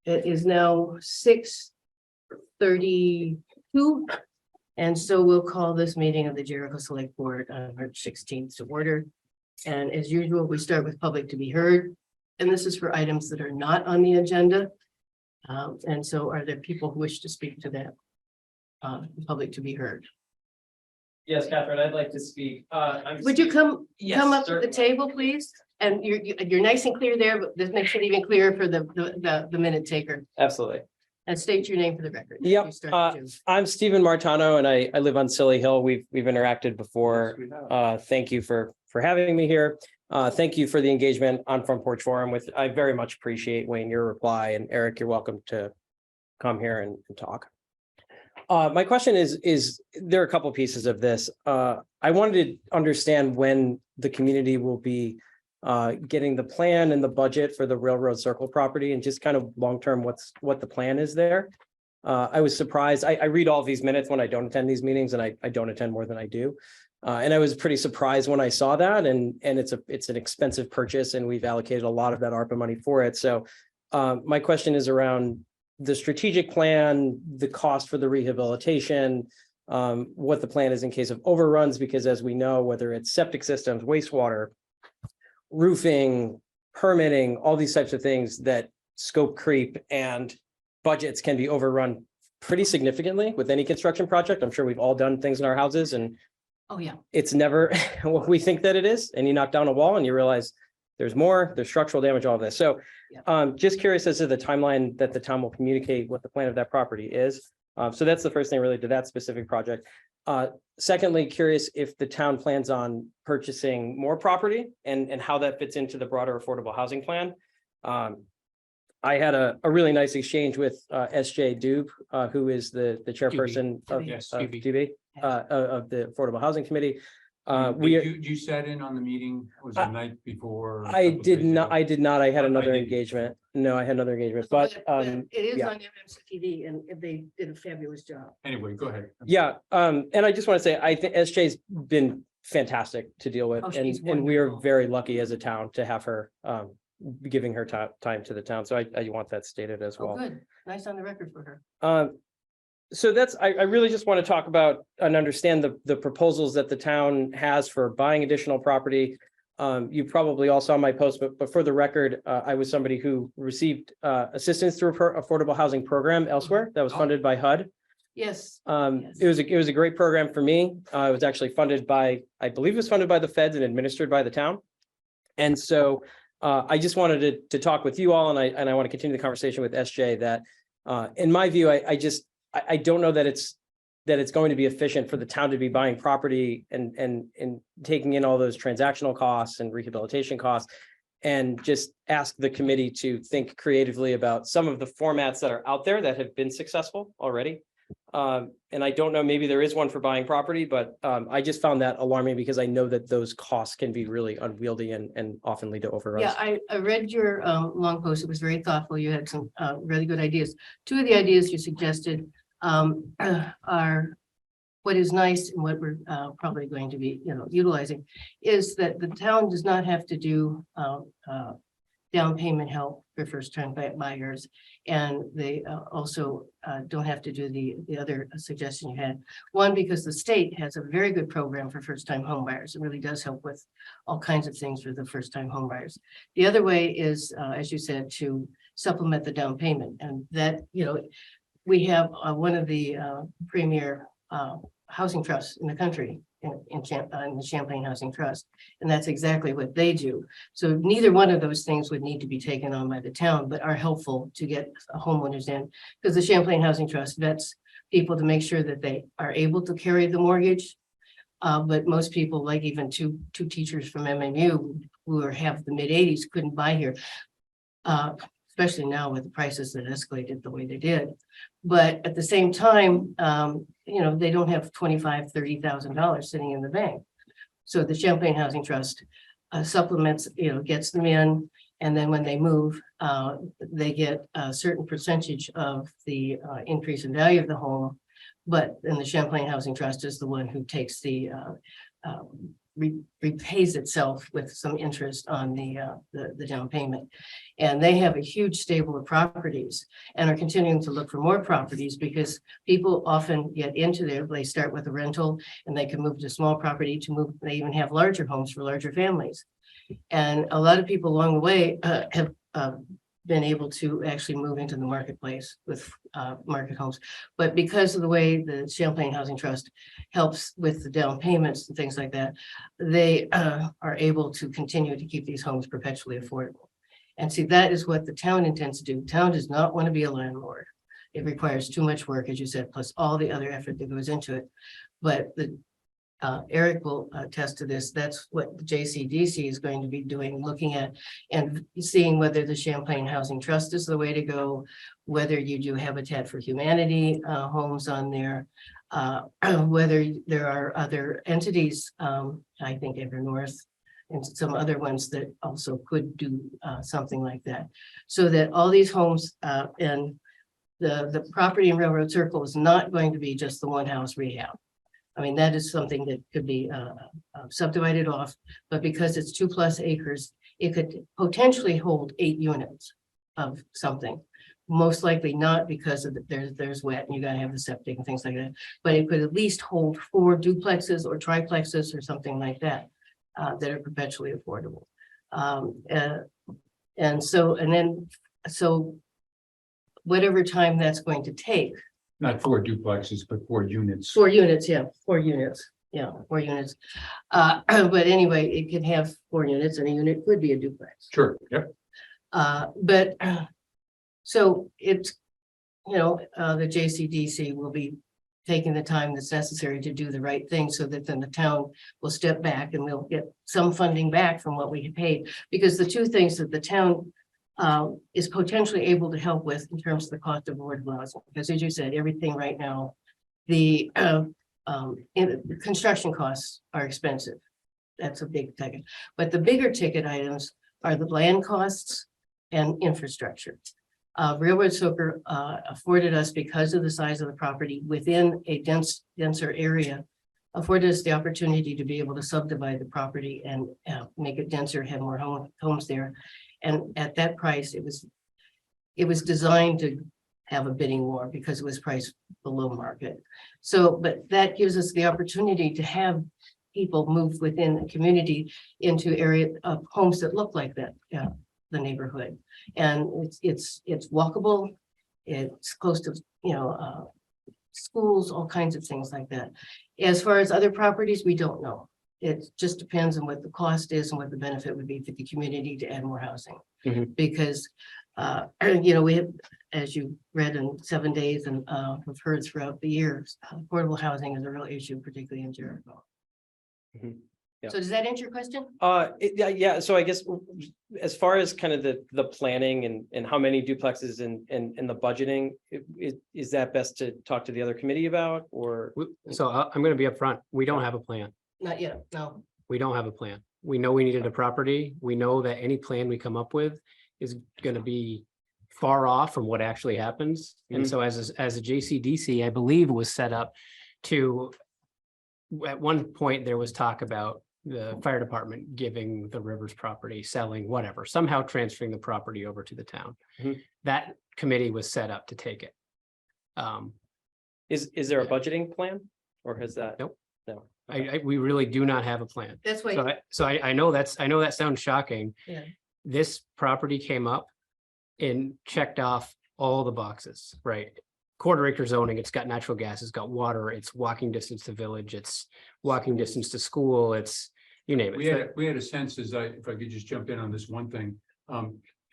It is now 6:32. And so we'll call this meeting of the Jericho Select Board on March 16th to order. And as usual, we start with public to be heard. And this is for items that are not on the agenda. And so are there people who wish to speak to that? Public to be heard. Yes, Catherine, I'd like to speak. Would you come up to the certainly. table, please? And you're nice and clear there, but this makes it even clearer for the minute taker. Absolutely. And state your name for the record. Yep, You start to- I'm Stephen Martano and I live on Cilley Hill. We've interacted before. Thank you for having me here. Thank you for the engagement on Front Porch Forum with, I very much appreciate, Wayne, your reply, and Eric, you're welcome to come here and talk. My question is there are a couple pieces of this. I wanted to understand when the community will be getting the plan and the budget for the Railroad Circle property, and just kind of long-term what the plan is there. I was surprised. I read all these minutes when I don't attend these meetings, and I don't attend more than I do. And I was pretty surprised when I saw that, and it's an expensive purchase, and we've allocated a lot of that ARPA money for it. So my question is around the strategic plan, the cost for the rehabilitation, what the plan is in case of overruns, because as we know, whether it's septic systems, wastewater, roofing, permitting, all these types of things, that scope creep and budgets can be overrun pretty significantly with any construction project. I'm sure we've all done things in our houses and Oh, yeah. it's never what we think that it is. And you knock down a wall and you realize there's structural damage, all of this. So just curious as to the timeline that the town will communicate what the plan of that property is. So that's the first thing related to that specific project. Secondly, curious if the town plans on purchasing more property and how that fits into the broader affordable housing plan. I had a really nice exchange with S.J. Dube, who is the chairperson of DB, of the Affordable Housing Committee. You sat in on the meeting, was the night before? I did not. I had another engagement. No, I had another engagement, but it is yeah. on MMCTV and they did a fabulous job. Anyway, go ahead. Yeah, and I just want to say, I think SJ's been fantastic to deal with, Oh, she's and we are wonderful. very lucky as a town to have her giving her time to the town. So I want that stated as Oh, well. good. Nice on the record for her. So that's, I really just want to talk about and understand the proposals that the town has for buying additional property. You probably all saw my post, but for the record, I was somebody who received assistance through a affordable housing program elsewhere that was funded by HUD. Yes. It was a great program for me. It was actually funded by, I believe it was funded by the feds and administered by the town. And so I just wanted to talk with you all, and I want to continue the conversation with SJ that in my view, I don't know that it's going to be efficient for the town to be buying property and taking in all those transactional costs and rehabilitation costs, and just ask the committee to think creatively about some of the formats that are out there that have been successful already. And I don't know, maybe there is one for buying property, but I just found that alarming because I know that those costs can be really unwieldy and often lead to overruns. Yeah, I read your long post. It was very thoughtful. You had some really good ideas. Two of the ideas you suggested are what is nice and what we're probably going to be, utilizing is that the town does not have to do down payment help for first-time buyers, and they also don't have to do the other suggestion you had. One, because the state has a very good program for first-time home buyers. It really does help with all kinds of things for the first-time home buyers. The other way is, as you said, to supplement the down payment, and that, we have one of the premier housing trusts in the country, in the Champlain Housing Trust, and that's exactly what they do. So neither one of those things would need to be taken on by the town, but are helpful to get homeowners in, because the Champlain Housing Trust vets people to make sure that they are able to carry the mortgage. But most people, like even two teachers from MMU who have the mid-80s, couldn't buy here. Especially now with the prices that escalated the way they did. But at the same time, they don't have $25,000, $30,000 sitting in the bank. So the Champlain Housing Trust supplements, gets them in. And then when they move, they get a certain percentage of the increase in value of the home. But then the Champlain Housing Trust is the one who takes the repays itself with some interest on the down payment. And they have a huge stable of properties and are continuing to look for more properties because people often get into there. They start with a rental and they can move to small property to move. They even have larger homes for larger families. And a lot of people along the way have been able to actually move into the marketplace with market homes. But because of the way the Champlain Housing Trust helps with the down payments and things like that, they are able to continue to keep these homes perpetually affordable. And see, that is what the town intends to do. Town does not want to be a landlord. It requires too much work, as you said, plus all the other effort that goes into it. But the Eric will attest to this. That's what the JCDC is going to be doing, looking at and seeing whether the Champlain Housing Trust is the way to go, whether you do Habitat for Humanity homes on there, whether there are other entities, I think Evernorth and some other ones that also could do something like that. So that all these homes and the property in Railroad Circle is not going to be just the one house rehab. I mean, that is something that could be subdivided off, but because it's 2+ acres, it could potentially hold 8 units of something. Most likely not because of there's wet and you gotta have the septic and things like that, but it could at least hold 4 duplexes or triplexes or something like that that are perpetually affordable. So whatever time that's going to take. Not 4 duplexes, but 4 units. 4 units, yeah, 4 units. Yeah, 4 units. But anyway, it can have 4 units and a unit could be a duplex. Sure, yep. So it's, the JCDC will be taking the time that's necessary to do the right thing so that then the town will step back and we'll get some funding back from what we paid. Because the two things that the town is potentially able to help with in terms of the cost of affordable housing, because as you said, everything right now, the construction costs are expensive. That's a big ticket, but the bigger ticket items are the land costs and infrastructure. Railroad Circle afforded us, because of the size of the property within a denser area, afforded us the opportunity to be able to subdivide the property and make it denser, have more homes there. And at that price, it was designed to have a bidding war because it was priced below market. So, but that gives us the opportunity to have people move within the community into area of homes that look like that, the neighborhood. And it's walkable. It's close to, schools, all kinds of things like that. As far as other properties, we don't know. It just depends on what the cost is and what the benefit would be for the community to add more housing. Mhm. Because, we have, as you read in 7 days and have heard throughout the years, affordable housing is a real issue, particularly in Jericho. Mhm. Yeah. So does that answer your question? Yeah. So I guess as far as kind of the planning and how many duplexes and the budgeting, is that best to talk to the other committee about, or? So I'm going to be upfront. We don't have a plan. Not yet, no. We don't have a plan. We know we needed a property. We know that any plan we come up with is going to be far off from what actually happens. And so as a JCDC, I believe was set up to, at one point there was talk about the fire department giving the Rivers property, selling, whatever, somehow transferring the property over to the town. Mhm. That committee was set up to take it. Is there a budgeting plan, or has that? Nope. No. We really do not have a plan. That's why. So I know that sounds shocking. Yeah. This property came up and checked off all the boxes, right? Quarter acre zoning, it's got natural gas, it's got water, it's walking distance to village, it's walking distance to school, it's, you name it. We had a sense, if I could just jump in on this one thing.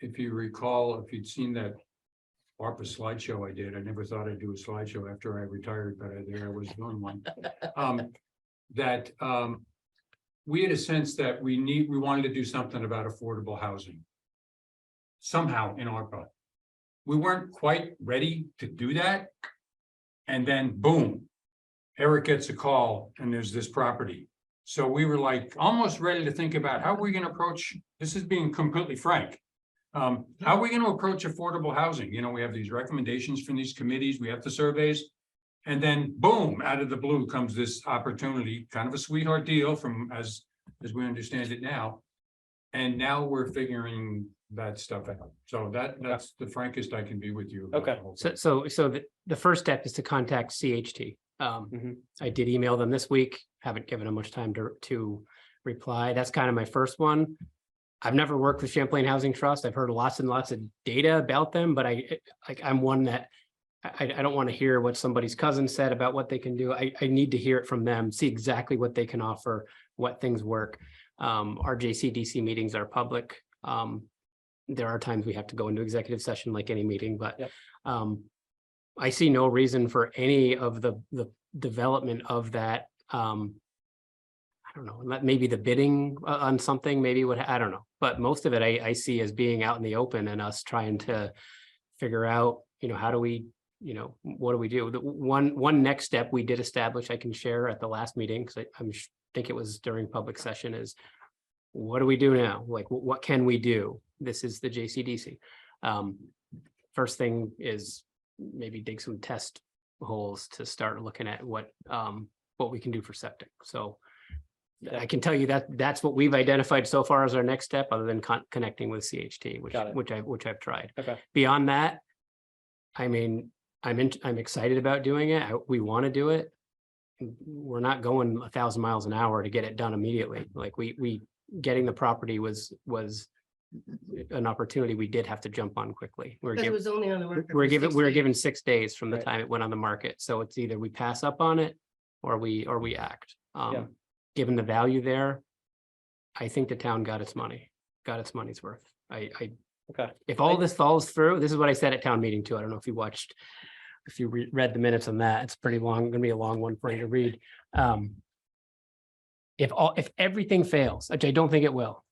If you recall, if you'd seen that ARPA slideshow I did, I never thought I'd do a slideshow after I retired, but there I was doing one. We had a sense that we wanted to do something about affordable housing. Somehow in ARPA. We weren't quite ready to do that. And then boom, Eric gets a call and there's this property. So we were like almost ready to think about how we're going to approach, this is being completely frank. How are we going to approach affordable housing? We have these recommendations from these committees, we have the surveys. And then boom, out of the blue comes this opportunity, kind of a sweetheart deal from, as as we understand it now. And now we're figuring that stuff out. So that's the frankest I can be with you. about Okay. the whole So the first step is to contact CHT. Mhm. I did email them this week, haven't given them much time to reply. That's kind of my first one. I've never worked with Champlain Housing Trust. I've heard lots and lots of data about them, but I'm one that I don't want to hear what somebody's cousin said about what they can do. I need to hear it from them, see exactly what they can offer, what things work. Our JCDC meetings are public. There are times we have to go into executive session like any meeting, but Yep. I see no reason for any of the development of that. I don't know, maybe the bidding on something, maybe what, I don't know, but most of it I see as being out in the open and us trying to figure out, how do we, what do we do? The one next step we did establish, I can share at the last meeting, because I think it was during public session, is what do we do now? Like, what can we do? This is the JCDC. First thing is maybe dig some test holes to start looking at what we can do for septic. So I can tell you that that's what we've identified so far as our next step, other than connecting with CHT, which I've tried. Okay. Beyond that, I mean, I'm excited about doing it. We want to do it. We're not going 1,000 miles an hour to get it done immediately. Like we getting the property was an opportunity we did have to jump on quickly. Because it was only on the market. We for 6 were days. given 6 days from the Right. time it went on the market. So it's either we pass up on it or we act. Yeah. Given the value there, I think the town got its money's worth. Okay. If all this falls through, this is what I said at town meeting too. I don't know if you read the minutes on that. It's pretty long, gonna be a long one for you to read. If everything fails, which I don't think it will,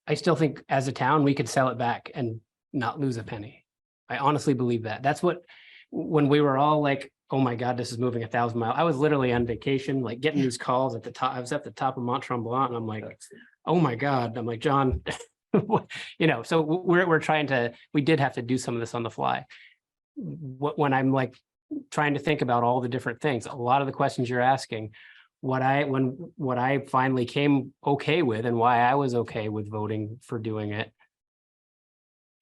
I still think as a town, we could sell it back and not lose a penny. I honestly believe that. That's what, when we were all like, oh my God, this is moving 1,000 miles. I was literally on vacation, like getting these calls at the top. I was at the top of Mont Tremblant and I'm like, oh my God. I'm like, John, so we're trying to, we did have to do some of this on the fly. When I'm like trying to think about all the different things, a lot of the questions you're asking, what I finally came okay with and why I was okay with voting for doing it,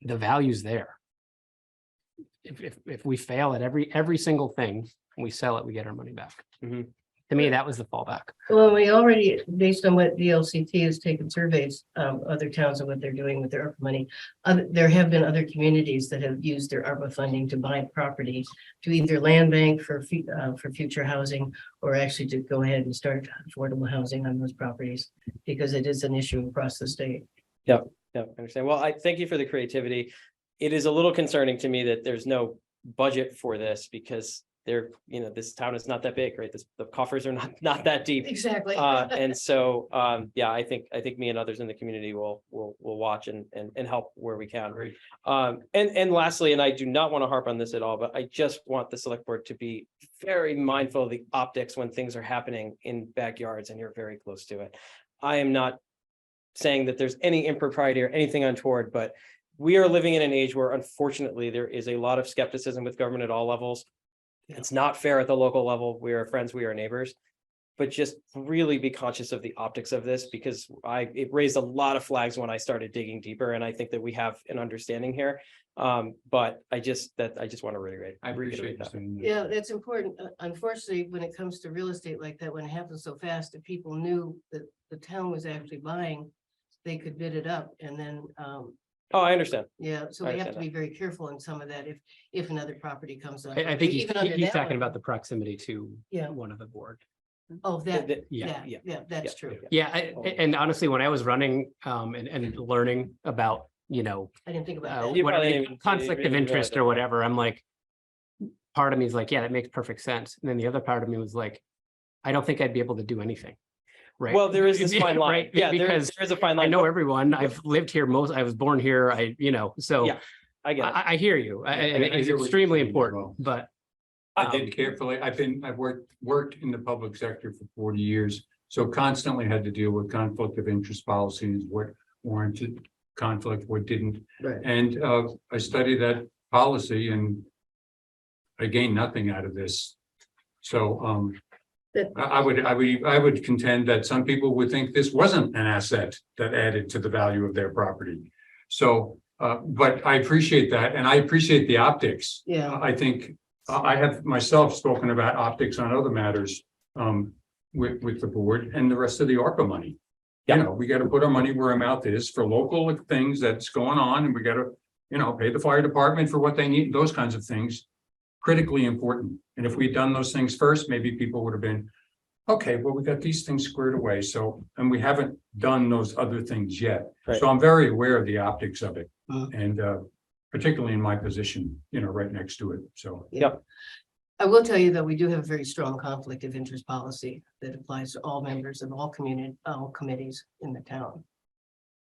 the value's there. If we fail at every single thing, and we sell it, we get our money back. Mhm. To me, that was the fallback. Well, we already, based on what VLCT has taken surveys, other towns and what they're doing with their ARPA money. There have been other communities that have used their ARPA funding to buy property to either land bank for future housing, or actually to go ahead and start affordable housing on those properties, because it is an issue across the state. Yeah, I understand. Well, I thank you for the creativity. It is a little concerning to me that there's no budget for this, because this town is not that big, right? The coffers are not that deep. Exactly. And so, I think me and others in the community will watch and help where we can. And lastly, and I do not want to harp on this at all, but I just want the select board to be very mindful of the optics when things are happening in backyards and you're very close to it. I am not saying that there's any impropriety or anything untoward, but we are living in an age where unfortunately there is a lot of skepticism with government at all levels. It's not fair at the local level. We are friends, we are neighbors, but just really be conscious of the optics of this, because it raised a lot of flags when I started digging deeper, and I think that we have an understanding here. But I just want to reiterate. I appreciate that. that. Yeah, that's important. Unfortunately, when it comes to real estate like that, when it happens so fast, if people knew that the town was actually buying, they could bid it up, and then Oh, I understand. yeah, so I we have understand to be very careful in some of that if another property comes up. I think Even under he's that talking one. about the proximity to Yeah. one of the board. Oh, that, Yeah. yeah, that's true. Yeah, and honestly, when I was running and learning about, I didn't think about that. You what probably didn't even- conflict you of didn't interest realize or that. whatever, I'm like, part of me is like, yeah, that makes perfect sense. And then the other part of me was like, I don't think I'd be able to do anything. Right. Well, there is this fine line. Right, Yeah, because there is a fine line. I know but- everyone. I've lived here I was born here. So Yeah, I get it. I hear you. And I it's hear what you're extremely saying as important, well. but I did carefully. I've worked in the public sector for 40 years. So constantly had to deal with conflict of interest policies, what warranted conflict, what didn't. Right. And I studied that policy and I gained nothing out of this. So I would contend that some people would think this wasn't an asset that added to the value of their property. So, but I appreciate that, and I appreciate the optics. Yeah. I think I have myself spoken about optics on other matters with the board and the rest of the ARPA money. Yeah. You know, we got to put our money where our mouth is for local things that's going on, and we got to, you know, pay the fire department for what they need, those kinds of things. Critically important. And if we'd done those things first, maybe people would have been, okay, well, we got these things squared away. So, and we haven't done those other things yet. Right. So I'm very aware of the optics of it. Mhm. And particularly in my position, you know, right next to it. So, I will tell you that we do have a very strong conflict of interest policy that applies to all members of all committees in the town.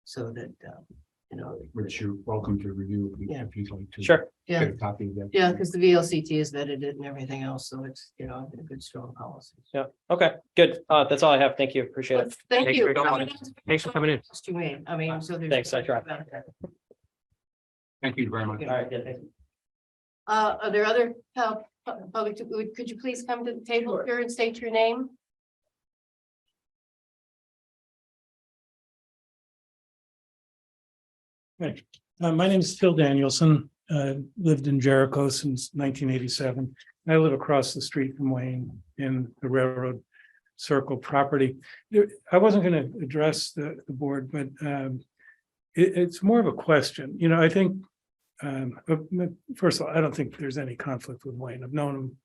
So that, you know. which you're welcome to review Yeah. if you'd like to. Sure. Yeah, Get a copy of that. yeah, because the VLCT has vetted it and everything else, so it's, you know, a good, strong policy. Yeah. Okay, good. That's all I have. Thank you. Appreciate it. Thank Thanks you. for coming. Thanks for coming in. You made, I mean, so there's. Thanks, I tried. Thank you very much. All right, good. Are there other public, could you please come to the table here and state your name? My name is Phil Danielson, lived in Jericho since 1987. I live across the street from Wayne in the Railroad Circle property. I wasn't going to address the board, but it's more of a question. You know, I think, first of all, I don't think there's any conflict with Wayne. I've known him,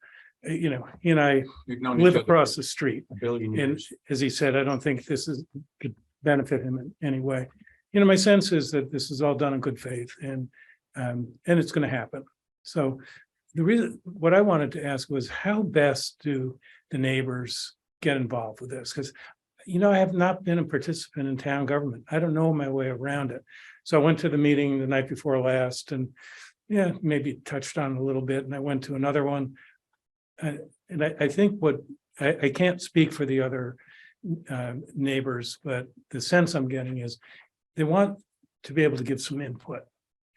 you know, he and I We've known live each other across for the street. a billion And years. as he said, I don't think could benefit him in any way. You know, my sense is that this is all done in good faith and it's going to happen. So the reason, what I wanted to ask was how best do the neighbors get involved with this? Because, you know, I have not been a participant in town government. I don't know my way around it. So I went to the meeting the night before last and yeah, maybe touched on it a little bit. And I went to another one. And I think I can't speak for the other neighbors, but the sense I'm getting is they want to be able to give some input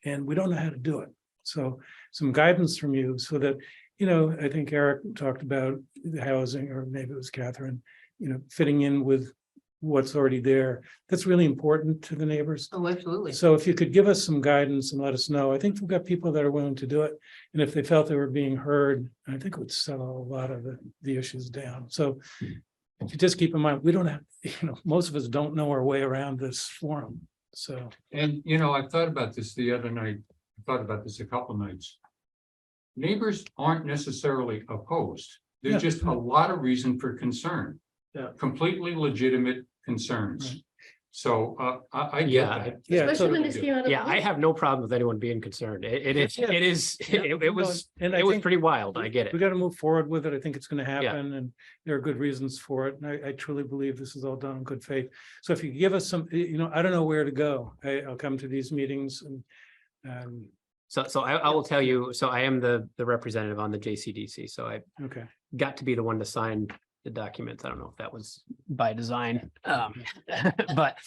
and we don't know how to do it. So some guidance from you so that, you know, I think Eric talked about the housing, or maybe it was Catherine, you know, fitting in with what's already there. That's really important to the neighbors. Oh, absolutely. So if you could give us some guidance and let us know, I think we've got people that are willing to do it. And if they felt they were being heard, I think it would settle a lot of the issues down. So if you just keep in mind, we don't have, you know, most of us don't know our way around this forum. So, And, you know, I thought about this the other night, I thought about this a couple nights. Neighbors aren't necessarily opposed. Yeah. There's just a lot of reason for concern. Yeah. Completely legitimate concerns. Right. So, I get Yeah, that. yeah. Especially when this came out of. Yeah, I have no problem with anyone being concerned. It was, and I it was think pretty wild. I get we it. got to move forward with it. I think it's going to happen and there are good reasons for it. And I truly believe this is all done in good faith. So if you give us some, you know, I don't know where to go. I'll come to these meetings and, So I will tell you, so I am the representative on the JCDC. So I okay. got to be the one to sign the documents. I don't know if that was by design. But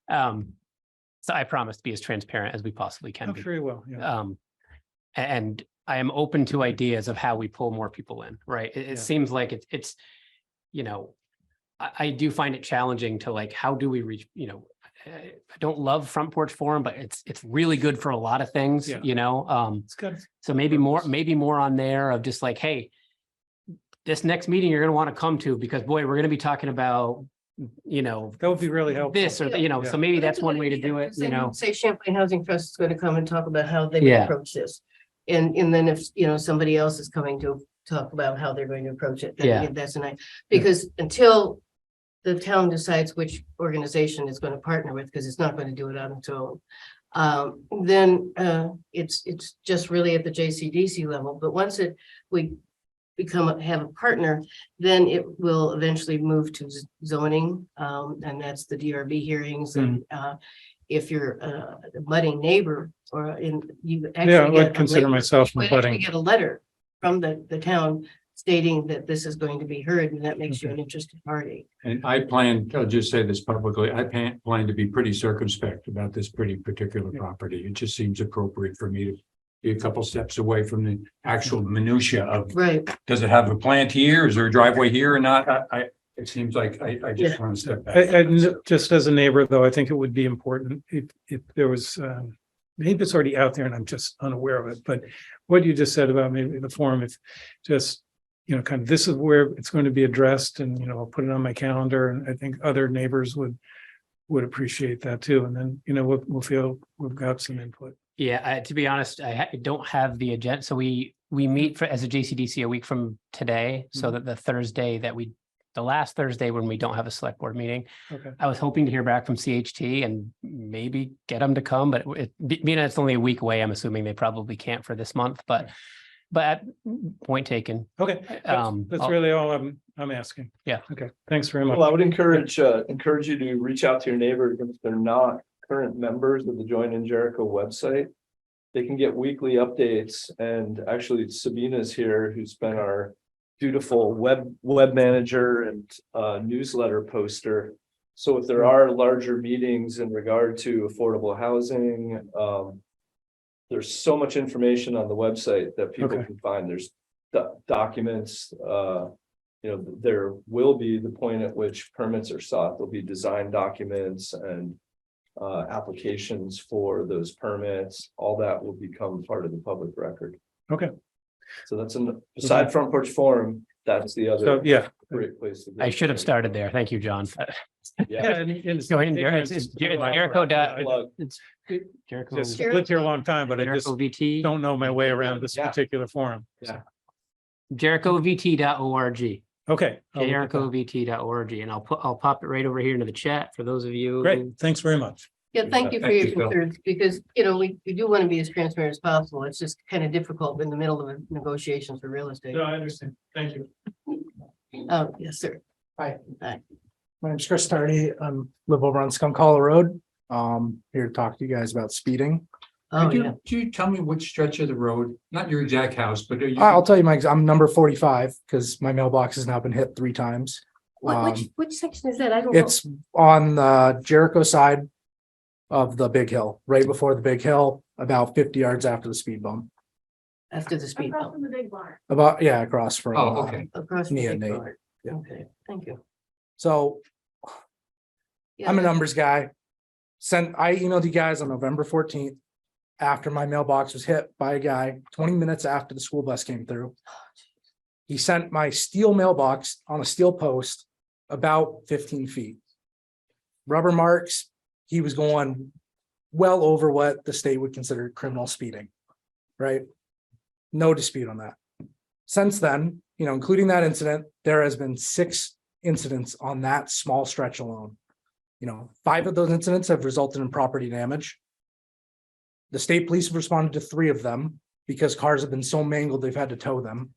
so I promise to be as transparent as we possibly can Oh, be. very well. Yeah. And I am open to ideas of how we pull more people in, right? It Yeah. seems like it's, you know, I do find it challenging to like, how do we reach, you know, I don't love Front Porch Forum, but it's really good for a lot of things, Yeah. you know? It's got, So maybe more on there of just like, hey, this next meeting you're gonna want to come to because boy, we're gonna be talking about, you know, that would be really helpful. this or, you know, Yeah. so maybe that's one way to do it, you know? Say Champlain Housing Trust is going to come and talk about how they would Yeah. approach this. And then if, you know, somebody else is coming to talk about how they're going to approach it. then Yeah. That's nice, because until the town decides which organization it's going to partner with, because it's not going to do it on its own. Then it's just really at the JCDC level, but once we have a partner, then it will eventually move to zoning, and that's the DRB hearings. And if you're a budding neighbor or you actually Yeah, I get would consider myself we a actually budding. get a letter from the town stating that this is going to be heard, and that makes you an interested party. And I plan, I'll just say this publicly, I plan to be pretty circumspect about this pretty particular property. It just seems appropriate for me to be a couple steps away from the actual minutia of, Right, does it have a plant here? Is there a driveway here or not? It seems like I just want to step back. Just as a neighbor, though, I think it would be important if there was, maybe it's already out there and I'm just unaware of it, but what you just said about maybe the forum, if just, kind of, this is where it's going to be addressed and, I'll put it on my calendar, and I think other neighbors would appreciate that too. And then, we'll feel we've got some input. Yeah, to be honest, I don't have the agenda. So we meet as a JCDC a week from today, so that the last Thursday when we don't have a select board meeting, Okay. I was hoping to hear back from CHT and maybe get them to come, but being it's only a week away, I'm assuming they probably can't for this month, but point taken. Okay, that's really all I'm asking. Yeah. Okay, thanks very much. Well, I would encourage you to reach out to your neighbor, even if they're not current members of the Join in Jericho website. They can get weekly updates, and actually Sabina's here, who's been our dutiful web manager and newsletter poster. So if there are larger meetings in regard to affordable housing, there's so much information on the website that people Okay. can find. There's documents, there will be the point at which permits are sought. There'll be design documents and applications for those permits. All that will become part of the public record. Okay. So that's beside Front Porch Forum, that's the other So, yeah. great place to go. I should have started there. Thank you, John. Yeah. and Go ahead, it's Jericho. Plug. It's Jericho. Just lived here a long time, but I just Jericho VT. don't know my way around this Yeah. particular forum. JerichoVT.org. Okay. I'll look at that. JerichoVT.org, and I'll pop it right over here into the chat for those of you. Great, thanks very much. yeah, thank you for Thank your you, Phil. concerns, because, we do want to be as transparent as possible. It's just kind of difficult in the middle of negotiations for real estate. I understand. Thank you. Oh, yes, sir. Hi. Hi. My name's Chris Tardy. Live over on Skunk Hollow Road. Here to talk to you guys about speeding. Oh, Could yeah. you tell me which stretch of the road, not your exact house, but are you? I'll tell you I'm number 45 because my mailbox has now been hit 3 times. Which section is that? I don't know. It's on the Jericho side of the big hill, right before the big hill, about 50 yards after the speed bump. After the speed bump. Across from. Oh, okay. Across from Me the and big Nate. barn. Okay, thank you. So Yeah, I'm a numbers guy. I emailed you guys on November 14th after my mailbox was hit by a guy 20 minutes after the school bus came through. He sent my steel mailbox on a steel post about 15 feet. Rubber marks, he was going well over what the state would consider criminal speeding, right? No dispute on that. Since then, including that incident, there has been 6 incidents on that small stretch alone. 5 of those incidents have resulted in property damage. The state police have responded to 3 of them because cars have been so mangled they've had to tow them.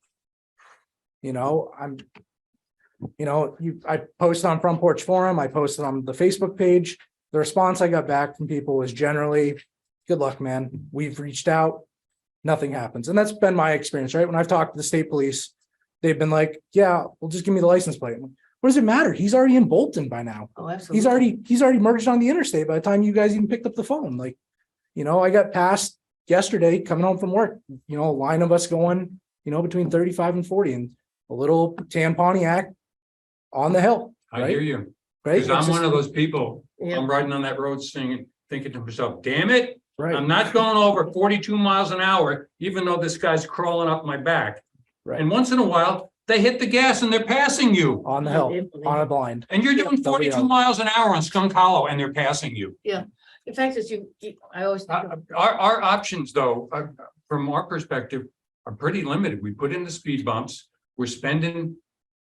I posted on Front Porch Forum, I posted on the Facebook page. The response I got back from people was generally, good luck, man. We've reached out, nothing happens. And that's been my experience, right? When I've talked to the state police, they've been like, yeah, well, just give me the license plate. What does it matter? He's already in Bolton by now. Oh, absolutely. He's already merged on the interstate by the time you guys even picked up the phone. I got passed yesterday coming home from work, a line of us going, between 35 and 40 and a little tan Pontiac on the hill. I hear you. Right. Because I'm one of those people, Yeah. I'm riding on that road singing, thinking to myself, damn it, Right. I'm not going over 42 miles an hour, even though this guy's crawling up my back. Right. And once in a while, they hit the gas and they're passing you. On the hill, on a blind. And you're doing Yeah, 42 miles an hour on Skunk Hollow and they're passing you. In fact, it's I always. think of- Our options, though, from our perspective, are pretty limited. We put in the speed bumps. We're spending,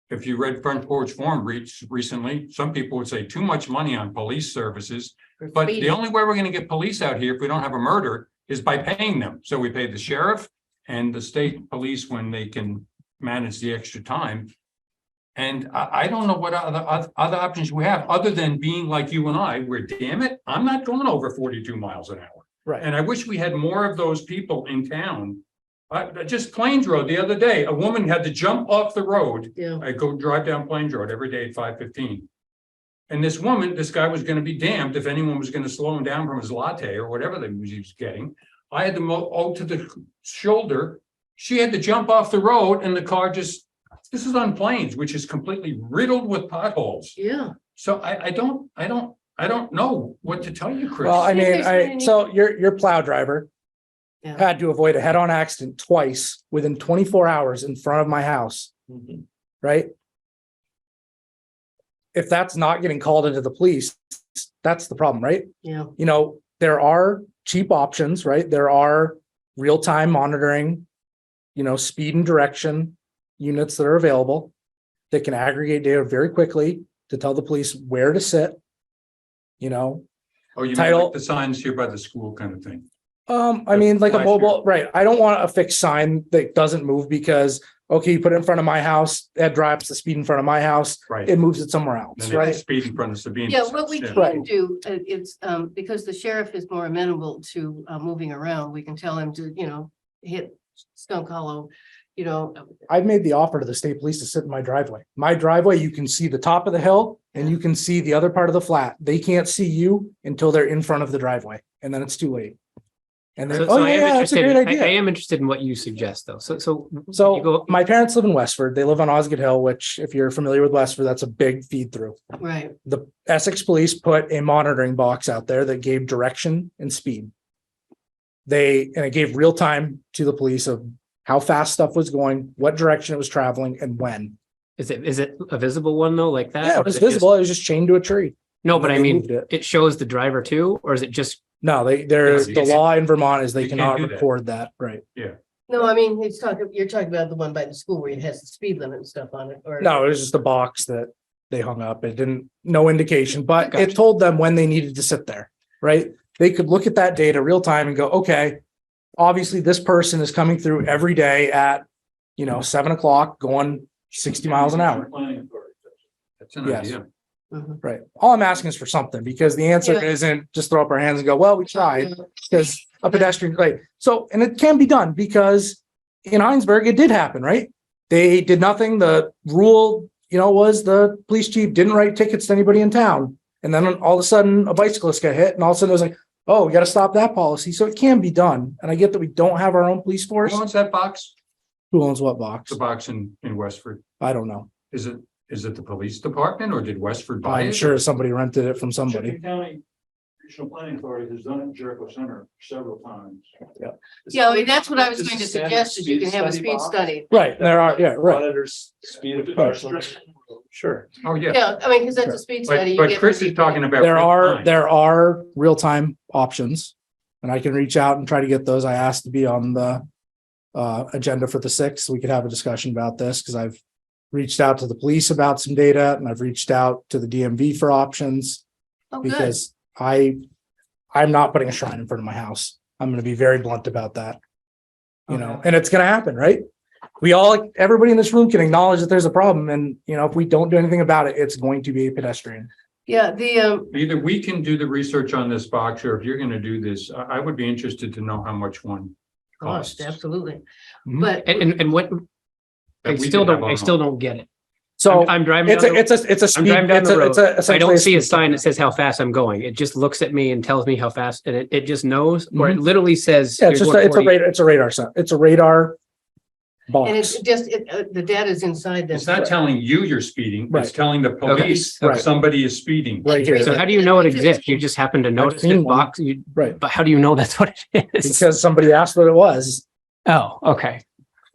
if you read Front Porch Forum recently, some people would say too much money on police services. But the Speeding. only way we're going to get police out here if we don't have a murder is by paying them. So we pay the sheriff and the state police when they can manage the extra time. And I don't know what other options we have other than being like you and I, where damn it, I'm not going over 42 miles an hour. Right. And I wish we had more of those people in town. Just Plains Road the other day, a woman had to jump off the road. Yeah, I go drive down Plains Road every day at 5:15. And this guy was going to be damned if anyone was going to slow him down from his latte or whatever he was getting. I had to mow to the shoulder. She had to jump off the road and the car this is on Plains, which is completely riddled with potholes. Yeah. So I don't know what to tell you, Chris. Well, I See if mean, there's any- so your plow driver Yeah. had to avoid a head-on accident twice within 24 hours in front of my house, right? If that's not getting called into the police, that's the problem, right? Yeah. You know, there are cheap options, right? There are real-time monitoring, you know, speed and direction units that are available that can aggregate data very quickly to tell the police where to sit, you know. Oh, you mean title- like the signs here by the school kind of thing? I mean, like a Flash mobile, right? I don't want a fixed sign that doesn't move because, okay, you put it in front of my house, that drives the speed in front of my house, Right. it moves it somewhere else, Then they right? speed in front of Sabine. Yeah, what we can Right. do, it's, because the sheriff is more amenable to, moving around, we can tell him to, hit Skunk Hollow, I've made the offer to the state police to sit in my driveway. My driveway, you can see the top of the hill and you can see the other part of the flat. They can't see you until they're in front of the driveway and then it's too late. And then, So oh I am yeah, that's a interested, great I idea. am interested in what you suggest though. So you So go, my parents live in Westford. They live on Osgood Hill, which if you're familiar with Westford, that's a big feed through. right, The Essex Police put a monitoring box out there that gave direction and speed. And it gave real time to the police of how fast stuff was going, what direction it was traveling and when. is it a visible one though, like that? Yeah, Or it was is just- visible. It was just chained to a tree. No, but when I they mean, moved it. it shows the driver too, or is it just, No, the It's- law in Vermont is they You can't cannot do that. record that, right? no, I mean, you're talking about the one by the school where it has the speed limit and stuff on it, or. No, it was just a box that they hung up. It didn't, no indication, but Gotcha. it told them when they needed to sit there, right? They could look at that data real time and go, okay, obviously this person is coming through every day at, 7:00 going 60 miles an hour. That's an Yes. idea. Mhm. Right. All I'm asking is for something because the answer Yeah. isn't just throw up our hands and go, well, we tried because a pedestrian, right? So, and it can be done because in Heinsberg, it did happen, right? They did nothing. The rule, was the police chief didn't write tickets to anybody in town. And then all of a sudden a bicyclist got hit and all of a sudden it was like, oh, we got to stop that policy. So it can be done. And I get that we don't have our own police force. Who owns that box? Who owns what box? The box in Westford. I don't know. Is it the police department or did Westford buy it? I'm sure somebody rented it from somebody. Chittenden County Regional Planning Authority has done it in Jericho Center several times. Yeah, I mean, that's what I was This going to is standard suggest, is you can have a study speed box. study. Right. There are, yeah, right. Monitors speed of cars. Sure. Oh, yeah. Yeah, I mean, because that's a speed study. you But get Chris the is talking about. There real are, time. there are real-time options. And I can reach out and try to get those. I asked to be on the agenda for the 6th. So we could have a discussion about this because I've reached out to the police about some data and I've reached out to the DMV for options Oh, good. because I'm not putting a shrine in front of my house. I'm going to be very blunt about that. And it's going to happen, right? Everybody in this room can acknowledge that there's a problem and, if we don't do anything about it, it's going to be a pedestrian. Yeah, the, Either we can do the research on this box, or if you're gonna do this, I would be interested to know how much one cost, costs. absolutely. Mhm. But, and what, That I we still can have don't, I on- still don't get it. So I'm driving. it's down the- a I'm speed, driving down it's the a, road. it's a. I essentially don't see a speed sign that limit. says how fast I'm going. It just looks at me and tells me how fast, and it just knows, or it Mhm. literally says. Yeah, it's here's just, it's a 140. radar, it's a radar and it's box. just, the data's inside this. It's not telling you you're speeding, Right. it's telling the police Right. that somebody is speeding. Right here. So how do you know it exists? You just happen to notice seen this one. box, Right. but how do you know that's what it is? Because somebody asked what it was. Oh, okay.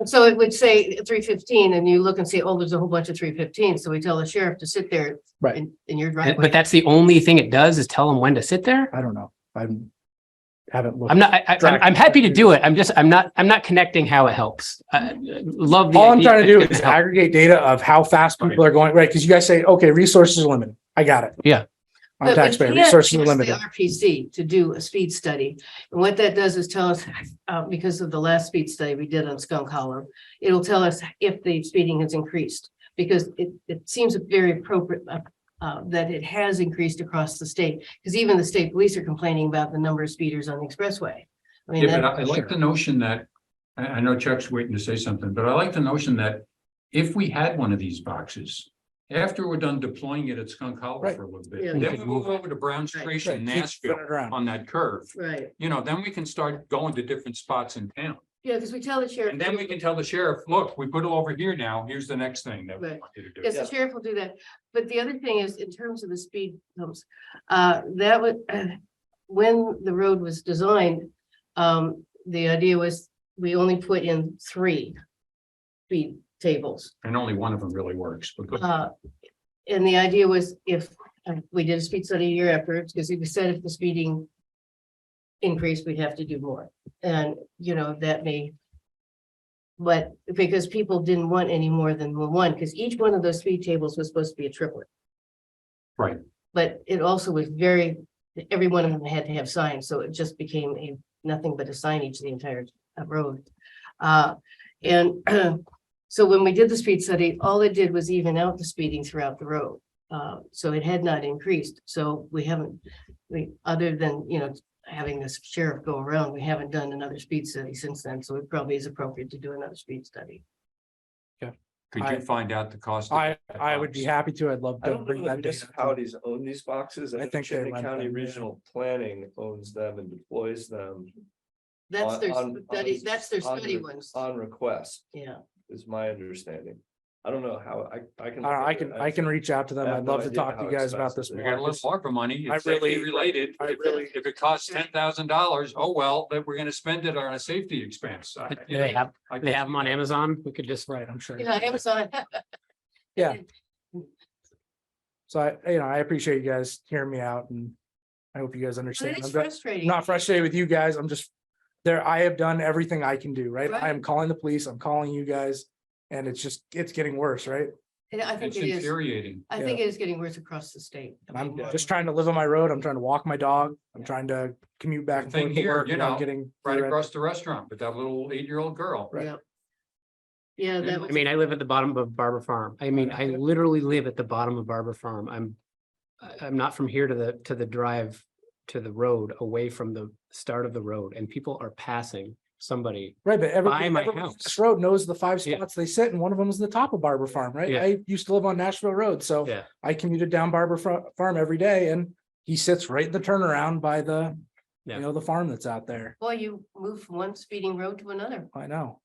So it would say 315 and you look and say, oh, there's a whole bunch of 315. So we tell the sheriff to sit there. Right. In your driveway. But that's the only thing it does is tell them when to sit there? I don't know. Haven't looked. I'm not, I'm happy to do it. I'm not connecting how it helps. Love the. All I'm idea trying to that do it is can help. aggregate data of how fast people are going, right? Because you guys say, okay, resources are limited. I got it. Yeah. I'm But we taxpayer, can't resources are ask the limited. RPC to do a speed study. And what that does is tell us, because of the last speed study we did on Skunk Hollow, it'll tell us if the speeding has increased. Because it seems very appropriate that it has increased across the state. Because even the state police are complaining about the number of speeders on the expressway. I mean, Yeah, but that, I like the notion that, I know Chuck's waiting to say something, but I like the notion that if we had one of these boxes After we're done deploying it at Skunk Hollow Right. for a little bit, Yeah. then we move over to Brown Station, Right, keep Nashville, spinning around. on that curve. Right, Then we can start going to different spots in town. yeah, because we tell the sheriff. And then we can tell the sheriff, look, we put it over here now, here's the next thing that we Right. want you to do. Yes, the sheriff will do that. But the other thing is, in terms of the speed bumps, that would, when the road was designed, the idea was we only put in 3 speed tables. And only one of them really works, but good. And the idea was if we did a speed study a year afterwards, because we said if the speeding increased, we'd have to do more. And, that may. But because people didn't want any more than one, because each one of those speed tables was supposed to be a triplet. Right. But it also was every one of them had to have signs, so it just became nothing but a signage the entire road. And so when we did the speed study, all it did was even out the speeding throughout the road. So it had not increased. So other than, having this sheriff go around, we haven't done another speed study since then. So it probably is appropriate to do another speed study. Could you find out the cost? I would be happy to. I'd love I to don't know bring if that data. municipalities own these boxes. I I think think they Chittenden rent County them, yeah. Regional Planning owns them and deploys them That's their On- study, on- that's their on study re- ones. on request, Yeah. is my understanding. I don't know how I can. I can reach out to them. I have I'd no love to idea talk to how you guys about this. expensive We it got a more. little ARPA money. I It's safety really- related. I really- If it costs $10,000, oh, well, then we're gonna spend it on a safety expense. Do they have them on Amazon? We could just. Right, I'm sure. Yeah, Amazon. Yeah. So I appreciate you guys hearing me out and I hope you guys But understand. it's I'm frustrating. not frustrated with you guys. I'm just there. I have done everything I can do, right? Right. I am calling the police. I'm calling you guys. And it's getting worse, right? And I think It's it is. infuriating. I think it is getting worse across the state. And I'm mean, just trying to live on my road. I'm trying to walk my dog. I'm trying to commute back and Thing forth to here, work you without know, getting. Right rear-ended. across the restaurant with that little 8-year-old girl. Right. Yeah. Yeah, that I was. I mean, I live at the bottom of Barber Farm. I mean, I literally live at the bottom of Barber Farm. I'm not from here to the drive to the road away from the start of the road and people are passing somebody. Right, but By my everybody on house. this road knows the 5 Yeah. spots they sit and one of them is the top of Barber Farm, right? Yeah. I used to live on Nashville Road, so Yeah. I commuted down Barber Farm every day and he sits right in the turnaround by the, Yeah. the farm that's out there. Boy, you move from one speeding road to another, I know.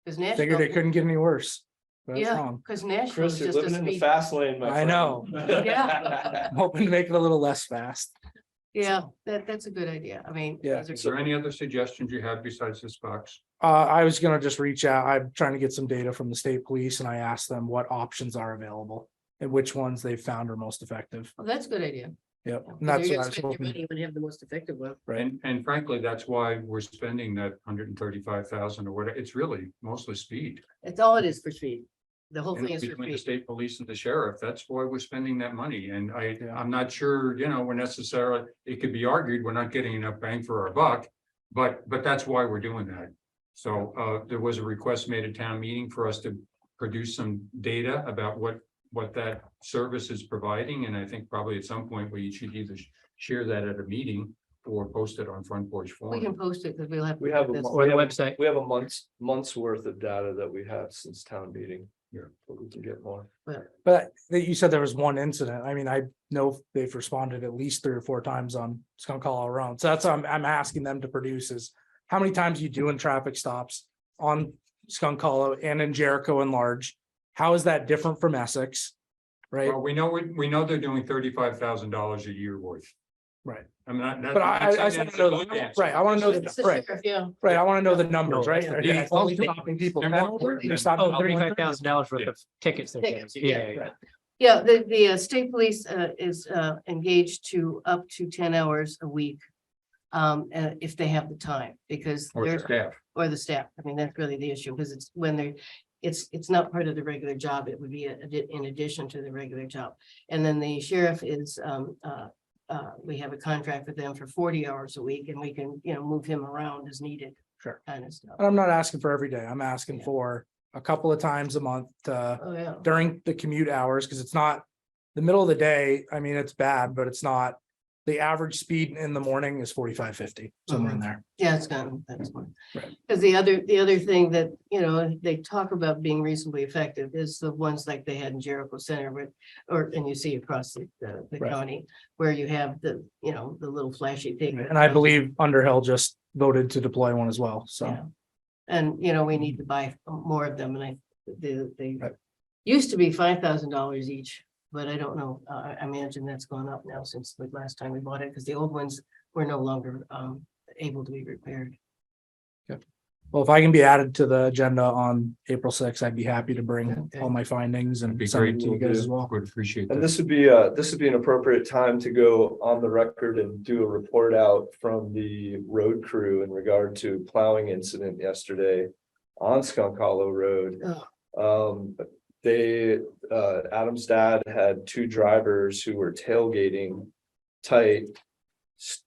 because Figured it Nashville, couldn't get any worse. But it's yeah, wrong. because Nashville is Chris, you're just a living in the speed. fast lane, my I friend. know. Yeah. I'm hoping to make it a little less fast. Yeah, that's a good idea. I mean. Yeah. those are Is there any other suggestions you have besides this box? I was gonna just reach out. I'm trying to get some data from the state police and I asked them what options are available and which ones they've found are most effective. Oh, that's a good idea. Yep. Because And that's you're what I gonna was spend your hoping. money and have the most effective one. Right. And frankly, that's why we're spending that 135,000 or whatever. It's really mostly speed. That's all it is for speed. The whole And thing is for between the speed. state police and the sheriff, that's why we're spending that money. And Yeah. I'm not sure, we're necessarily, it could be argued, we're not getting enough bang for our buck. But that's why we're doing that. So there was a request made at town meeting for us to produce some data about what that service is providing. And I think probably at some point we should either share that at a meeting or post it on Front Porch We can Forum. post it because we'll have. We have a this. Or the website. We have a month's worth of data that we have since town meeting. Yeah. But we can get more. But you said there was one incident. I mean, I know they've responded at least 3 or 4 times on Skunk Hollow Road. So that's what I'm asking them to produce is how many times you doing traffic stops on Skunk Hollow and in Jericho and large? How is that different from Essex? Right, Well, we know they're doing $35,000 a year worth. right. I'm not. But I just want to know, right, I want to know, It's the right, sheriff, yeah. right. I want to know the numbers, No, right? that's Are the- they only stopping people They're 10 more over? important They're than- stopping Oh, people 35,000 worth of tickets. they're Tickets, getting. yeah. Yeah. Yeah, the state police is engaged to up to 10 hours a week. If they have the time, because Or they're, staff. or the staff. I mean, that's really the issue, because it's when they're, it's not part of the regular job. It would be in addition to the regular job. And then the sheriff is, we have a contract with them for 40 hours a week, and we can, move him around as needed. Sure. Kind of stuff. And I'm not asking for every day. I'm asking Yeah. for a couple of times a month, Oh, yeah. during the commute hours, because it's not the middle of the day. I mean, it's bad, but it's not The average speed in the morning is 45, 50, somewhere in there. Yeah, it's not, that's one. Right. Because the other thing that, you know, they talk about being reasonably effective is the ones like they had in Jericho Center, but, and you see across the Right. county, where you have the, you know, the little flashy thing. And I believe Underhill just voted to deploy one as well, so. Yeah. And, you know, we need to buy more of them, and they Right. used to be $5,000 each, but I don't know, I imagine that's gone up now since the last time we bought it, because the old ones were no longer able to be repaired. Well, if I can be added to the agenda on April 6th, I'd be happy to bring Okay. all my findings That'd and be send great it to you to guys do. as well. Would appreciate And that. this would be an appropriate time to go on the record and do a report out from the road crew in regard to plowing incident yesterday on Skunk Hollow Road. Adam's dad had two drivers who were tailgating tight,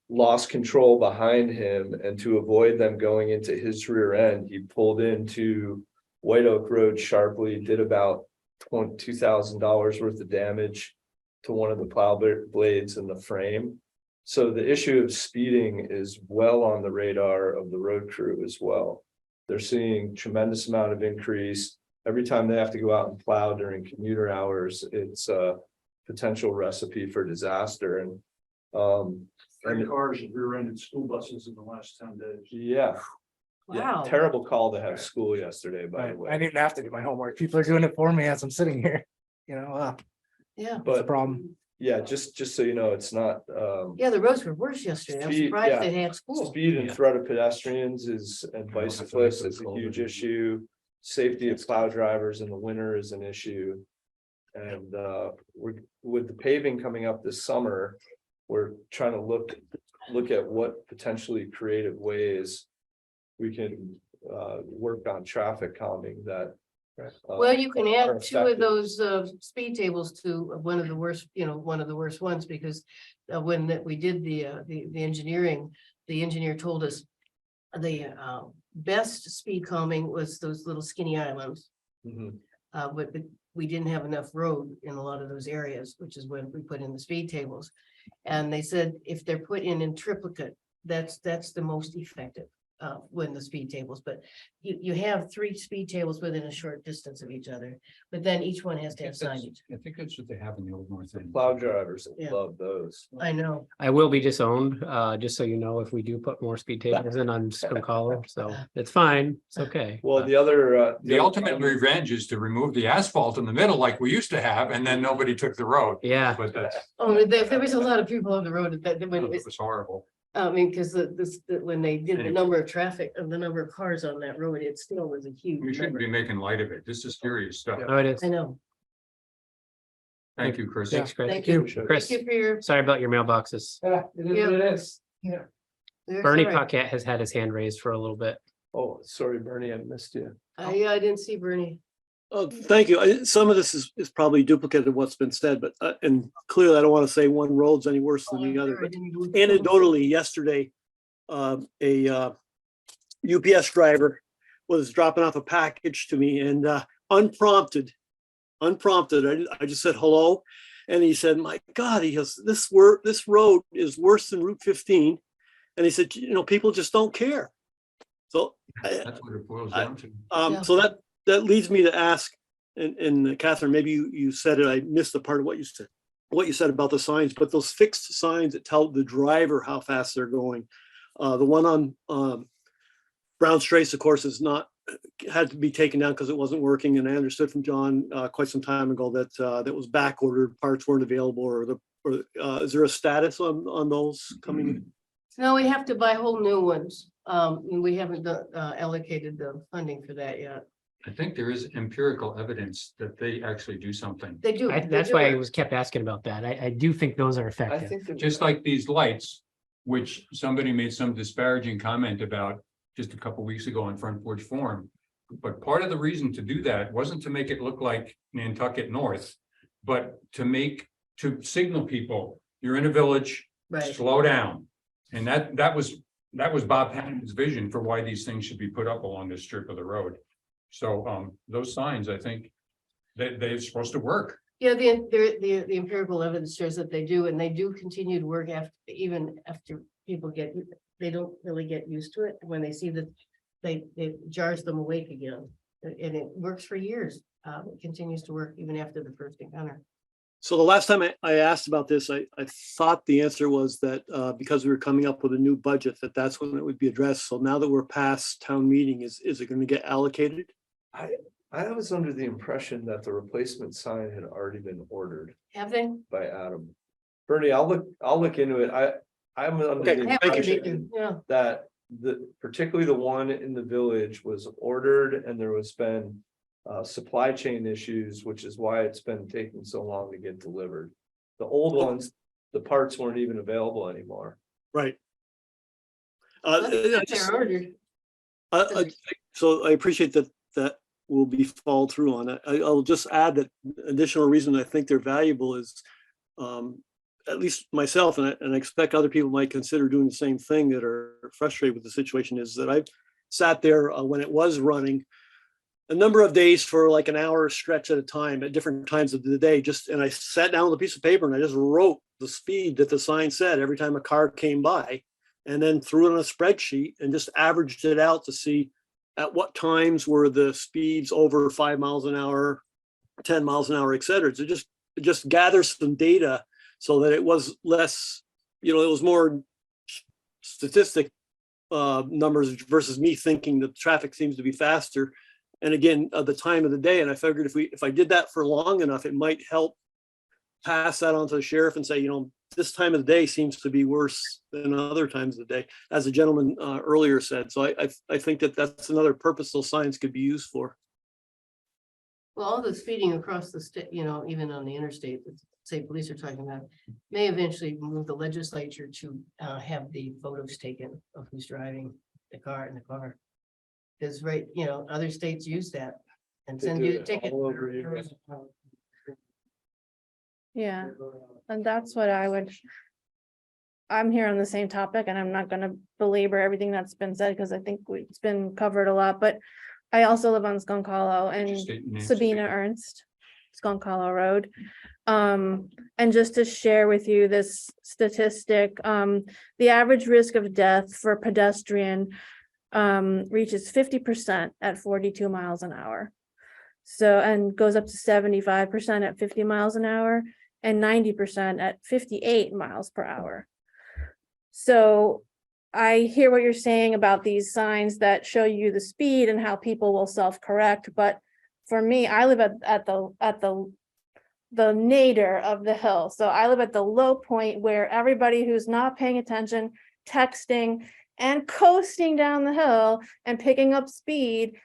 lost control behind him, and to avoid them going into his rear end, he pulled into White Oak Road sharply, did about $2,000 worth of damage to one of the plow blades in the frame. So the issue of speeding is well on the radar of the road crew as well. They're seeing tremendous amount of increase. Every time they have to go out and plow during commuter hours, it's a potential recipe for disaster. And 3 cars have rear-ended school buses in the last 10 days. yeah, Wow. terrible call to have school yesterday, by I the way. didn't even have to do my homework. People are doing it for me as I'm sitting here. You know, Yeah, it's a But problem. yeah, just so you know, it's not yeah, the roads were worse yesterday. I'm Speed, surprised yeah. they had school. speed and Yeah. threat of pedestrians and don't have to bicyclists make is a them huge cold. issue. Safety of plow drivers in the winter is an issue. And with the paving coming up this summer, we're trying to look at what potentially creative ways we can work on traffic calming that. Well, you can are add 2 of effective. those speed tables to one of the worst, you know, one of the worst ones, because when we did the engineering, the engineer told us the best speed calming was those little skinny islands. Mhm. But we didn't have enough road in a lot of those areas, which is when we put in the speed tables. And they said if they're put in triplicate, that's the most effective when the speed tables, but you have 3 speed tables within a short distance of each other, but then each one has to have signage. I think that's what they have in the old north end. Plow drivers Yeah. love those. I know. I will be disowned, just so you know, if we do put more speed tables in on Skunk Hollow, so it's fine, it's okay. Well, but- the other. The ultimate revenge is to remove the asphalt in the middle like we used to have, and then nobody took the road. Yeah, But that's, Oh, there was a lot of people on the road when it it was, was horrible. I mean, because when they did the Anyway. number of traffic and the number of cars on that road, it still was a huge. We shouldn't number. be making light of it. This is serious stuff. oh, it is. I know. Thank you, Chris. Thanks, Chris. Thank you. Chris, Thank you for your. sorry about your mailboxes. Yeah, it is what it is. They're Bernie sorry. Paquette has had his hand raised for a little bit. Oh, sorry, Bernie, I missed you. Yeah, I didn't see Bernie. Oh, thank you. Some of this is probably duplicate of what's been said, but, and clearly I don't want to say one road's any worse than the other, but anecdotally, yesterday, a UPS driver was dropping off a package to me and unprompted, I just said hello. And he said, my God, he goes, this road is worse than Route 15. And he said, you know, people just don't care. So, That's what it boils down to. Yeah. so that leads me to ask, and Catherine, maybe you said it, I missed the part of what you said about the signs, but those fixed signs that tell the driver how fast they're going. The one on Brown Straits, of course, had to be taken down because it wasn't working. And I understood from John quite some time ago that that was back ordered, parts weren't available, or is there a status on those coming in? No, we have to buy whole new ones. And we haven't allocated the funding for that yet. I think there is empirical evidence that they actually do something. They do. they That's do why I it. was kept asking about that. I do think those are I effective. think that Just like these lights, which somebody made some disparaging comment about just a couple weeks ago on Front Porch Forum. But part of the reason to do that wasn't to make it look like Nantucket North, but to signal people, you're in a village, Right. slow down. And that was Bob Hannon's vision for why these things should be put up along this strip of the road. So those signs, I think, they're supposed to work. Yeah, the empirical evidence shows that they do, and they do continue to work after, even after people they don't really get used to it. When they see that it jars them awake again, and it works for years. It continues to work even after the first encounter. So the last time I asked about this, I thought the answer was that because we were coming up with a new budget, that's when it would be addressed. So now that we're past town meeting, is it going to get allocated? I was under the impression that the replacement sign had already been ordered Have they? by Adam. Bernie, I'll look into it. I'm under Okay, the thank you. impression Yeah. that particularly the one in the village was ordered and there was been supply chain issues, which is why it's been taking so long to get delivered. The old ones, the parts weren't even available anymore. Right. They're I just- ordered. So I appreciate that will be followed through on it. I'll just add that additional reason I think they're valuable is at least myself, and I expect other people might consider doing the same thing that are frustrated with the situation, is that I've sat there when it was running a number of days for like an hour stretch at a time at different times of the day, and I sat down with a piece of paper and I just wrote the speed that the sign said every time a car came by, and then threw it on a spreadsheet and just averaged it out to see at what times were the speeds over 5 miles an hour, 10 miles an hour, et cetera. So it just gathers some data so that it was less, it was more statistic numbers versus me thinking the traffic seems to be faster. And again, the time of the day. And I figured if I did that for long enough, it might help pass that on to the sheriff and say, this time of the day seems to be worse than other times of the day, as the gentleman earlier said. So I think that's another purpose those signs could be used for. Well, all the speeding across the state, even on the interstate, that state police are talking about, may eventually move the legislature to have the photos taken of who's driving the car in the car. Because other states use that and They send do you a it ticket. all over here. Yeah, and that's what I'm here on the same topic, and I'm not gonna belabor everything that's been said, because I think it's been covered a lot, but I also live on Skunk Hollow and State your name. Sabina Ernst, Skunk Hollow Road. And just to share with you this statistic, the average risk of death for a pedestrian reaches 50% at 42 miles an hour. So, and goes up to 75% at 50 miles an hour and 90% at 58 miles per hour. So I hear what you're saying about these signs that show you the speed and how people will self-correct, but for me, I live at the nadir of the hill. So I live at the low point where everybody who's not paying attention, texting and coasting down the hill and picking up speed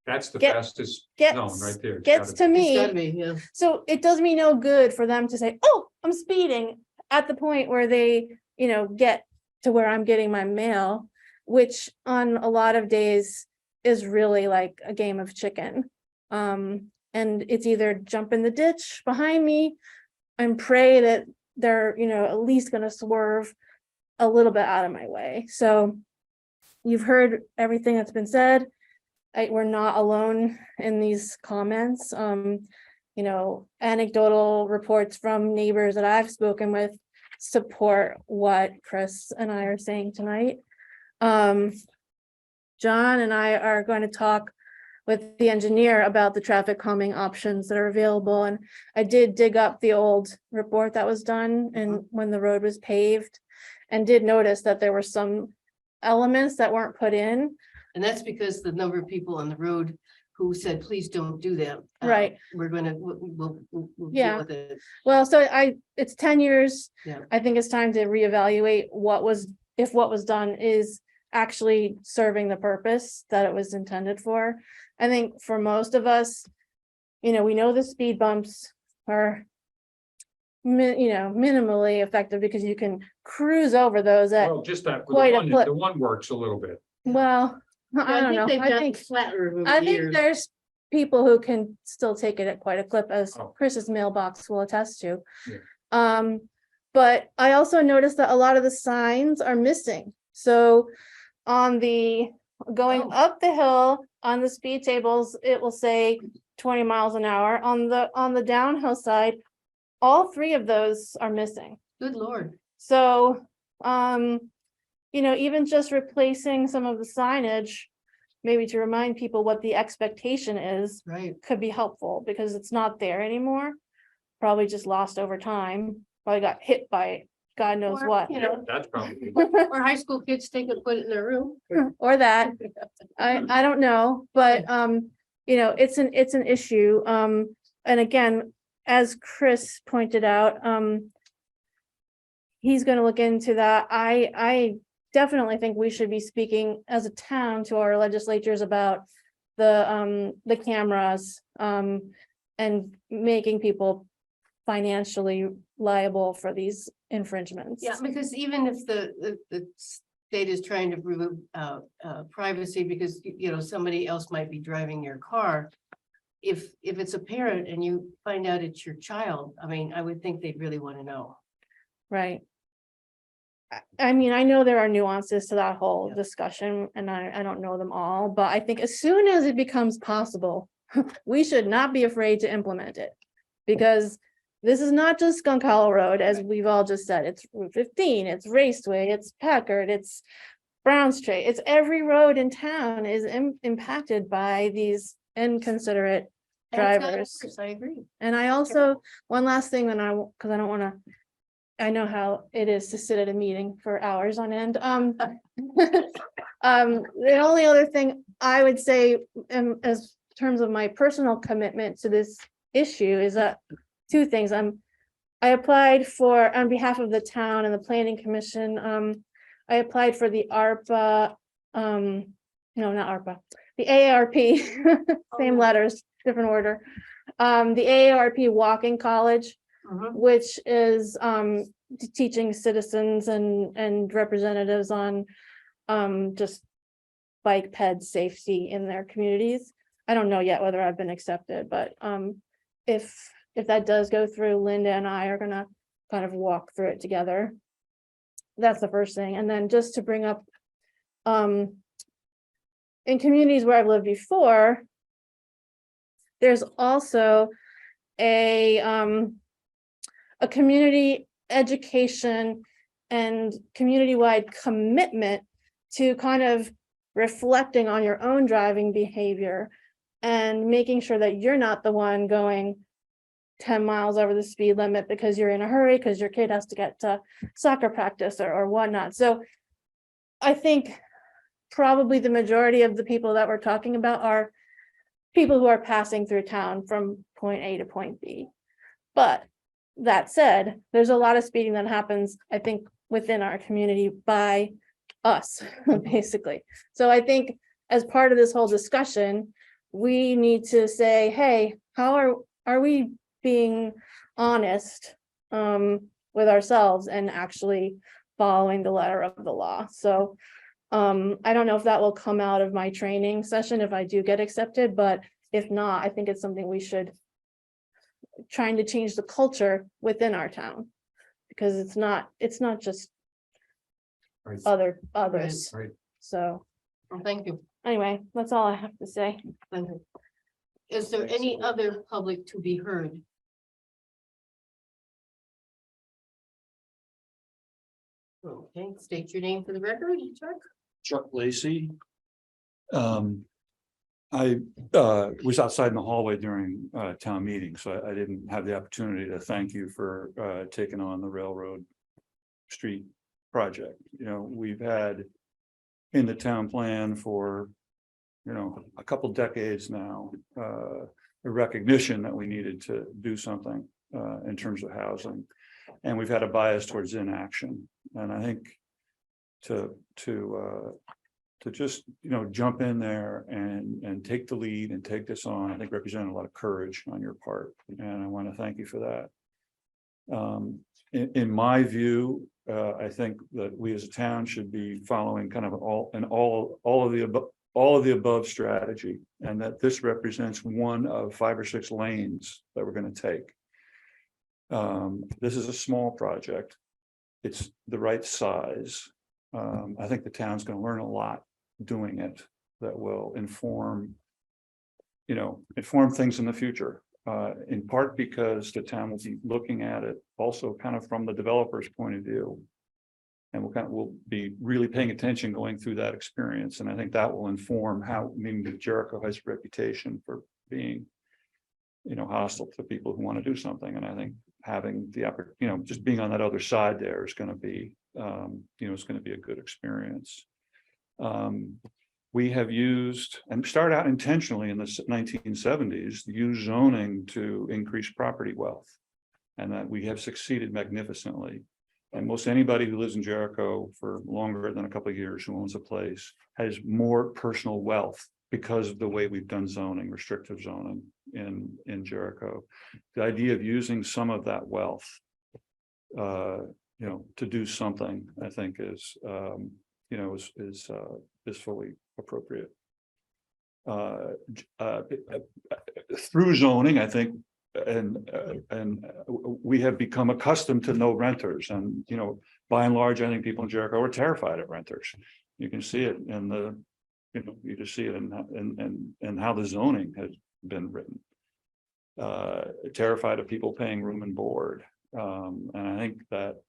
That's the Get- fastest gets- zone right there. It's gets gotta to It's gotta me. be, yeah. So it does me no good for them to say, oh, I'm speeding at the point where they, get to where I'm getting my mail, which on a lot of days is really like a game of chicken. And it's either jump in the ditch behind me and pray that they're, at least gonna swerve a little bit out of my way. So you've heard everything that's been said. We're not alone in these comments. Anecdotal reports from neighbors that I've spoken with support what Chris and I are saying tonight. John and I are going to talk with the engineer about the traffic calming options that are available. And I did dig up the old report that was done and when the road was paved, and did notice that there were some elements that weren't put in. And that's because the number of people on the road who said, please don't do that. Right. We're gonna, we'll Yeah. deal with it. Well, so it's 10 years. Yeah. I think it's time to reevaluate if what was done is actually serving the purpose that it was intended for. I think for most of us, we know the speed bumps are minimally effective because you can cruise over those at, Well, just that, quite a clip. the one works a little bit. well, I don't know. they've I gotten think flatter over I the think years. there's people who can still take it at quite a clip, as Oh. Chris's mailbox will attest to. Yeah. But I also noticed that a lot of the signs are missing. So on the going Oh. up the hill on the speed tables, it will say 20 miles an hour. On the downhill side, all three of those are missing. Good Lord. So, even just replacing some of the signage, maybe to remind people what the expectation is, Right. could be helpful because it's not there anymore. Probably just lost over time, probably got hit by God knows Or, what. That's probably. Or high school kids take it, put it in their room. Or that, I don't know, but, it's an issue. And again, as Chris pointed out, he's gonna look into that. I definitely think we should be speaking as a town to our legislatures about the cameras, and making people financially liable for these infringements. Yeah, because even if the state is trying to remove privacy because, somebody else might be driving your car. If it's a parent and you find out it's your child, I mean, I would think they'd really want to know. Right. I mean, I know there are nuances to that whole Yeah. discussion and I don't know them all, but I think as soon as it becomes possible, we should not be afraid to implement it. Because this is not just Skunk Hollow Road, as we've all just said, it's Route 15, it's Raceway, it's Packard, it's Brown Street, it's every road in town is impacted by these inconsiderate And it's not drivers. worse, I agree. And I also, one last thing, because I don't want to, I know how it is to sit at a meeting for hours on end. The only other thing I would say, as terms of my personal commitment to this issue, is that two things. I applied for, on behalf of the town and the planning commission, I applied for the ARPA, no, not ARPA, the AARP, same letters, different order. The AARP Walking College, which is teaching citizens and representatives on just bike ped safety in their communities. I don't know yet whether I've been accepted, but if that does go through, Linda and I are gonna kind of walk through it together. That's the first thing. And then just to bring up, in communities where I've lived before, there's also a community education and community-wide commitment to kind of reflecting on your own driving behavior and making sure that you're not the one going 10 miles over the speed limit because you're in a hurry, because your kid has to get to soccer practice or whatnot. So I think probably the majority of the people that we're talking about are people who are passing through town from point A to point B. But that said, there's a lot of speeding that happens, I think, within our community by us, basically. So I think as part of this whole discussion, we need to say, hey, how are we being honest with ourselves and actually following the letter of the law? So I don't know if that will come out of my training session if I do get accepted, but if not, I think it's something we should trying to change the culture within our town, because it's not just Right. others. Right. So Well, thank you. anyway, that's all I have to say. Thank you. Is there any other public to be heard? Okay, state your name for the record, Chuck. Chuck Lacey. I was outside in the hallway during town meeting, so I didn't have the opportunity to thank you for taking on the railroad street project. We've had in the town plan for a couple decades now, the recognition that we needed to do something in terms of housing, and we've had a bias towards inaction. And I think to just jump in there and take the lead and take this on, I think represented a lot of courage on your part, and I want to thank you for that. In my view, I think that we as a town should be following kind of all of the above strategy, and that this represents one of 5 or 6 lanes that we're going to take. This is a small project. It's the right size. I think the town's going to learn a lot doing it that will inform inform things in the future. In part because the town will be looking at it also kind of from the developer's point of view. And we'll be really paying attention going through that experience. And I think that will inform how, Jericho has a reputation for being, hostile to people who want to do something. And I think having the just being on that other side there is going to be, it's going to be a good experience. We have used and started out intentionally in the 1970s, use zoning to increase property wealth. And that we have succeeded magnificently. And most anybody who lives in Jericho for longer than a couple of years who owns a place has more personal wealth because of the way we've done zoning, restrictive zoning in Jericho. The idea of using some of that wealth, to do something, I think is fully appropriate. Through zoning, I think, and we have become accustomed to no renters, and by and large, I think people in Jericho are terrified of renters. You can see it in the, you just see it in how the zoning has been written. Terrified of people paying room and board, and I think that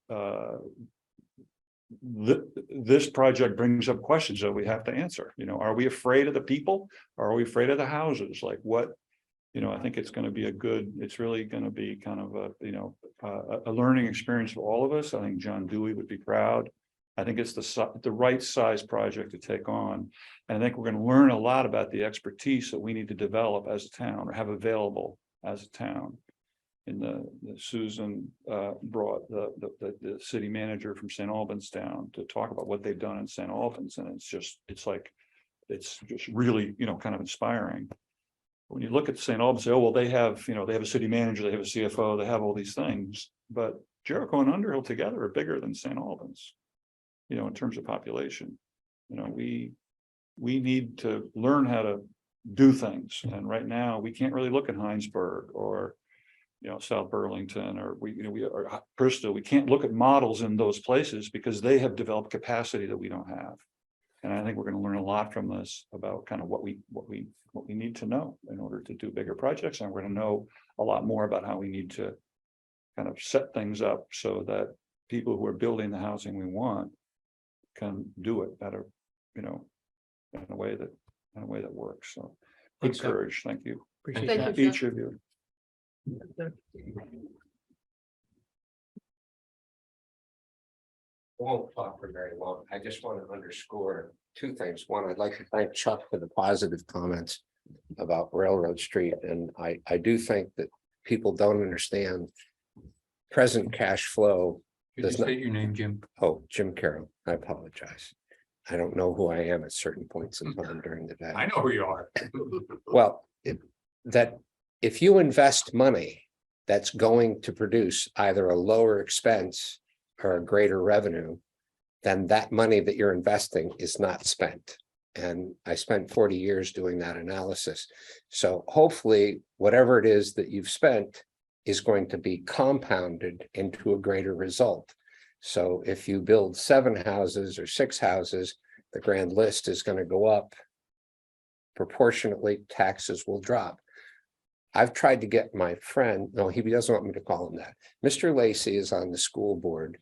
this project brings up questions that we have to answer. Are we afraid of the people, or are we afraid of the houses? Like what? I think it's going to be it's really going to be kind of a learning experience for all of us. I think John Dewey would be proud. I think it's the right size project to take on. And I think we're going to learn a lot about the expertise that we need to develop as a town or have available as a town. Susan brought the city manager from St. Albans down to talk about what they've done in St. Albans. And it's just really, kind of inspiring. When you look at St. Albans, say, oh, well, they have a city manager, they have a CFO, they have all these things, but Jericho and Underhill together are bigger than St. Albans, in terms of population. We need to learn how to do things. And right now we can't really look at Heinsberg or, South Burlington, or Bristol. We can't look at models in those places because they have developed capacity that we don't have. And I think we're going to learn a lot from this about kind of what we need to know in order to do bigger projects. And we're going to know a lot more about how we need to kind of set things up so that people who are building the housing we want can do it better, in a way that works. So Thanks, good courage. Thank you. Appreciate Thank that. you. Each of you. Won't talk for very long. I just want to underscore two things. One, I'd like to thank Chuck for the positive comments about Railroad Street. And I do think that people don't understand present cash flow. Could you state your name, Jim? Oh, Jim Carroll. I apologize. I don't know who I am at certain points in time during the day. I know who you are. Well, if you invest money that's going to produce either a lower expense or a greater revenue, then that money that you're investing is not spent. And I spent 40 years doing that analysis. So hopefully, whatever it is that you've spent is going to be compounded into a greater result. So if you build 7 houses or 6 houses, the grand list is going to go up. Proportionately, taxes will drop. I've tried to get my friend, no, he doesn't want me to call him that. Mr. Lacey is on the school board.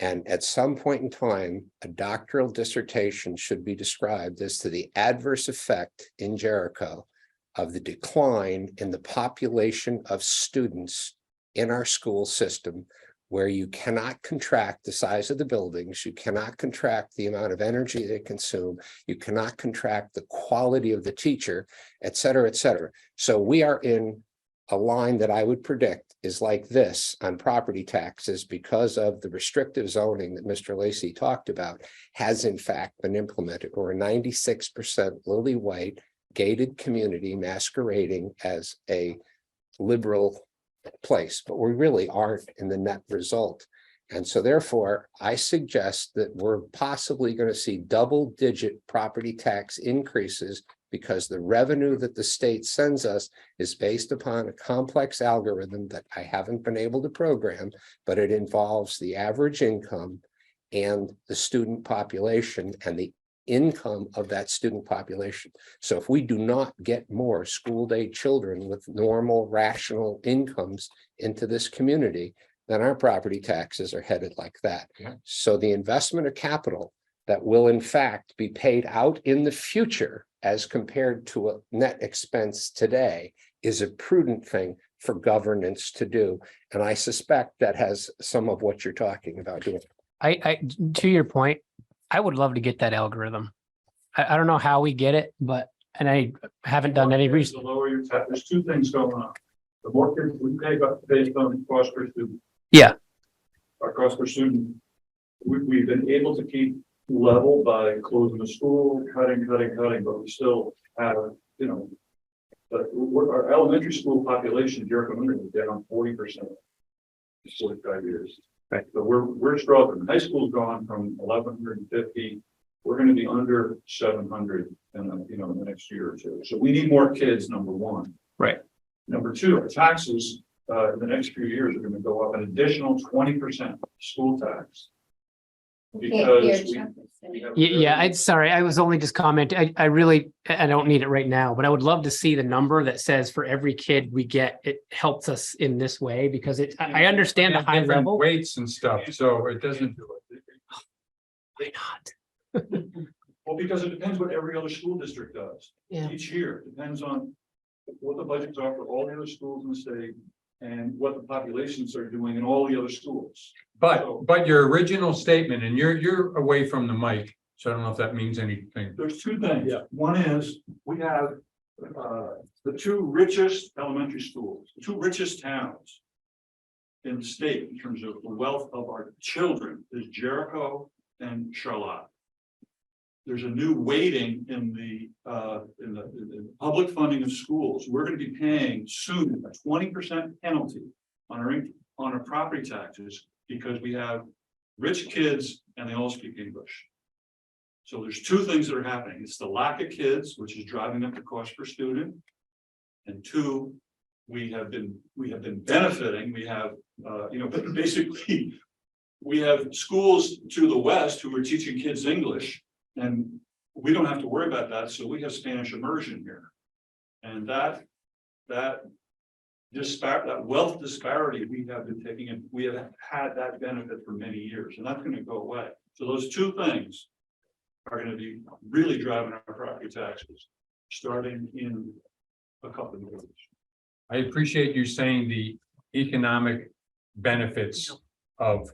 And at some point in time, a doctoral dissertation should be described as to the adverse effect in Jericho of the decline in the population of students in our school system, where you cannot contract the size of the buildings, you cannot contract the amount of energy they consume, you cannot contract the quality of the teacher, et cetera, et cetera. So we are in a line that I would predict is like this on property taxes because of the restrictive zoning that Mr. Lacey talked about has in fact been implemented. We're a 96% lily white gated community masquerading as a liberal place, but we really aren't in the net result. And so therefore, I suggest that we're possibly going to see double-digit property tax increases because the revenue that the state sends us is based upon a complex algorithm that I haven't been able to program, but it involves the average income and the student population, and the income of that student population. So if we do not get more school day children with normal rational incomes into this community, then our property taxes are headed like that. Yeah. So the investment of capital that will in fact be paid out in the future as compared to a net expense today is a prudent thing for governance to do. And I suspect that has some of what you're talking about doing. To your point, I would love to get that algorithm. I don't know how we get it, but, and I haven't done any research. The lower your tax, there's two things going on. The more kids we pay based on cost per student. Yeah. Our cost per student, we've been able to keep level by closing the school, cutting, but we still have, you know, but our elementary school population, Jericho is down 40% in 45 years. Right. So we're struggling. High school's gone from 1,150. We're going to be under 700 in the next year or two. So we need more kids, number one. Right. Number two, our taxes in the next few years are going to go up an additional 20% school tax. Because sorry, I was only just commenting. I really don't need it right now, but I would love to see the number that says for every kid we get, it helps us in this way, because I understand the high Different level. weights and stuff, so it doesn't do it. Why not? Well, because it depends what every other school district does. Yeah. Each year, depends on what the budgets are for all the other schools in the state and what the populations are doing in all the other schools. But your original statement, and you're away from the mic, so I don't know if that means anything. There's two things. One is we have the two richest elementary schools, the two richest towns in the state in terms of the wealth of our children is Jericho and Charlotte. There's a new weighting in the public funding of schools. We're going to be paying soon a 20% penalty on our property taxes because we have rich kids and they all speak English. So there's two things that are happening. It's the lack of kids, which is driving up the cost per student. And two, we have been benefiting. We have, basically, we have schools to the west who are teaching kids English, and we don't have to worry about that. So we have Spanish immersion here, and that wealth disparity we have been taking, and we have had that benefit for many years, and that's going to go away. So those two things are going to be really driving our property taxes starting in a couple of years. I appreciate you saying the economic benefits of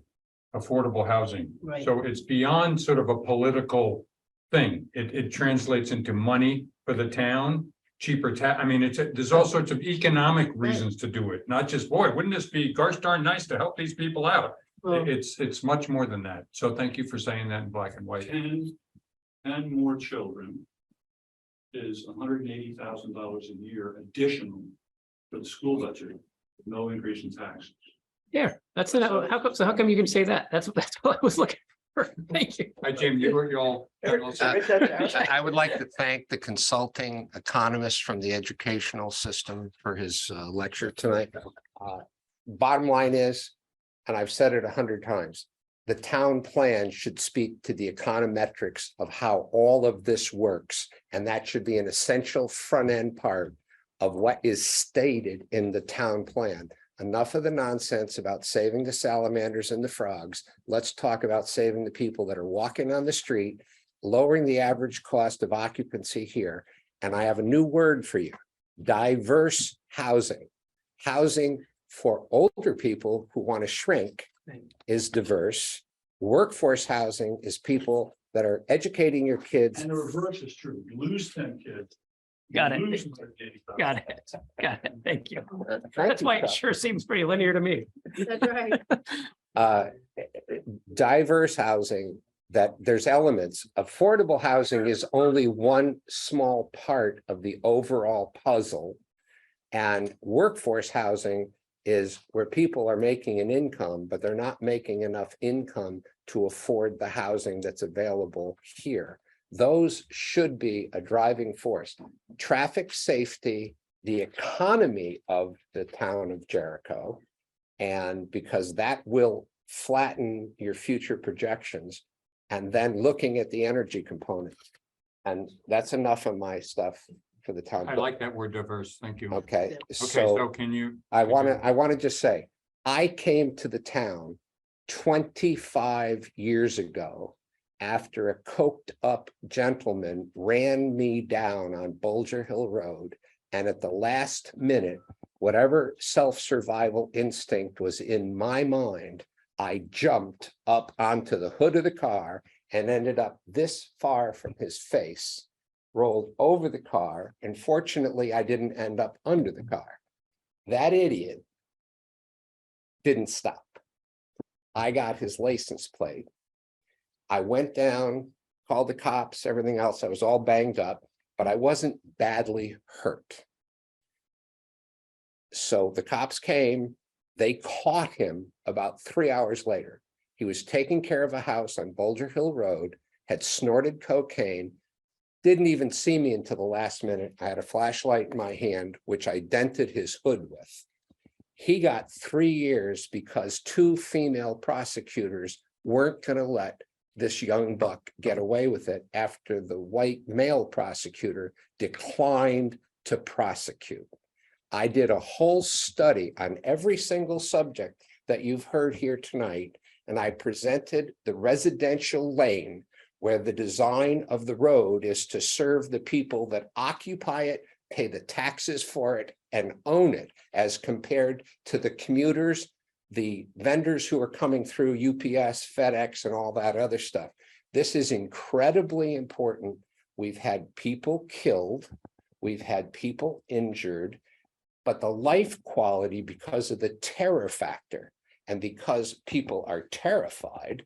affordable housing. Right. So it's beyond sort of a political thing. It translates into money for the town, cheaper I mean, there's all sorts of economic reasons to do it, not just, boy, wouldn't this be gosh darn nice to help these people out? Well, It's much more than that. So thank you for saying that in black and white. 10 more children is $180,000 a year additional for the school budget, no increase in taxes. Yeah, that's it. How come you can say that? That's what I was looking for. Thank you. Hi, Jim, you all. I would like to thank the consulting economist from the educational system for his lecture tonight. Bottom line is, and I've said it 100 times, the town plan should speak to the econometrics of how all of this works. And that should be an essential front end part of what is stated in the town plan. Enough of the nonsense about saving the salamanders and the frogs. Let's talk about saving the people that are walking on the street, lowering the average cost of occupancy here. And I have a new word for you: diverse housing. Housing for older people who want to shrink is diverse. Workforce housing is people that are educating your kids. And the reverse is true. You lose 10 kids. Got it. you lose 180,000. Got it. Got it. Thank you. Thank That's you, why it Chuck. sure seems pretty linear to me. That's right. Diverse housing, that there's elements. Affordable housing is only one small part of the overall puzzle. And workforce housing is where people are making an income, but they're not making enough income to afford the housing that's available here. Those should be a driving force. Traffic safety, the economy of the town of Jericho, and because that will flatten your future projections. and then looking at the energy component. And that's enough of my stuff for the town. I like that word diverse. Thank you. Okay, Okay, so can you? I want to just say, I came to the town 25 years ago after a coked up gentleman ran me down on Bulger Hill Road. And at the last minute, whatever self-survival instinct was in my mind, I jumped up onto the hood of the car and ended up this far from his face, rolled over the car, and fortunately, I didn't end up under the car. That idiot didn't stop. I got his license plate. I went down, called the cops, everything else. I was all banged up, but I wasn't badly hurt. So the cops came, they caught him about 3 hours later. He was taking care of a house on Bulger Hill Road, had snorted cocaine, didn't even see me until the last minute. I had a flashlight in my hand, which I dented his hood with. He got 3 years because 2 female prosecutors weren't going to let this young buck get away with it after the white male prosecutor declined to prosecute. I did a whole study on every single subject that you've heard here tonight, and I presented the residential lane where the design of the road is to serve the people that occupy it, pay the taxes for it, and own it, as compared to the commuters, the vendors who are coming through, UPS, FedEx, and all that other stuff. This is incredibly important. We've had people killed, we've had people injured, but the life quality, because of the terror factor, and because people are terrified,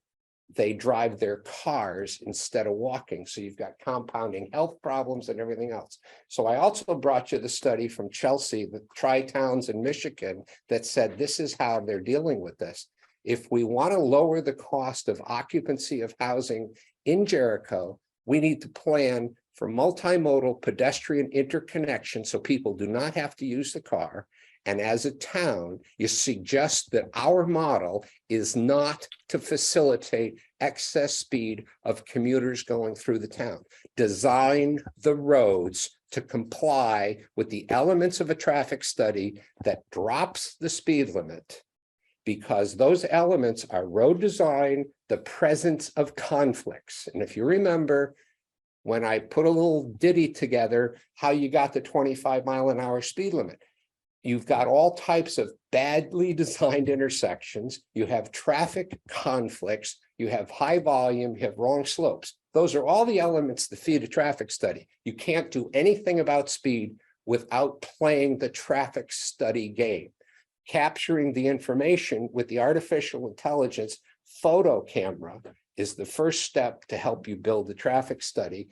they drive their cars instead of walking. So you've got compounding health problems and everything else. So I also brought you the study from Chelsea, the tri-towns in Michigan, that said this is how they're dealing with this. If we want to lower the cost of occupancy of housing in Jericho, we need to plan for multimodal pedestrian interconnection so people do not have to use the car. And as a town, you suggest that our model is not to facilitate excess speed of commuters going through the town. Design the roads to comply with the elements of a traffic study that drops the speed limit, because those elements are road design, the presence of conflicts. And if you remember, when I put a little ditty together, how you got the 25-mile-an-hour speed limit. You've got all types of badly designed intersections. You have traffic conflicts. You have high volume. You have wrong slopes. Those are all the elements that feed a traffic study. You can't do anything about speed without playing the traffic study game. Capturing the information with the artificial intelligence photo camera is the first step to help you build the traffic study.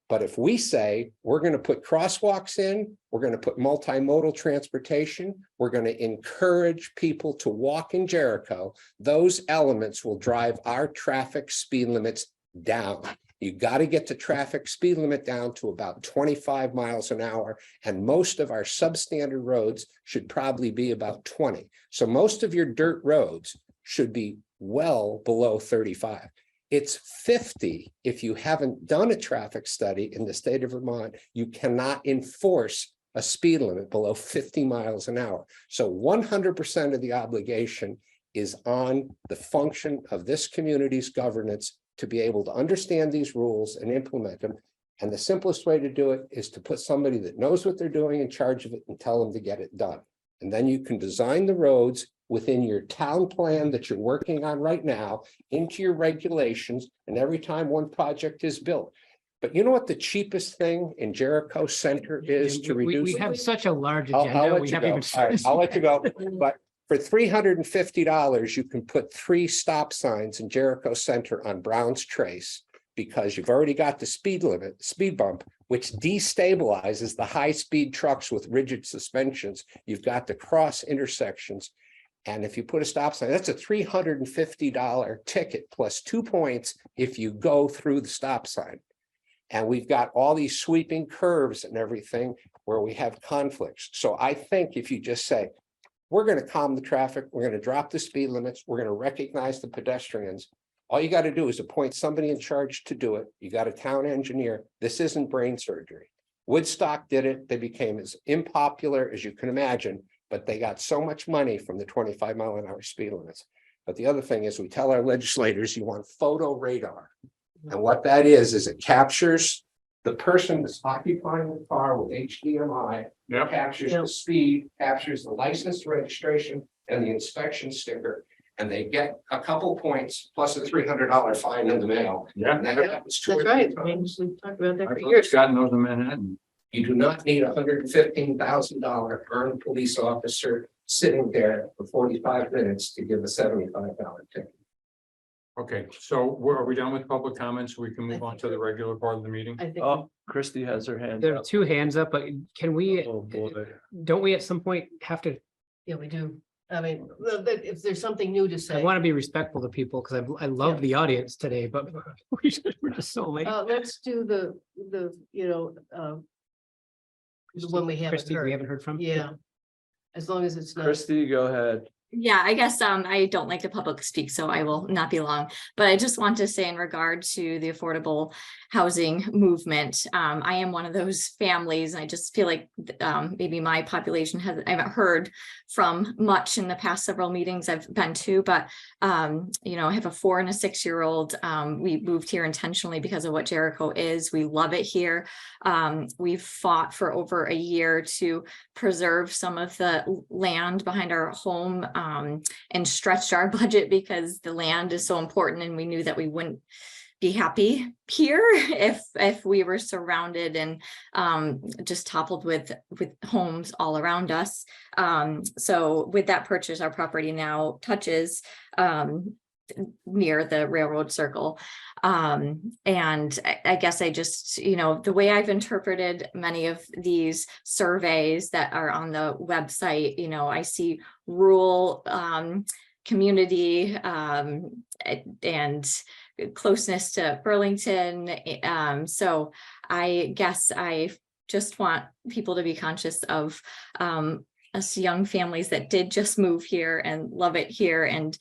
But if we say we're going to put crosswalks in, we're going to put multimodal transportation, we're going to encourage people to walk in Jericho, those elements will drive our traffic speed limits down. You got to get the traffic speed limit down to about 25 miles an hour. And most of our substandard roads should probably be about 20. So most of your dirt roads should be well below 35. It's 50 if you haven't done a traffic study in the state of Vermont. You cannot enforce a speed limit below 50 miles an hour. So 100% of the obligation is on the function of this community's governance to be able to understand these rules and implement them. And the simplest way to do it is to put somebody that knows what they're doing in charge of it and tell them to get it done. And then you can design the roads within your town plan that you're working on right now into your regulations, and every time one project is built. But you know what the cheapest thing in Jericho Center is to reduce? We have such a large I'll agenda. let We you haven't go. even All right, started. I'll let you go. But for $350, you can put 3 stop signs in Jericho Center on Brown's Trace, because you've already got the speed limit, speed bump, which destabilizes the high-speed trucks with rigid suspensions. You've got the cross intersections. And if you put a stop sign, that's a $350 ticket plus 2 points if you go through the stop sign. And we've got all these sweeping curves and everything where we have conflicts. So I think if you just say, we're going to calm the traffic, we're going to drop the speed limits, we're going to recognize the pedestrians, All you got to do is appoint somebody in charge to do it. You got a town engineer. This isn't brain surgery. Woodstock did it. They became as unpopular as you can imagine, but they got so much money from the 25-mile-an-hour speed limits. But the other thing is we tell our legislators you want photo radar. And what that is it captures the person that's occupying the car with HDMI, Yep. captures Yep. the speed, captures the license, registration, and the inspection sticker. And they get a couple points plus a $300 fine in the mail. Yeah. And that happens two or That's three right. I mean, times. we've talked about that for I've years. gotten those in Manhattan. You do not need a $115,000 earned police officer sitting there for 45 minutes to give a $75 ticket. Okay, so are we done with public comments? We can move on to the regular part of the meeting? I think. Oh, Christie has her hand There are up. two hands up, but can we, Oh, boy. don't we at some point have to, Yeah, we do. I mean, if there's something new to I say. want to be respectful to people because I love Yeah. the audience today, but we're just so late. Let's do the, the one we haven't Christie, we heard. haven't heard from? Yeah. As long as it's not. Christie, go ahead. Yeah, I guess I don't like to public speak, so I will not be long. But I just want to say in regard to the affordable housing movement, I am one of those families, and I just feel like maybe my population I haven't heard from much in the past several meetings I've been to, but I have a 4 and a 6-year-old. We moved here intentionally because of what Jericho is. We love it here. We've fought for over a year to preserve some of the land behind our home and stretched our budget because the land is so important, and we knew that we wouldn't be happy here if we were surrounded and just toppled with homes all around us. So with that purchase, our property now touches near the railroad circle. And I guess I just, the way I've interpreted many of these surveys that are on the website, I see rural community and closeness to Burlington. So I guess I just want people to be conscious of us young families that did just move here and love it here, and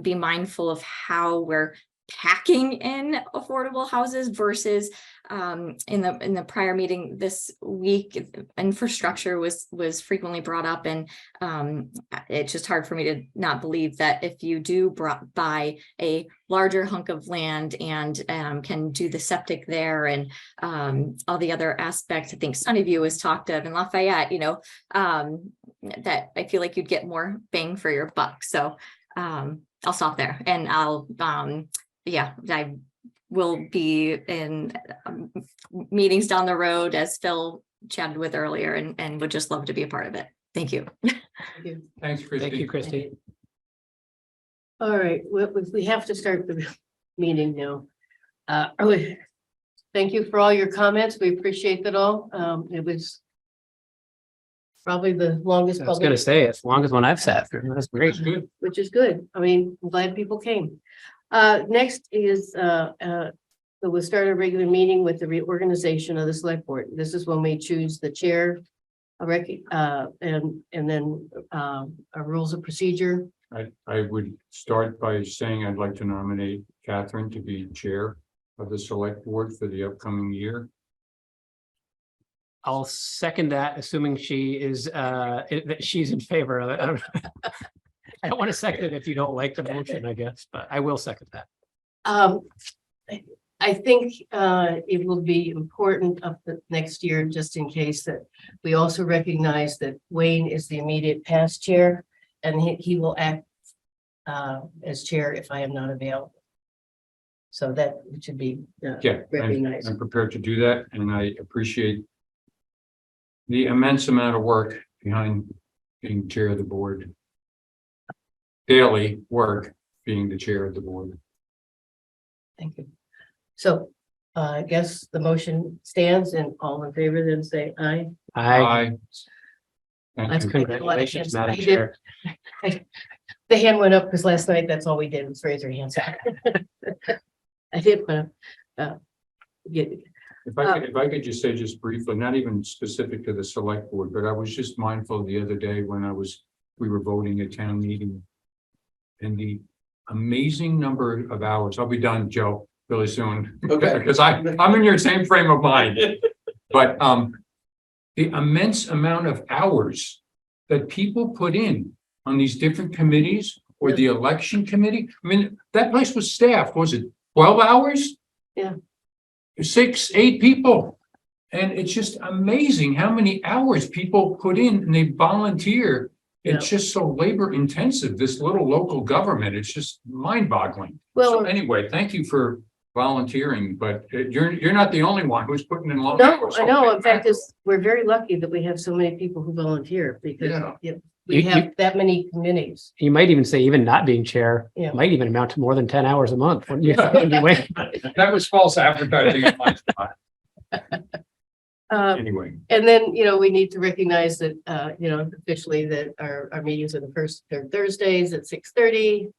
be mindful of how we're packing in affordable houses versus in the prior meeting this week, infrastructure was frequently brought up, and it's just hard for me to not believe that if you do buy a larger hunk of land and can do the septic there and all the other aspects, I think Sunnyview was talked of in Lafayette, that I feel like you'd get more bang for your buck. So I'll stop there, and I'll I will be in meetings down the road, as Phil chatted with earlier, and would just love to be a part of it. Thank you. Thank you. Thanks, Christie. Thank you, Christie. All right, we have to start the meeting now. Thank you for all your comments. We appreciate that all. It was probably the longest I was gonna public, say, as long as one I've sat through, that's great. That's good. which is good. I mean, I'm glad people came. Next is, we'll start a regular meeting with the reorganization of the select board. This is when we choose the chair, and then our rules of procedure. I would start by saying I'd like to nominate Catherine to be chair of the select board for the upcoming year. I'll second that, assuming she is, that she's in favor of it. I don't want to second it if you don't like the motion, I guess, but I will second that. I think it will be important of the next year, just in case, that we also recognize that Wayne is the immediate past chair, and he will act as chair if I am not available. So that should be Yeah, recognized. I'm prepared to do that, and I appreciate the immense amount of work behind being chair of the board. Daily work being the chair of the board. Thank you. So I guess the motion stands, and all in favor then say aye. Aye. Thank That's you. good. Congratulations, I Madam did- Chair. The hand went up because last night that's all we did was raise our hands. I did want to get, If I could just say just briefly, not even specific to the select board, but I was just mindful the other day when we were voting at town meeting. And the amazing number of hours. I'll be done, Joe, really soon. Okay. Because I'm in your same frame of mind. But the immense amount of hours that people put in on these different committees or the election committee. I mean, that place was staffed, was it 12 hours? Yeah. 6, 8 people. And it's just amazing how many hours people put in and they volunteer. It's just so labor intensive, this little local government. It's just mind boggling. Well, So anyway, thank you for volunteering, but you're not the only one who's putting in long no, hours. I know. In fact, we're very lucky that we have so many people who volunteer because we You- have that many committees. You might even say even not being chair, Yeah. might even amount to more than 10 hours a month. Wouldn't you think? Anyway. That was false advertising on my spot. Anyway, And then, we need to recognize that, officially that our meetings are the first third Thursdays at 6:30.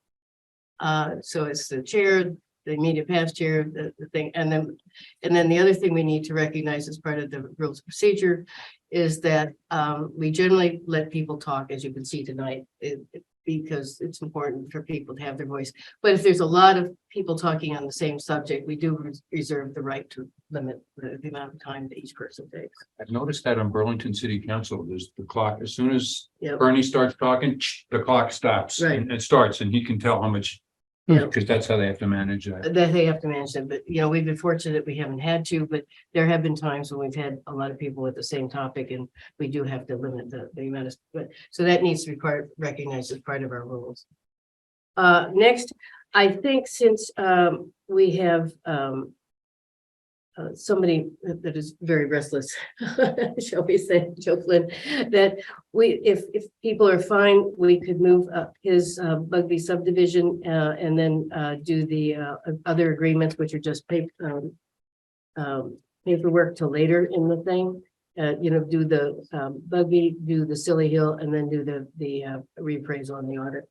So it's the chair, the immediate past chair, the thing, and then the other thing we need to recognize as part of the rules of procedure is that we generally let people talk, as you can see tonight, because it's important for people to have their voice. But if there's a lot of people talking on the same subject, we do reserve the right to limit the amount of time that each person takes. I've noticed that on Burlington City Council, there's the clock, as soon as Yep. Bernie starts talking, the clock stops. Right. And it starts and he can tell how much, Yeah. because that's how they have to manage that. That they have to manage them, but we've been fortunate we haven't had to, but there have been times when we've had a lot of people with the same topic and we do have to limit the amount of, but so that needs to be recognized as part of our rules. Next, I think since we have somebody that is very restless, shall we say, Joe Flynn, that if people are fine, we could move up his Bugbee subdivision and then do the other agreements, which are just paperwork till later in the thing. Do the Bugbee, do the Cilley Hill, and then do the reappraisal on the audit.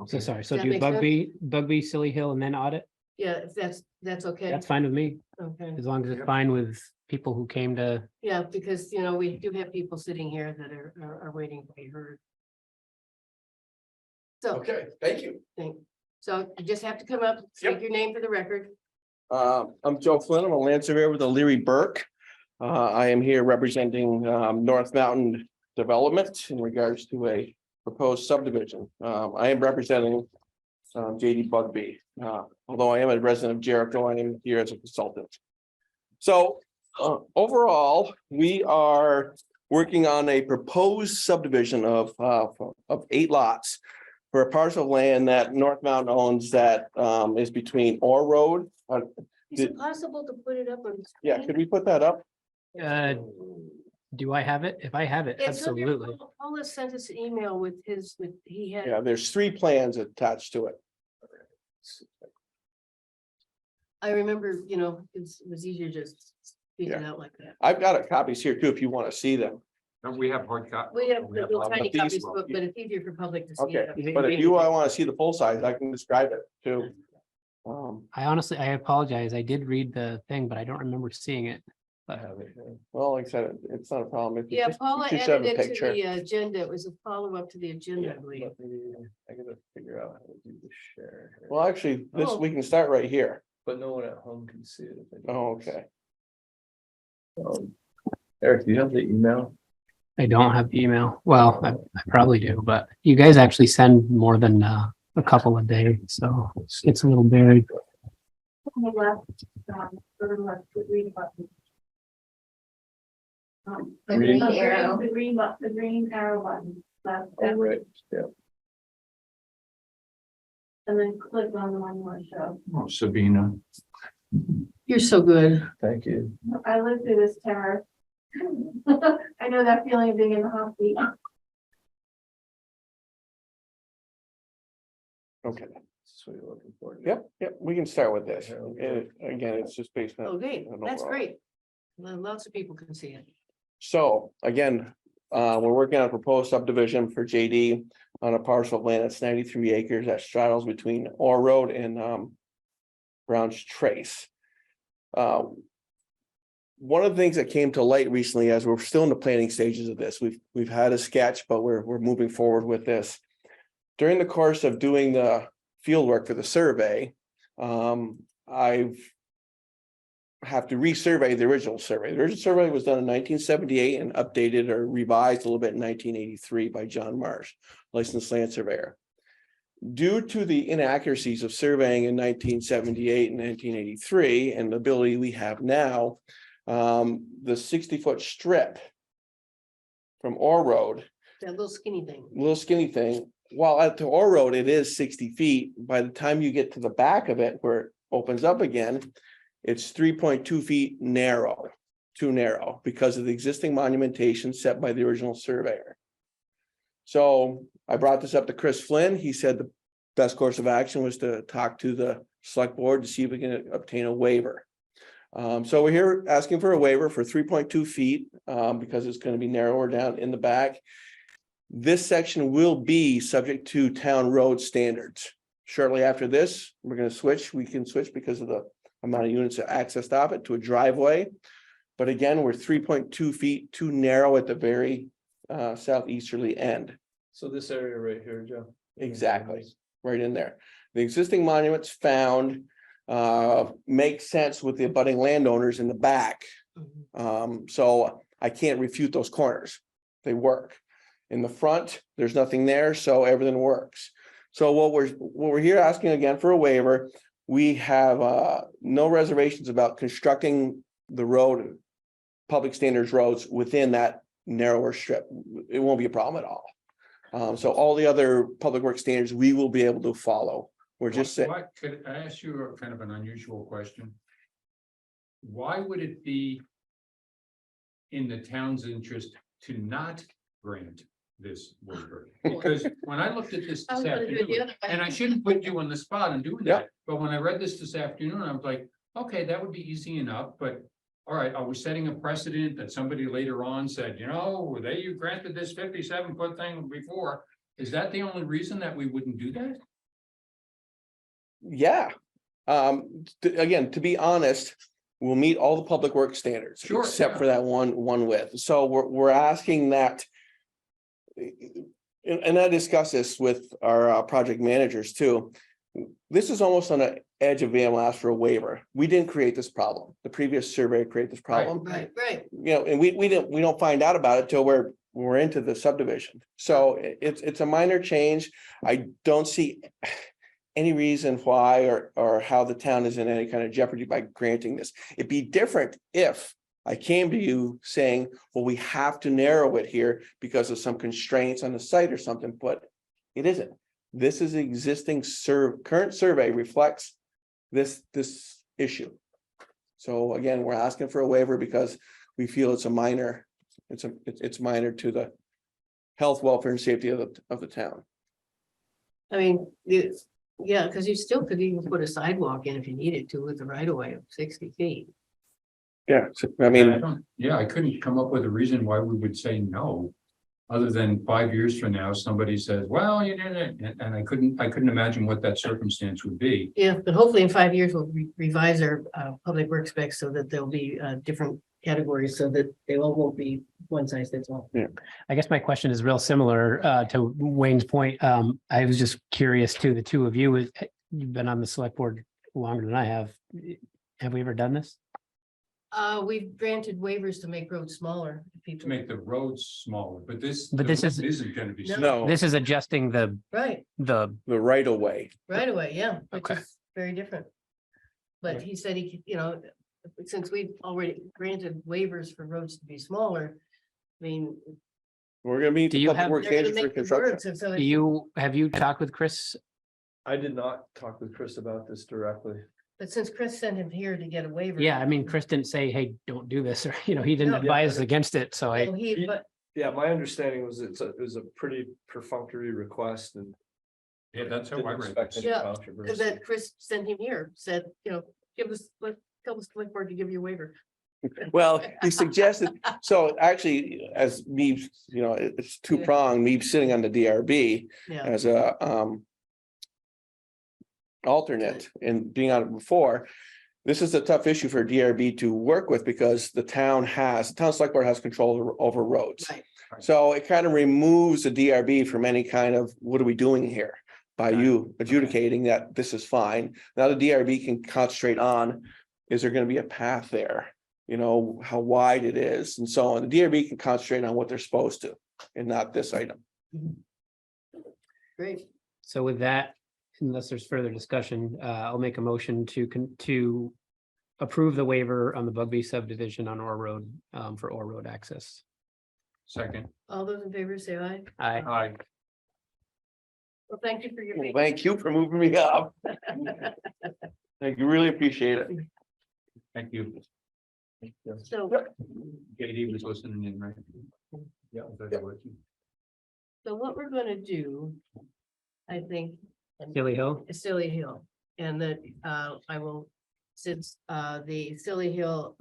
So sorry, so Does that do make sense? Bugbee, Cilley Hill, and then audit? Yeah, if that's okay. That's fine with me, Okay. as long as it's fine with people who came to. Yeah, because, we do have people sitting here that are waiting to be heard. So, Okay, thank you. so you just have to come up, state your name for the record. I'm Joe Flynn. I'm a land surveyor with O'Leary Burke. I am here representing North Mountain Development in regards to a proposed subdivision. I am representing JD Bugbee. Although I am a resident of Jericho, I am here as a consultant. So overall, we are working on a proposed subdivision of 8 lots for a parcel of land that North Mountain owns that is between Orr Road. Is it possible to put it up on? Yeah, could we put that up? Do I have it? If I have it, It's under- absolutely. Paula sent us an email with he had. Yeah, there's 3 plans attached to it. I remember, it was easier just speak it Yeah. out like that. I've got copies here too, if you want to see them. Don't we have hard copy? We have the little tiny these copies, will- but it's easier for public to see. Okay, it. but if you want to see the full size, I can describe it too. I honestly, I apologize. I did read the thing, but I don't remember seeing it. Well, like I said, it's not a problem. If you Yeah, just- Paula you just have added a it to picture. the agenda. It was a follow-up to the agenda, I Yeah, believe. let me- I gotta figure out how to do the share. Well, actually, this, Oh. we can start right here. But no one at home can see it. Oh, okay. Eric, do you have the email? I don't have the email. Well, I probably do, but you guys actually send more than a couple a day, so it's a little buried. The green arrow. The green arrow button. Oh, right, yeah. And then click on the one more show. Oh, Sabina. You're so good. Thank you. I lived through this terror. I know that feeling of being in the hot seat. Okay. That's what you're looking for. Yep, we can start with this. And again, it's just based on. Okay, an that's overall. great. Lots of people can see it. So again, we're working on a proposed subdivision for JD on a parcel of land that's 93 acres that straddles between Orr Road and Brown's Trace. One of the things that came to light recently, as we're still in the planning stages of this, we've had a sketch, but we're moving forward with this. During the course of doing the field work for the survey. I've have to resurvey the original survey. The original survey was done in 1978 and updated or revised a little bit in 1983 by John Marsh, licensed land surveyor. Due to the inaccuracies of surveying in 1978 and 1983 and the ability we have now, the 60-foot strip from Orr Road, That little skinny thing. while at the Orr Road, it is 60 feet. By the time you get to the back of it, where it opens up again, it's 3.2 feet narrow, too narrow, because of the existing monumentation set by the original surveyor. So I brought this up to Chris Flynn. He said the best course of action was to talk to the select board to see if we can obtain a waiver. So we're here asking for a waiver for 3.2 feet because it's going to be narrower down in the back. This section will be subject to town road standards. Shortly after this, we're going to switch. We can switch because of the amount of units that accessed off it to a driveway. But again, we're 3.2 feet too narrow at the very southeasterly end. So this area right here, Joe. Exactly, right in there. The existing monuments found make sense with the abutting landowners in the back. So I can't refute those corners. They work. In the front, there's nothing there, so everything works. So what we're here asking again for a waiver. We have no reservations about constructing the road, public standards roads within that narrower strip. It won't be a problem at all. So all the other public works standards we will be able to follow. We're just saying. Could I ask you a kind of an unusual question? Why would it be in the town's interest to not grant this waiver? Because when I looked at this I was gonna do it the afternoon, other way. and I shouldn't put you on the spot on doing that, but when I read this afternoon, I was like, okay, that would be easy enough, but all right, are we setting a precedent that somebody later on said, you granted this 57-foot thing before? Is that the only reason that we wouldn't do that? Yeah. Again, to be honest, we'll meet all the public works standards. Sure, except yeah. for that one width. So we're asking that. And I discussed this with our project managers too. This is almost on the edge of being able to ask for a waiver. We didn't create this problem. The previous survey created this problem. Right. And we don't find out about it till we're into the subdivision. So it's a minor change. I don't see any reason why or how the town is in any kind of jeopardy by granting this. It'd be different if I came to you saying, well, we have to narrow it here because of some constraints on the site or something, but it isn't. This is existing current survey reflects this issue. So again, we're asking for a waiver because we feel it's a minor, it's minor to the health, welfare, and safety of the town. I mean, yeah, because you still could even put a sidewalk in if you needed to with the right of way of 60 feet. Yeah, so, I mean, I couldn't come up with a reason why we would say no. Other than 5 years from now, somebody says, well, you did it, and I couldn't imagine what that circumstance would be. Yeah, but hopefully in 5 years, we'll revise our public works specs so that there'll be different categories so that they all won't be one size fits all. Yeah. I guess my question is real similar to Wayne's point. I was just curious to the two of you. You've been on the select board longer than I have. Have we ever done this? We've granted waivers to make roads smaller. To make the roads smaller, but this isn't gonna be. no, This is adjusting the Right, the right of way. right away, yeah, which Okay. is very different. But he said since we've already granted waivers for roads to be smaller, I mean. We're gonna meet Do the you public have- works they're gonna standards for make the construction. words, and so Do you, have you talked with Chris? I did not talk with Chris about this directly. But since Chris sent him here to get a waiver. Yeah, I mean, Chris didn't say, hey, don't do this, or, he didn't No. advise against it, so Well, I, but Yeah, my understanding was it was a pretty perfunctory request and. Yeah, that's how I didn't read expect this. any Yeah, controversy. that Chris sent him here, said, tell the select board to give you a waiver. Well, he suggested, so actually, as me, it's two-pronged, me sitting on the DRB Yeah, as a alternate and being on it before. This is a tough issue for DRB to work with because the town select board has control over roads. right. So it kind of removes the DRB from any kind of, what are we doing here? by you adjudicating that this is fine. Now the DRB can concentrate on, is there gonna be a path there? You know, how wide it is and so on. The DRB can concentrate on what they're supposed to and not this item. Great. So with that, unless there's further discussion, I'll make a motion to approve the waiver on the Bugbee subdivision on Orr Road, for Orr Road access. Second, All those in favor say aye. Aye. aye, Well, thank you for your. Well, thank you for moving me up. Thank you, really appreciate it. thank you. So, JD was listening in, right? Yeah. so what we're gonna do, I think. Cilley Hill? is Cilley Hill, and that, I will, since, the Cilley Hill,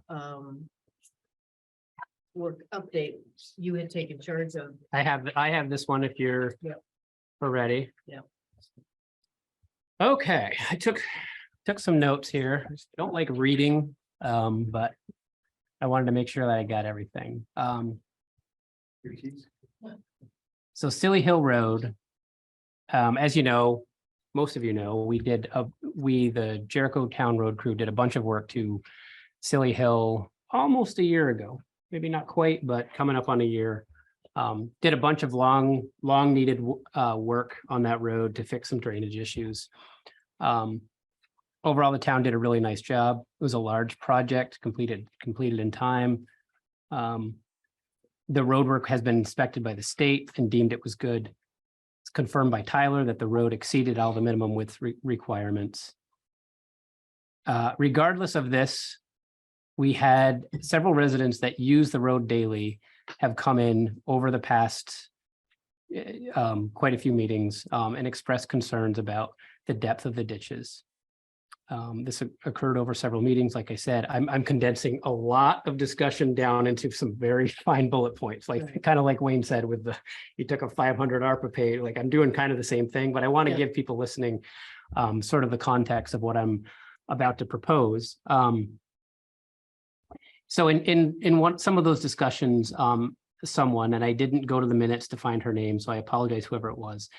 work update, you had taken charge of. I have this one if you're Yep. ready. Yep. Okay, I took some notes here. I don't like reading, but I wanted to make sure that I got everything. So Cilley Hill Road, as you know, most of you know, the Jericho Town Road crew did a bunch of work to Cilley Hill almost a year ago, maybe not quite, but coming up on a year. Did a bunch of long needed work on that road to fix some drainage issues. Overall, the town did a really nice job. It was a large project, completed in time. The road work has been inspected by the state and deemed it was good. It's confirmed by Tyler that the road exceeded all the minimum width requirements. Regardless of this, we had several residents that use the road daily have come in over the past quite a few meetings and expressed concerns about the depth of the ditches. This occurred over several meetings. Like I said, I'm condensing a lot of discussion down into some very fine bullet points, like kind of like Wayne said with you took a 500 ARPA page, like I'm doing kind of the same thing, but I want to give people listening sort of the context of what I'm about to propose. So in some of those discussions, someone, and I didn't go to the minutes to find her name, so I apologize, whoever it was,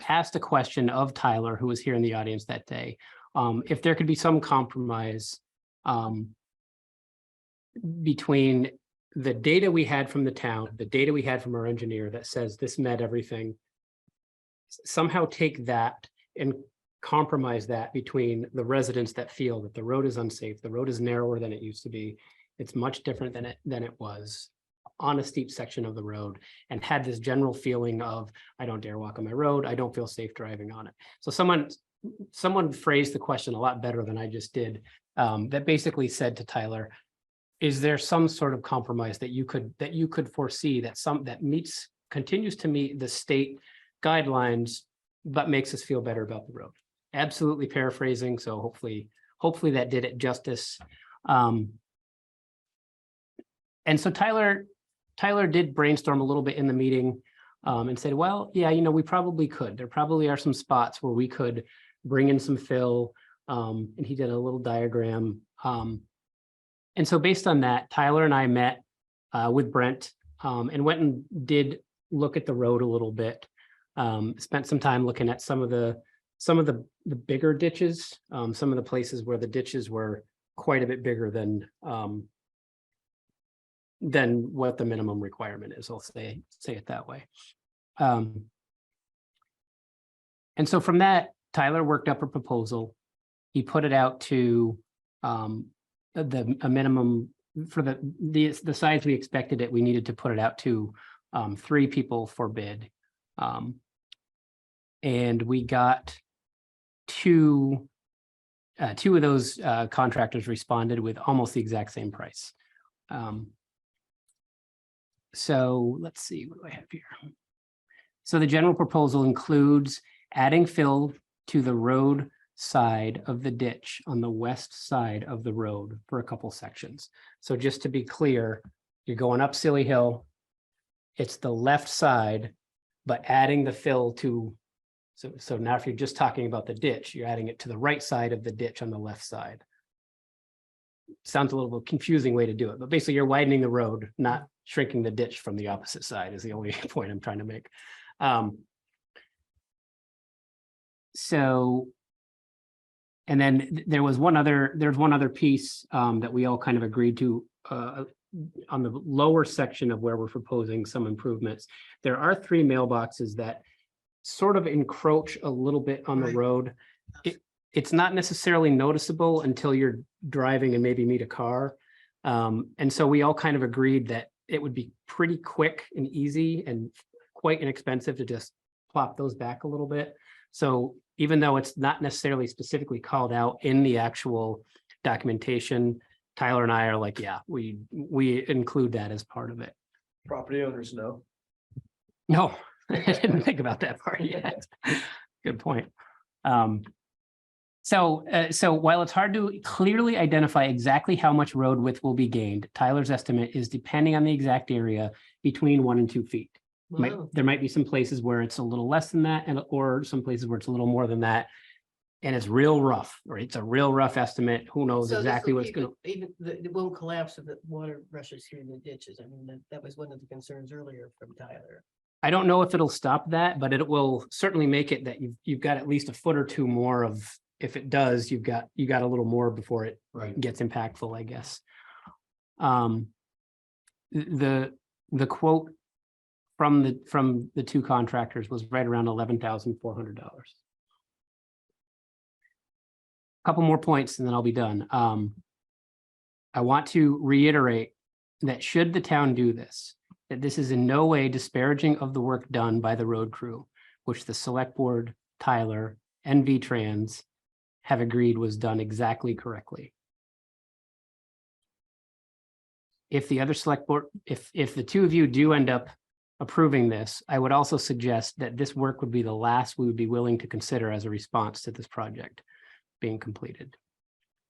asked a question of Tyler, who was here in the audience that day. If there could be some compromise between the data we had from the town, the data we had from our engineer that says this met everything, somehow take that and compromise that between the residents that feel that the road is unsafe, the road is narrower than it used to be, it's much different than it was on a steep section of the road, and had this general feeling of, I don't dare walk on my road, I don't feel safe driving on it. So someone phrased the question a lot better than I just did, that basically said to Tyler, is there some sort of compromise that you could foresee that continues to meet the state guidelines, but makes us feel better about the road? Absolutely paraphrasing, so hopefully that did it justice. And so Tyler did brainstorm a little bit in the meeting and said, well, yeah, we probably could. There probably are some spots where we could bring in some fill. And he did a little diagram. And so based on that, Tyler and I met with Brent and went and did look at the road a little bit. Spent some time looking at some of the bigger ditches, some of the places where the ditches were quite a bit bigger than what the minimum requirement is. I'll say it that way. And so from that, Tyler worked up a proposal. He put it out to a minimum for the size we expected it. We needed to put it out to 3 people for bid. And we got two of those contractors responded with almost the exact same price. So let's see, what do I have here? So the general proposal includes adding fill to the road side of the ditch on the west side of the road for a couple sections. So just to be clear, you're going up Cilley Hill, it's the left side, but adding the fill to, so now if you're just talking about the ditch, you're adding it to the right side of the ditch on the left side. Sounds a little bit confusing way to do it, but basically you're widening the road, not shrinking the ditch from the opposite side is the only point I'm trying to make. So. And then there's one other piece that we all kind of agreed to on the lower section of where we're proposing some improvements. There are 3 mailboxes that sort of encroach a little bit on the Right. road. It's not necessarily noticeable until you're driving and maybe meet a car. And so we all kind of agreed that it would be pretty quick and easy and quite inexpensive to just plop those back a little bit. So even though it's not necessarily specifically called out in the actual documentation, Tyler and I are like, yeah, we include that as part of it. Property owners know. No, I didn't think about that part yet. Good point. So while it's hard to clearly identify exactly how much road width will be gained, Tyler's estimate is, depending on the exact area, between 1 and 2 feet. Wow. There might be some places where it's a little less than that, or some places where it's a little more than that. And it's real rough, or it's a real rough estimate. Who knows So this exactly will what's keep gonna. it- Even, it won't collapse if the water rushes through the ditches. I mean, that was one of the concerns earlier from Tyler. I don't know if it'll stop that, but it will certainly make it that you've got at least a foot or two more of, if it does, you got a little more before it gets impactful, I guess. The quote from the 2 contractors was right around $11,400. Couple more points and then I'll be done. I want to reiterate that should the town do this, that this is in no way disparaging of the work done by the road crew, which the select board, Tyler, and V-Trans have agreed was done exactly correctly. If the other select board, if the 2 of you do end up approving this, I would also suggest that this work would be the last we would be willing to consider as a response to this project being completed.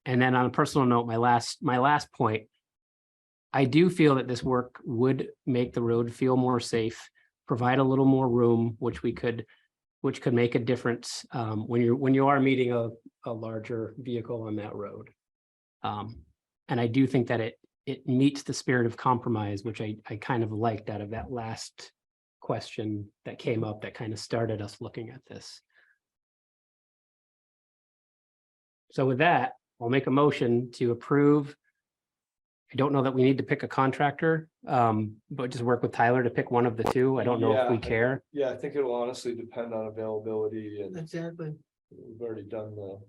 And then on a personal note, my last point, I do feel that this work would make the road feel more safe, provide a little more room, which could make a difference when you are meeting a larger vehicle on that road. And I do think that it meets the spirit of compromise, which I kind of liked out of that last question that came up that kind of started us looking at this. So with that, I'll make a motion to approve. I don't know that we need to pick a contractor, but just work with Tyler to pick one of the 2. I don't know if we care. Yeah, I think it'll honestly depend on availability, and Exactly. we've already done the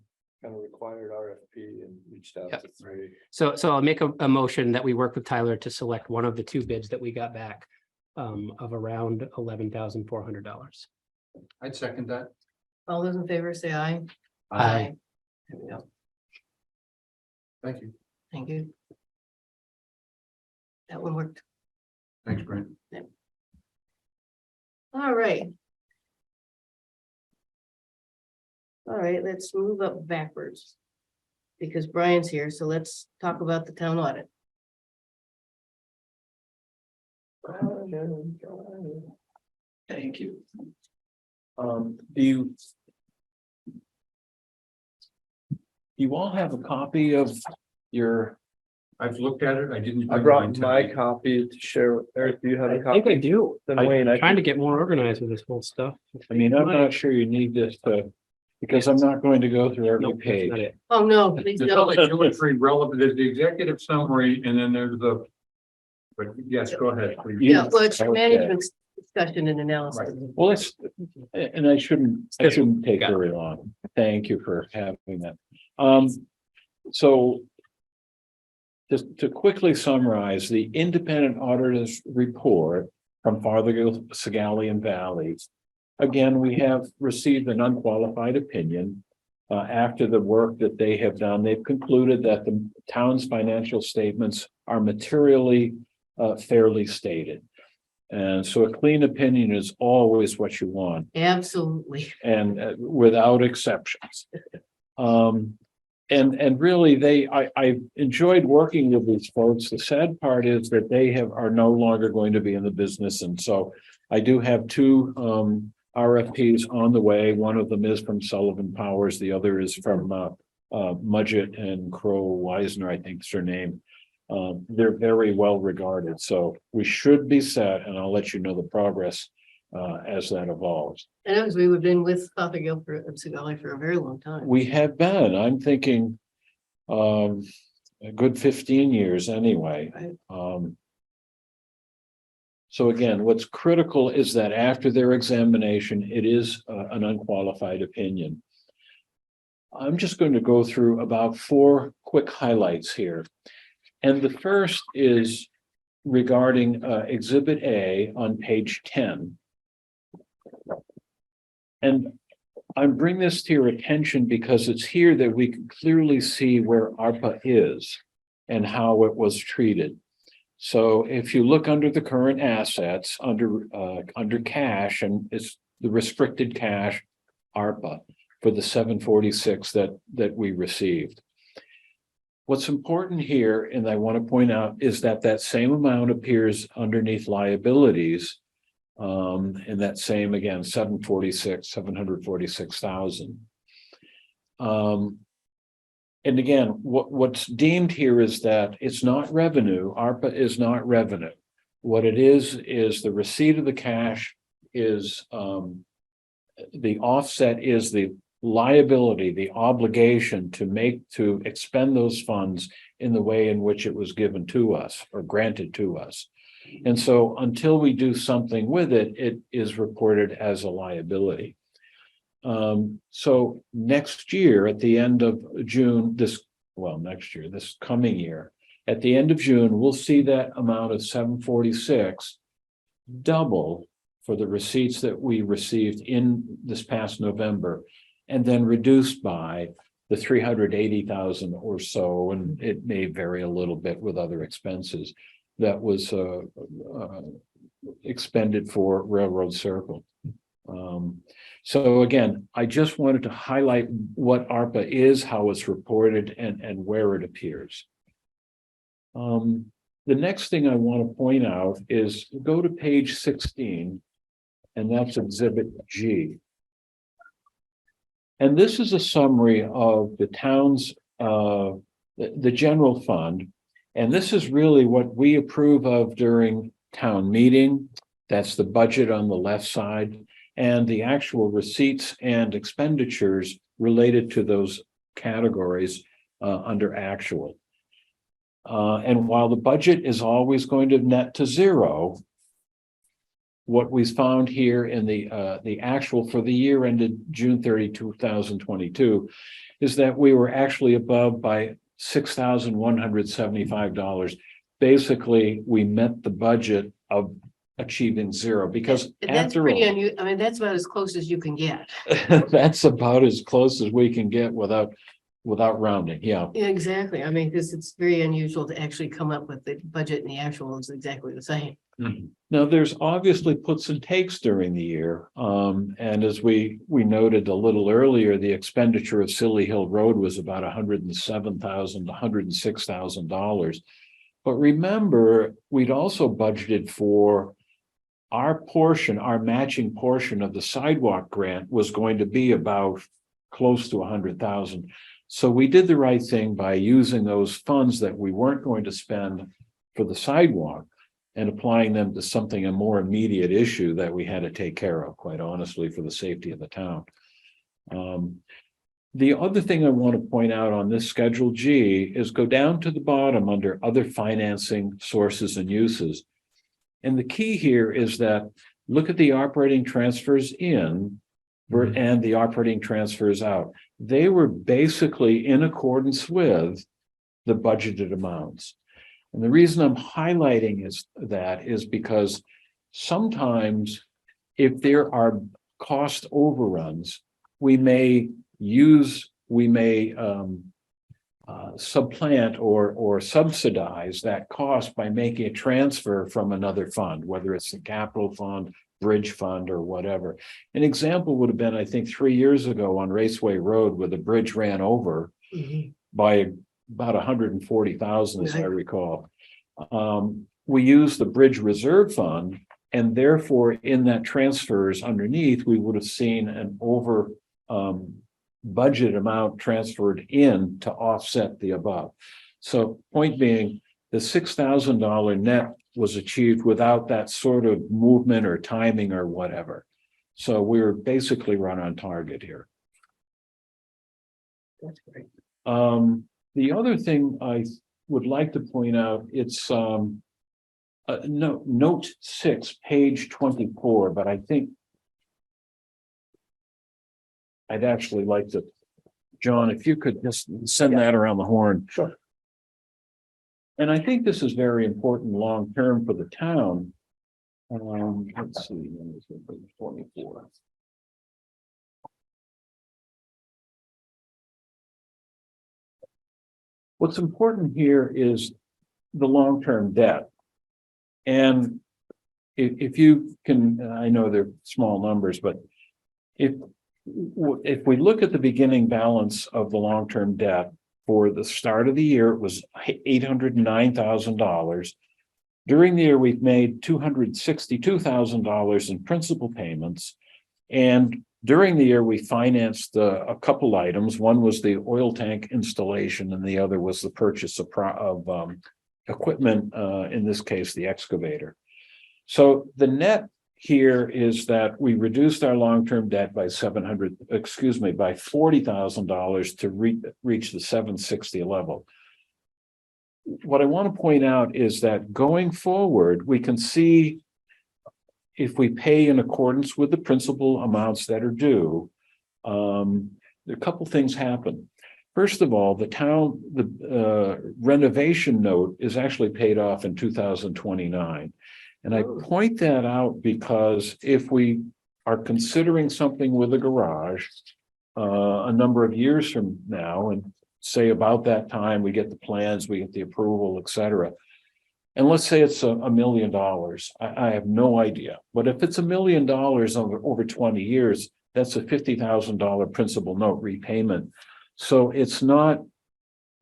kind of required RFP and reached out Yep. to 3. So I'll make a motion that we work with Tyler to select one of the 2 bids that we got back of around $11,400. I'd second that. All those in favor say aye. Aye. There we go. Thank you. Thank you. That one worked. Thanks, Brent. All right. All right, let's move up backwards. Because Brian's here, so let's talk about the town audit. Thank you. Do you all have a copy of your? I've looked at it. I didn't. I bring brought mine my tonight. copy to share. Eric, do you have a I think I copy? do. Then I- Wayne, I Trying to can, get more organized with this whole stuff. I mean, I'm not sure you need this because I'm not going to go through every Nope, that's page. not it. Oh, no, please There's don't. only 2 or 3 relevant, there's the executive summary and then there's the. But yes, go ahead, please. Yeah, well, it's Okay. management discussion and analysis. Right. Well, it's, and I shouldn't take very long. Thank you for having that. So just to quickly summarize, the independent auditor's report from Fothergill, Cilley and Valley. Again, we have received an unqualified opinion. After the work that they have done, they've concluded that the town's financial statements are materially fairly stated. And so a clean opinion is always what you want, Absolutely. and without exceptions. And really, I enjoyed working with these folks. The sad part is that they are no longer going to be in the business, and so I do have 2 RFPs on the way. One of them is from Sullivan Powers. The other is from Mudgett and Crow Weisner, I think is her name. They're very well regarded, so we should be set, and I'll let you know the progress as that evolves. And as we've been with Fothergill for a very long time. We have been, I'm thinking, a good 15 years anyway. Right. So again, what's critical is that after their examination, it is an unqualified opinion. I'm just going to go through about 4 quick highlights here. And the first is regarding Exhibit A on page 10. And I bring this to your attention because it's here that we can clearly see where ARPA is and how it was treated. So if you look under the current assets, under cash, and it's the restricted cash ARPA for the 746 that we received. What's important here, and I want to point out, is that that same amount appears underneath liabilities. And that same, again, 746,000. And again, what's deemed here is that it's not revenue. ARPA is not revenue. What it is the receipt of the cash is the offset is the liability, the obligation to expend those funds in the way in which it was given to us or granted to us. And so until we do something with it, it is reported as a liability. So next year, at the end of June, this coming year, at the end of June, we'll see that amount of 746 double for the receipts that we received in this past November, and then reduced by the 380,000 or so, and it may vary a little bit with other expenses that was expended for Railroad Circle. So again, I just wanted to highlight what ARPA is, how it's reported, and where it appears. The next thing I want to point out is go to page 16, and that's Exhibit G. And this is a summary of the town's, the general fund. And this is really what we approve of during town meeting. That's the budget on the left side, and the actual receipts and expenditures related to those categories under actual. And while the budget is always going to net to zero, what we found here in the actual for the year ended June 30, 2022, is that we were actually above by $6,175. Basically, we met the budget of achieving zero, because That's pretty unusual. I mean, that's about as close as you can get. that's about as close as we can get without rounding. Yeah. Exactly. I mean, because it's very unusual to actually come up with the budget and the actual is exactly the same. Now, there's obviously puts and takes during the year. And as we noted a little earlier, the expenditure of Cilley Hill Road was about $107,000 to $106,000. But remember, we'd also budgeted for our portion, our matching portion of the sidewalk grant was going to be about close to 100,000. So we did the right thing by using those funds that we weren't going to spend for the sidewalk and applying them to something, a more immediate issue that we had to take care of, quite honestly, for the safety of the town. The other thing I want to point out on this Schedule G is go down to the bottom under other financing sources and uses. And the key here is that look at the operating transfers in and the operating transfers out. They were basically in accordance with the budgeted amounts. And the reason I'm highlighting is because sometimes if there are cost overruns, we may supplant or subsidize that cost by making a transfer from another fund, whether it's the capital fund, bridge fund, or whatever. An example would have been, I think, 3 years ago on Raceway Road, where the bridge ran over by about 140,000, as I recall. We used the bridge reserve fund, and therefore in that transfers underneath, we would have seen an over budget amount transferred in to offset the above. So point being, the $6,000 net was achieved without that sort of movement or timing or whatever. So we're basically right on target here. That's great. The other thing I would like to point out, it's note 6, page 24, but I think I'd actually like to, John, if you could just send that around the horn. Sure. And I think this is very important long-term for the town. Let's see, when is it? Page 24. What's important here is the long-term debt. And if you can, I know they're small numbers, but if we look at the beginning balance of the long-term debt for the start of the year, it was $809,000. During the year, we've made $262,000 in principal payments. And during the year, we financed a couple items. One was the oil tank installation, and the other was the purchase of equipment, in this case, the excavator. So the net here is that we reduced our long-term debt by $40,000 to reach the 760 level. What I want to point out is that going forward, we can see if we pay in accordance with the principal amounts that are due, a couple things happen. First of all, the renovation note is actually paid off in 2029. And I point that out because if we are considering something with a garage a number of years from now, and say about that time, we get the plans, we get the approval, et cetera. And let's say it's $1 million. I have no idea. But if it's $1 million over 20 years, that's a $50,000 principal note repayment. So it's not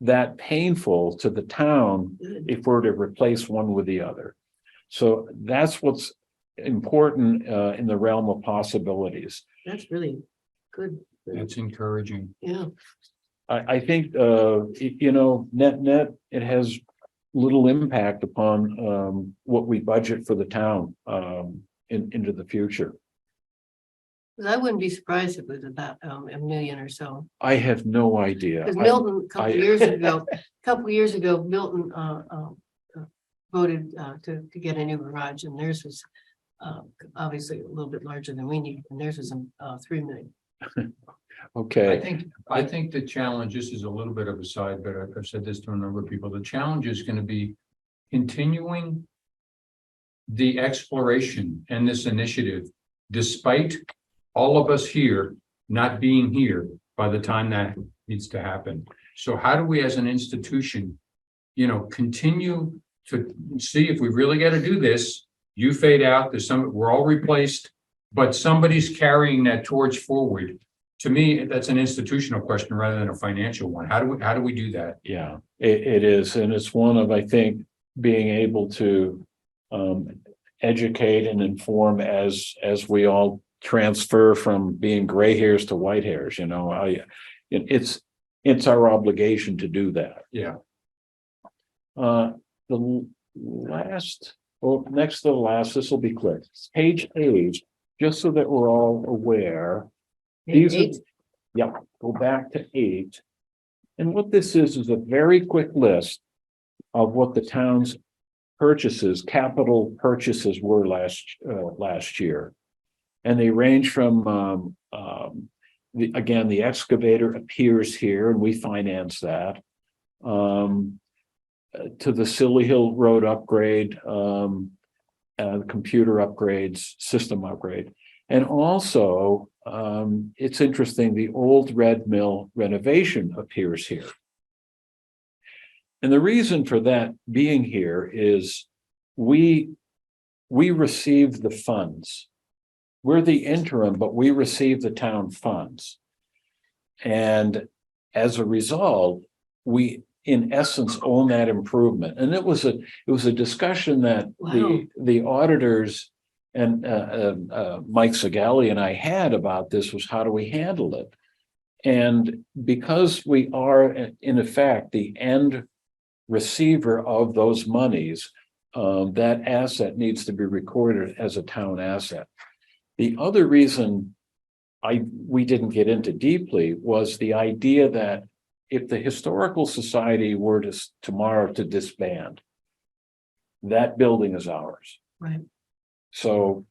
that painful to the town if we're to replace one with the other. So that's what's important in the realm of possibilities. That's really good. That's encouraging. Yeah. I think, net, it has little impact upon what we budget for the town into the future. I wouldn't be surprised if it was about $1 million or so. I have no idea. Because Milton, a couple years ago, Milton voted to get a new garage, and theirs was obviously a little bit larger than we need, and theirs was $3 million. Okay. I think the challenge, this is a little bit of a side, but I've said this to a number of people, the challenge is going to be continuing the exploration and this initiative, despite all of us here not being here by the time that needs to happen. So how do we as an institution, continue to see if we really got to do this? You fade out, we're all replaced, but somebody's carrying that torch forward. To me, that's an institutional question rather than a financial one. How do we do that? Yeah, it is. And it's one of, I think, being able to educate and inform as we all transfer from being gray hairs to white hairs. It's our obligation to do that. Yeah. The last, or next to the last, this will be quick. Page 8, just so that we're all aware. These are, yeah, go back to 8. And what this is a very quick list of what the town's purchases, capital purchases were last year. And they range from, the excavator appears here and we finance that. To the Cilley Hill Road upgrade, computer upgrades, system upgrade. And also, it's interesting, the old Red Mill renovation appears here. And the reason for that being here is we received the funds. We're the interim, but we received the town funds. And as a result, we in essence own that improvement. And it was a discussion that the auditors and Mike Segali and I had about this, was how do we handle it? And because we are in effect the end receiver of those monies, that asset needs to be recorded as a town asset. The other reason we didn't get into deeply was the idea that if the Historical Society were to tomorrow to disband, that building is ours. Right. So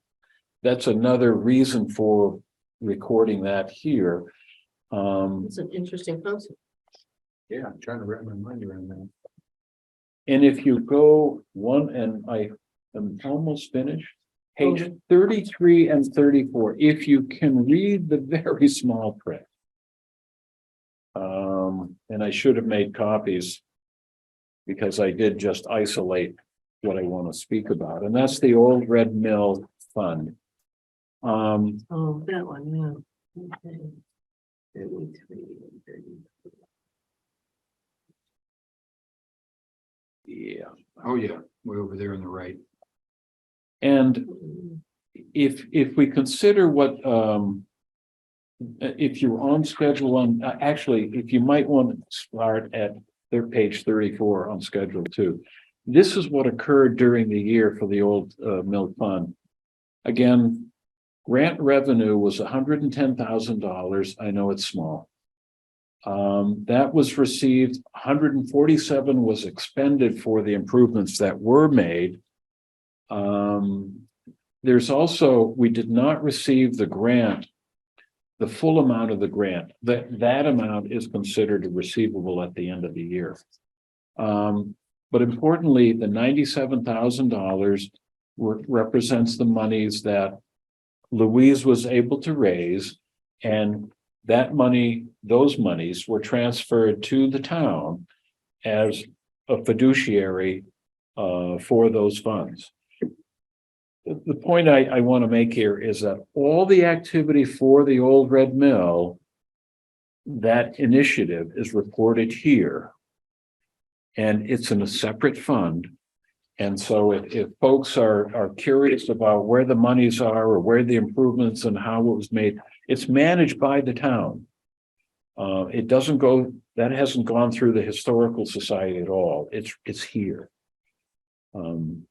that's another reason for recording that here. It's an interesting concept. Yeah, I'm trying to wrap my mind around that. And if you go one, and I am almost finished, page 33 and 34, if you can read the very small print. And I should have made copies because I did just isolate what I want to speak about, and that's the old Red Mill Fund. Oh, that one, yeah. Okay. 33 and 34. Yeah. Oh, yeah, way over there on the right. And if we consider what, if you're on schedule on, actually, if you might want to start at their page 34 on schedule 2. This is what occurred during the year for the old mill fund. Again, grant revenue was $110,000. I know it's small. That was received, 147 was expended for the improvements that were made. There's also, we did not receive the grant, the full amount of the grant. That amount is considered a receivable at the end of the year. But importantly, the $97,000 represents the monies that Louise was able to raise, and that money, those monies were transferred to the town as a fiduciary for those funds. The point I want to make here is that all the activity for the old Red Mill, that initiative is reported here. And it's in a separate fund. And so if folks are curious about where the monies are or where the improvements and how it was made, it's managed by the town. It doesn't go, that hasn't gone through the Historical Society at all. It's here. And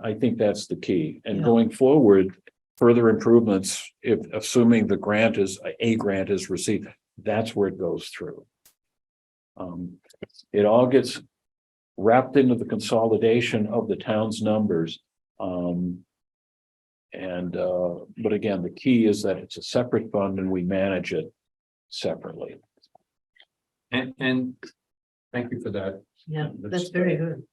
I think that's the key. And going forward, further improvements, if assuming the grant is a grant is received, that's where it goes through. It all gets wrapped into the consolidation of the town's numbers. But again, the key is that it's a separate fund and we manage it separately. And thank you for that. Yeah, that's very good.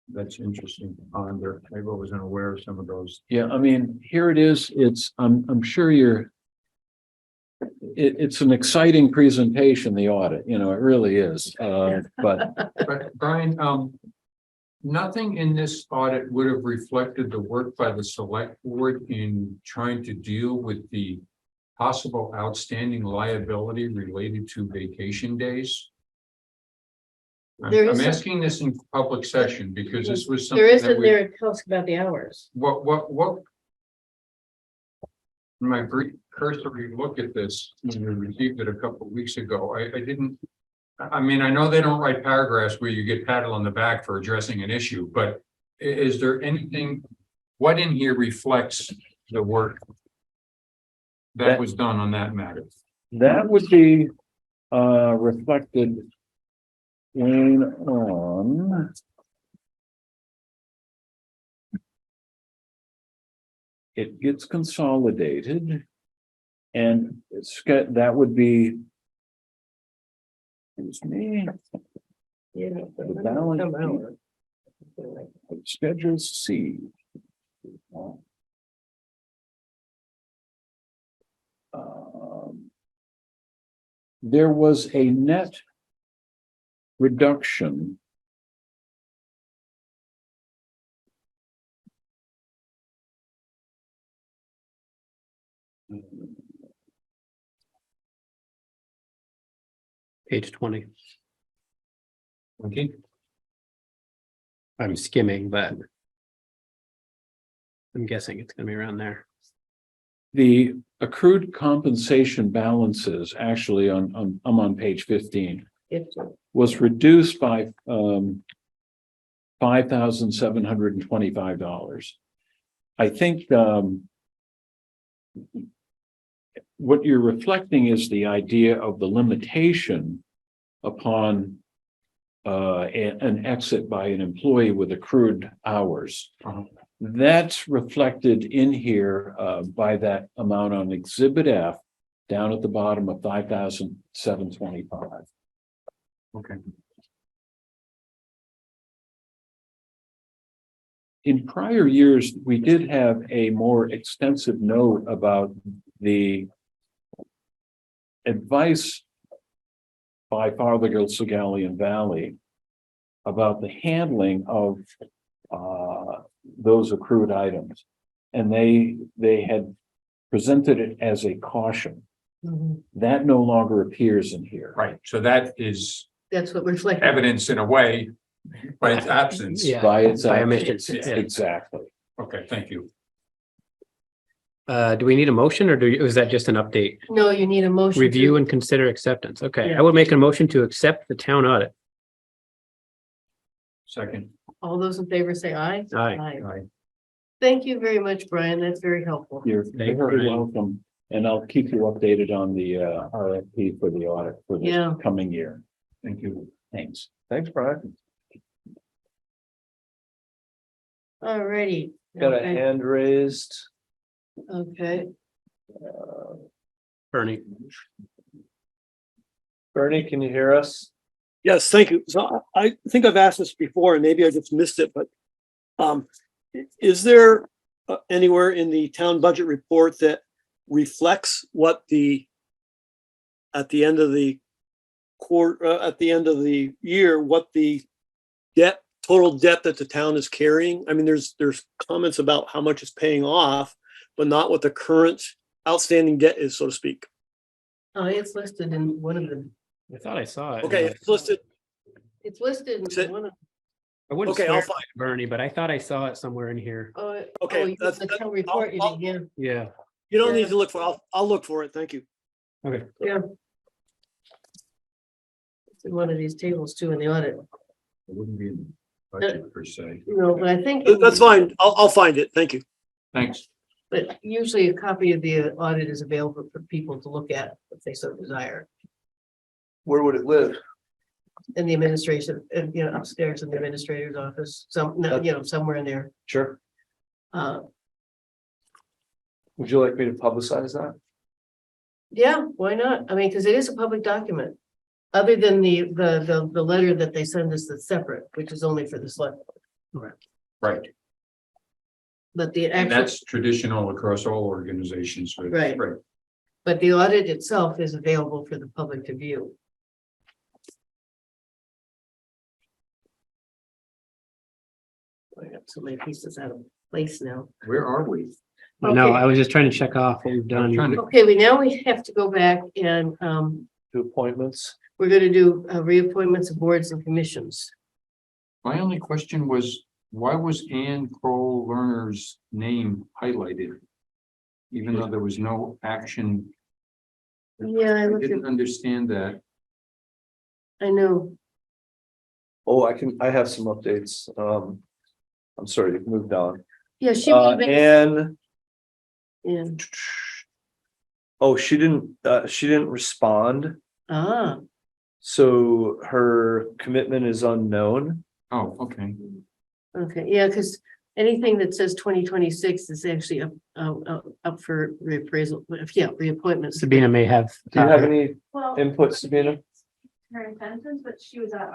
That's interesting. I wasn't aware of some of those. Yeah, I mean, here it is. I'm sure it's an exciting presentation, the audit, it really is. But Brian, nothing in this audit would have reflected the work by the select board in trying to deal with the possible outstanding liability related to vacation days. I'm asking this in public session because this was something. There isn't there a talks about the hours. What? In my brief cursory look at this, when we received it a couple of weeks ago, I didn't. I mean, I know they don't write paragraphs where you get patted on the back for addressing an issue, but is there anything? What in here reflects the work that was done on that matter? that would be reflected on it gets consolidated and that would be, excuse me, the balance sheet, Schedule C. There was a net reduction Page 20. Okay. I'm skimming, but I'm guessing it's gonna be around there. the accrued compensation balances actually I'm on page 15 was reduced by $5,725. I think what you're reflecting is the idea of the limitation upon an exit by an employee with accrued hours. That's reflected in here by that amount on Exhibit F down at the bottom of 5,725. Okay. In prior years, we did have a more extensive note about the advice by Fothergill, Segalian Valley about the handling of those accrued items. And they had presented it as a caution. That no longer appears in here. Right, so that is That's what reflected. evidence in a way by its absence. Yeah. By its By absence. omissions, yeah. Exactly. Okay, thank you. Do we need a motion or is that just an update? No, you need a motion. Review and consider acceptance. Okay, Yeah. I would make a motion to accept the town audit. Second. All those in favor say aye. Aye. Aye. Thank you very much, Brian. That's very helpful. You're Thank you. very welcome. And I'll keep you updated on the RFP for the audit for Yeah. this coming year. Thank you. Thanks. Thanks, Brian. All righty. Got a hand raised. Okay, Bernie. Bernie, can you hear us? Yes, thank you. So I think I've asked this before and maybe I just missed it, but is there anywhere in the town budget report that reflects what at the end of the year, what the total debt that the town is carrying? I mean, there's comments about how much it's paying off, but not what the current outstanding debt is, so to speak. it's listed in one of them. I thought I saw it. Okay, it's listed. It's listed Is it- in one of. I wouldn't Okay, I'll swear, find Bernie, but I thought I saw it somewhere in here. Oh, Okay, you that's- the town report, you I'll- mean, yeah. Yeah. You don't need to look for it. I'll look for it. Thank you. Okay. Yeah. It's in one of these tables too in the audit. It wouldn't be in the budget per se. No, but I think. That's fine. I'll find it. Thank you. Thanks. But usually a copy of the audit is available for people to look at if they so desire. Where would it live? In the administration, and upstairs in the administrator's office, somewhere in there. Sure. Uh, Would you like me to publicize that? yeah, why not? I mean, because it is a public document. Other than the letter that they send us that's separate, which is only for the select. Right. But the And actual, that's traditional across all organizations. Right. but the audit itself is available for the public to view. I got so many pieces out of place now. Where are we? No, Okay. I was just trying to check off what we've I'm trying done. to- Okay, now we have to go back and Do appointments? we're gonna do reappointments of boards and commissions. My only question was, why was Ann Kroll Lerner's name highlighted? Even though there was no action, Yeah, I I looked at, didn't understand that. I know. Oh, I have some updates. I'm sorry, you've moved on. Yeah, she was, And, yeah, oh, she didn't respond. ah, So her commitment is unknown. Oh, okay. okay, yeah, because anything that says 2026 is actually up for reappraisal, yeah, reappointments. Sabina may have. Do you have any Well, input, Sabina? her intentions, but she was at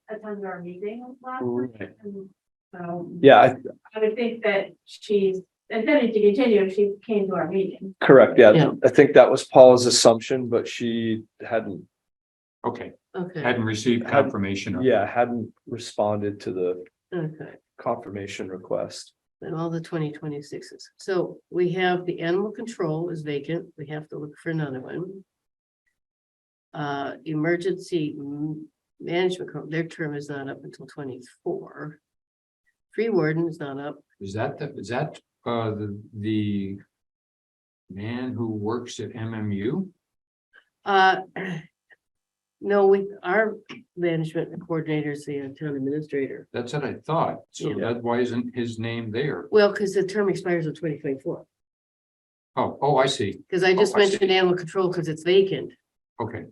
attended our meeting last week. Right. And so Yeah, I would think that she's intended to continue if she came to our meeting. correct. Yeah. Yeah, I think that was Paula's assumption, but she hadn't, Okay, Okay, hadn't received confirmation of it. yeah, hadn't responded to the okay, confirmation request. and all the 2026s. So we have the animal control is vacant. We have to look for another one. Emergency management, their term is not up until 24. Tree warden is not up. Is that the man who works at MMU? No, with our management coordinator is the town administrator. That's what I thought. So Yeah. why isn't his name there? Well, because the term expires in 2024. Oh, I see. Because I just Oh, I see. mentioned animal control because it's vacant. Okay,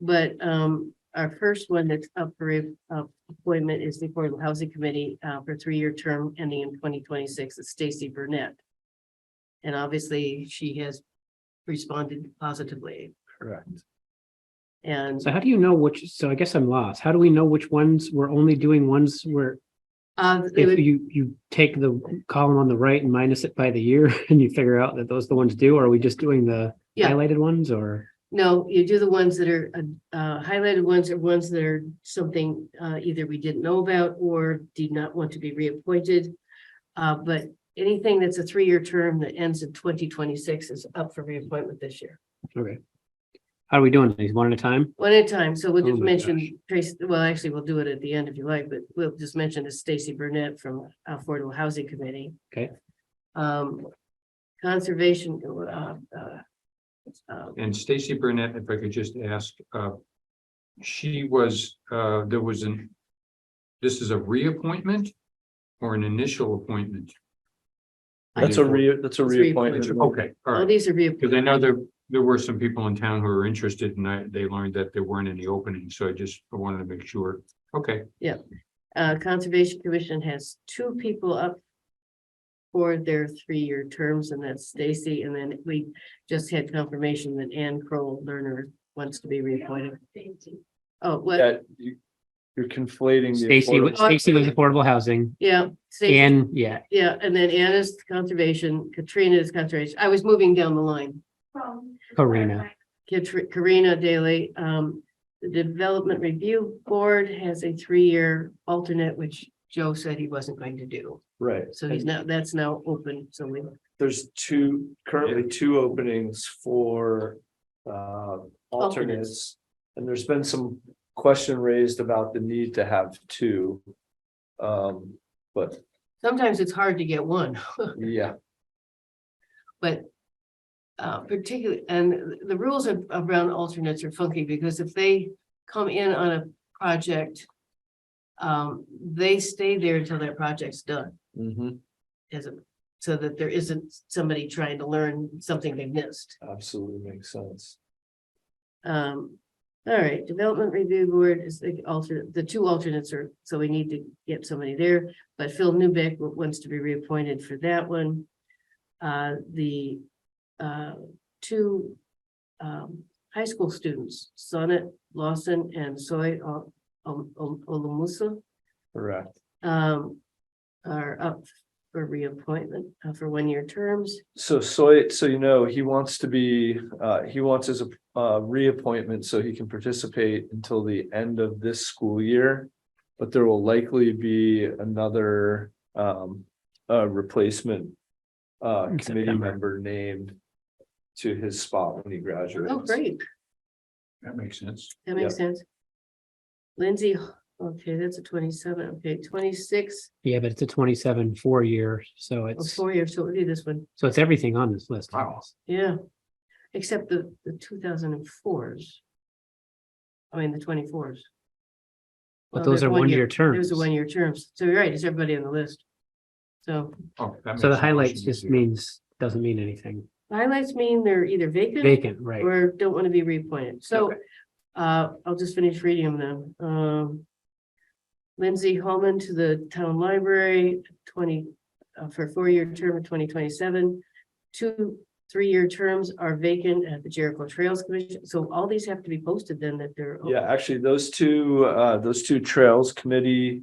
But our first one that's up for appointment is the Affordable Housing Committee for 3-year term ending in 2026. It's Stacy Burnett. And obviously she has responded positively. Correct. And So how do you know which, so I guess I'm lost. How do we know which ones we're only doing ones where they if would, you take the column on the right and minus it by the year and you figure out that those are the ones due, or are we just doing the Yeah. highlighted ones or? no, you do the ones that are highlighted ones are ones that are something either we didn't know about or did not want to be reappointed. But anything that's a 3-year term that ends in 2026 is up for reappointment this year. Okay. How are we doing these one at a time? One at a time, so we'll Oh just my mention Tracy, well, actually, we'll do it at the end if you like, but we'll just mention is Stacy Burnett from Affordable Housing Committee. Okay. Conservation, and Stacy Burnett, if I could just ask, she was, there was this is a reappointment or an initial appointment? That's a reappointment. Okay, all all right, these are because I know reappointments. there were some people in town who were interested and they learned that there weren't any openings, so I wanted to make sure. Okay, Conservation Commission has 2 people up for their 3-year terms, and that's Stacy, and then we just had confirmation that Ann Kroll Lerner wants to be reappointed. Oh, what? Yeah, you're conflating. the Stacy affordable- Stacy was affordable housing Yeah. Stacy- and yeah, Yeah, and then Ann is conservation, Katrina is conservation. I was moving down the line. Karina. Karina Daly, the Development Review Board has a 3-year alternate, which Joe said he wasn't going to do. Right. So he's now, that's now open, so we, There's currently 2 openings for alternates. And there's been some question raised about the need to have 2. But sometimes it's hard to get one, yeah, but particularly, and the rules around alternates are funky because if they come in on a project, they stay there until their project's done. mhm, So that there isn't somebody trying to learn something they missed. absolutely makes sense. All right, Development Review Board is the alternate, the 2 alternates are, so we need to get somebody there, but Phil Newbeck wants to be reappointed for that one. The 2 high school students, Sonnet Lawson and Soy Olamusa, Correct. are up for reappointment for 1-year terms. So he wants to be, he wants his reappointment so he can participate until the end of this school year. But there will likely be another replacement committee September. member named to his spot when he graduates. Oh, great. that makes sense. That makes sense. Lindsay, okay, that's a 27, okay, 26, Yeah, but it's a 27 4-year, so it's 4 years, so it'll be this one, so it's everything on this list. Wow. yeah. Except the 2004s. I mean, the 24s. But those are 1-year terms. Those are 1-year terms, so you're right, it's everybody on the list. So Oh, that So the makes highlights motion just easier. doesn't mean anything. highlights mean they're either vacant. Vacant, right? Or don't want to be reappointed, so Okay. I'll just finish reading them then. Lindsay Holman to the town library, 20 for 4-year term of 2027. 2 3-year terms are vacant at the Jericho Trails Commission, so all these have to be posted then that they're. Yeah, actually, those two trails committee.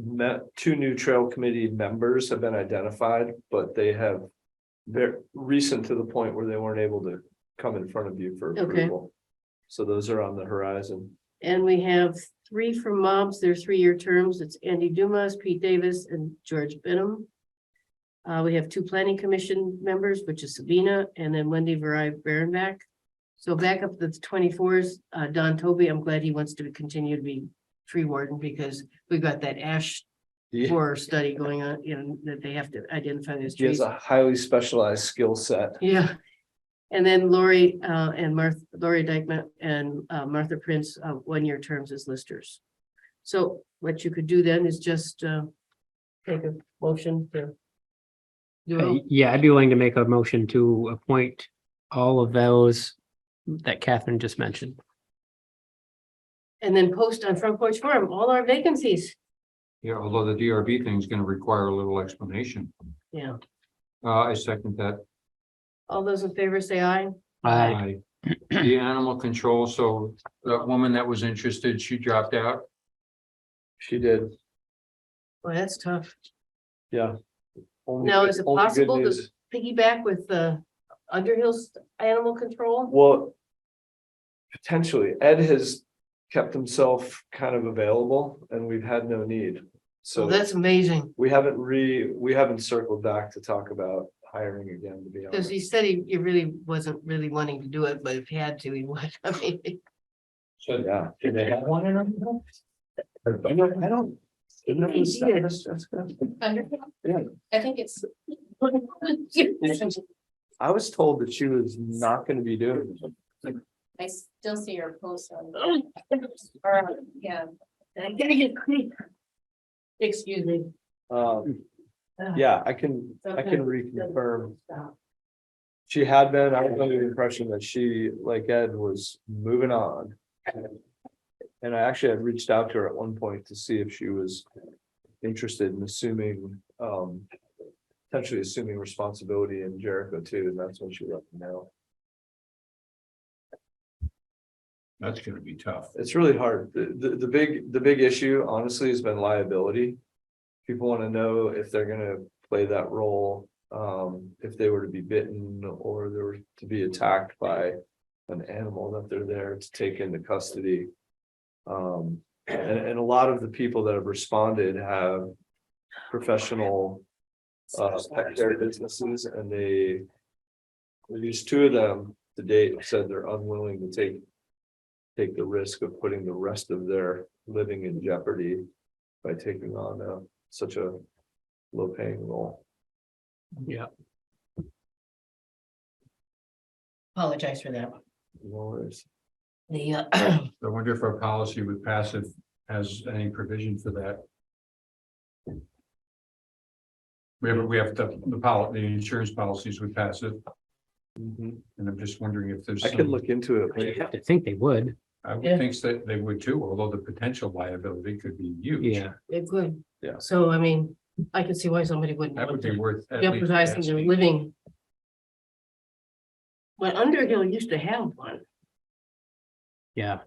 Met 2 new trail committee members have been identified, but they have. They're recent to the point where they weren't able to come in front of you for Okay. approval. So those are on the horizon. And we have 3 from mobs, they're 3-year terms. It's Andy Dumas, Pete Davis, and George Benham. We have 2 planning commission members, which is Sabina and then Wendy Barenbach. So back up to the 24s, Don Toby, I'm glad he wants to continue to be tree warden because we've got that ash borer study going on, that they have to identify those He has trees. a highly specialized skill set. Yeah. And then Lori and Lori Dykeman and Martha Prince, 1-year terms as listers. So what you could do then is just take a motion to. Yeah, I'd be willing to make a motion to appoint all of those that Catherine just mentioned. And then post on Front Porch Forum all our vacancies. Yeah, although the DRB thing is gonna require a little explanation. Yeah, I second that. all those in favor say aye. Aye. The animal control, so that woman that was interested, she dropped out. She did, Boy, that's tough. yeah. Now, is it Only good possible to news- piggyback with the Underhill's animal control? Well, potentially, Ed has kept himself kind of available and we've had no need. So So that's amazing, we haven't circled back to talk about hiring again, to be because honest. he said he really wasn't really wanting to do it, but if he had to, he would. I mean, So Yeah. do they have one in them? I don't. That's good. Yeah. I think it's. I was told that she was not gonna be doing it. I still see your post on. Yeah. I'm gonna get clean. Excuse me. Yeah, I can reconfirm. She had been, I was under the impression that she, like Ed, was moving on. And I actually had reached out to her at one point to see if she was interested in assuming, potentially assuming responsibility in Jericho too, and that's when she let me know. That's gonna be tough. It's really hard. The big issue honestly has been liability. People want to know if they're gonna play that role, if they were to be bitten or they were to be attacked by an animal that they're there to take into custody. And a lot of the people that have responded have professional pet care businesses, and at least 2 of them to date said they're unwilling to take the risk of putting the rest of their living in jeopardy by taking on such a low paying role. Yeah. Apologize for that. No worries. The, I wonder if our policy with passive has any provision for that. We have the insurance policies with passive, Mhm. and I'm just wondering if there's. I could look into it. You have to think they would. I would Yeah. think that they would too, although the potential liability could be huge. Yeah. it could. Yeah. So, I mean, I could see why somebody wouldn't That would want be to worth. at least jeopardizing their asking. living. Well, Underhill used to have one. Yeah.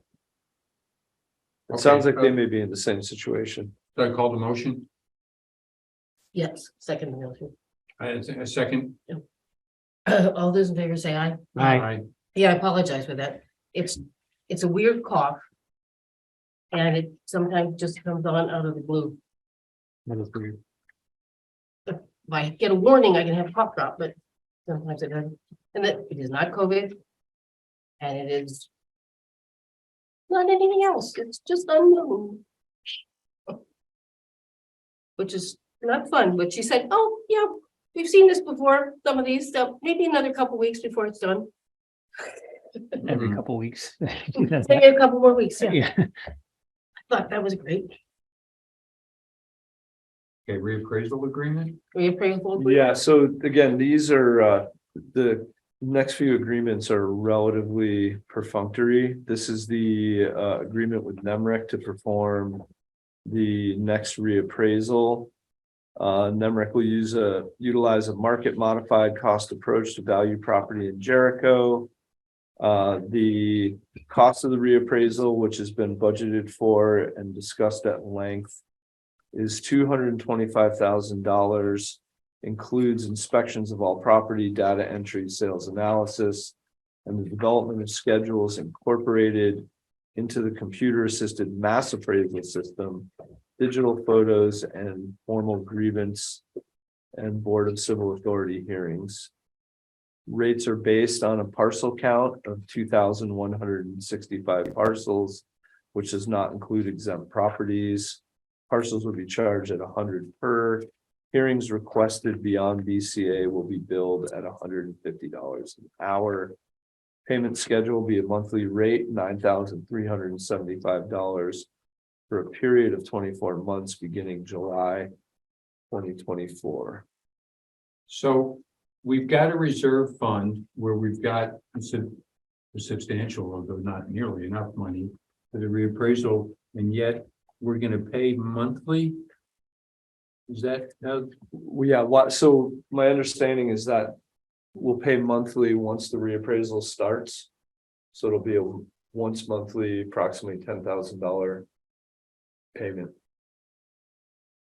It sounds Okay, like they may be in the same situation. So I call the motion, Yes, second motion. a second. All those in favor say aye. Aye. Yeah, I apologize for that. It's a weird cough. And it sometimes just comes on out of the blue. That is weird. If I get a warning, I can have a cough drop, but sometimes it doesn't. And that it is not COVID. And it is not anything else. It's just unknown. Which is not fun, but she said, oh, yeah, we've seen this before, some of these, so maybe another couple weeks before it's done. Every couple weeks. Maybe a couple more weeks, yeah. Yeah. I thought that was great. Okay, reappraisal agreement. Reappraisal. Yeah, so again, these are the next few agreements are relatively perfunctory. This is the agreement with NEMRIC to perform the next reappraisal. NEMRIC will utilize a market modified cost approach to value property in Jericho. The cost of the reappraisal, which has been budgeted for and discussed at length, is $225,000, includes inspections of all property, data entry, sales analysis, and the development of schedules incorporated into the computer assisted mass appraisal system, digital photos, and formal grievance and Board of Civil Authority hearings. Rates are based on a parcel count of 2,165 parcels, which does not include exempt properties. Parcels will be charged at 100 per, Hearings requested beyond BCA will be billed at $150 an hour. Payment schedule will be a monthly rate, $9,375 for a period of 24 months beginning July 2024. So we've got a reserve fund where we've got a substantial, although not nearly enough money for the reappraisal, and yet we're gonna pay monthly? Is that, So my understanding is that we'll pay monthly once the reappraisal starts. So it'll be a once monthly, approximately $10,000 payment.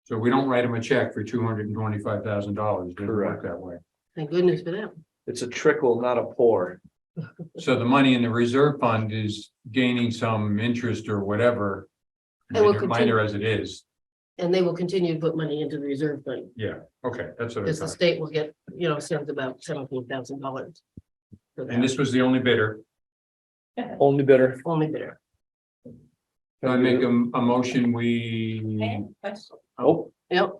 so we don't write them a check for $225,000, doesn't work that way. Thank goodness for them. It's a trickle, not a pour. So the money in the reserve fund is gaining some interest or whatever, And will minor as it is. And they will continue to put money into the reserve fund, Yeah, okay, that's what I because the thought. state will get, sends about $17,000. And this was the only bidder. Only bidder. Only bidder. Can I make a motion, Oh, Yep.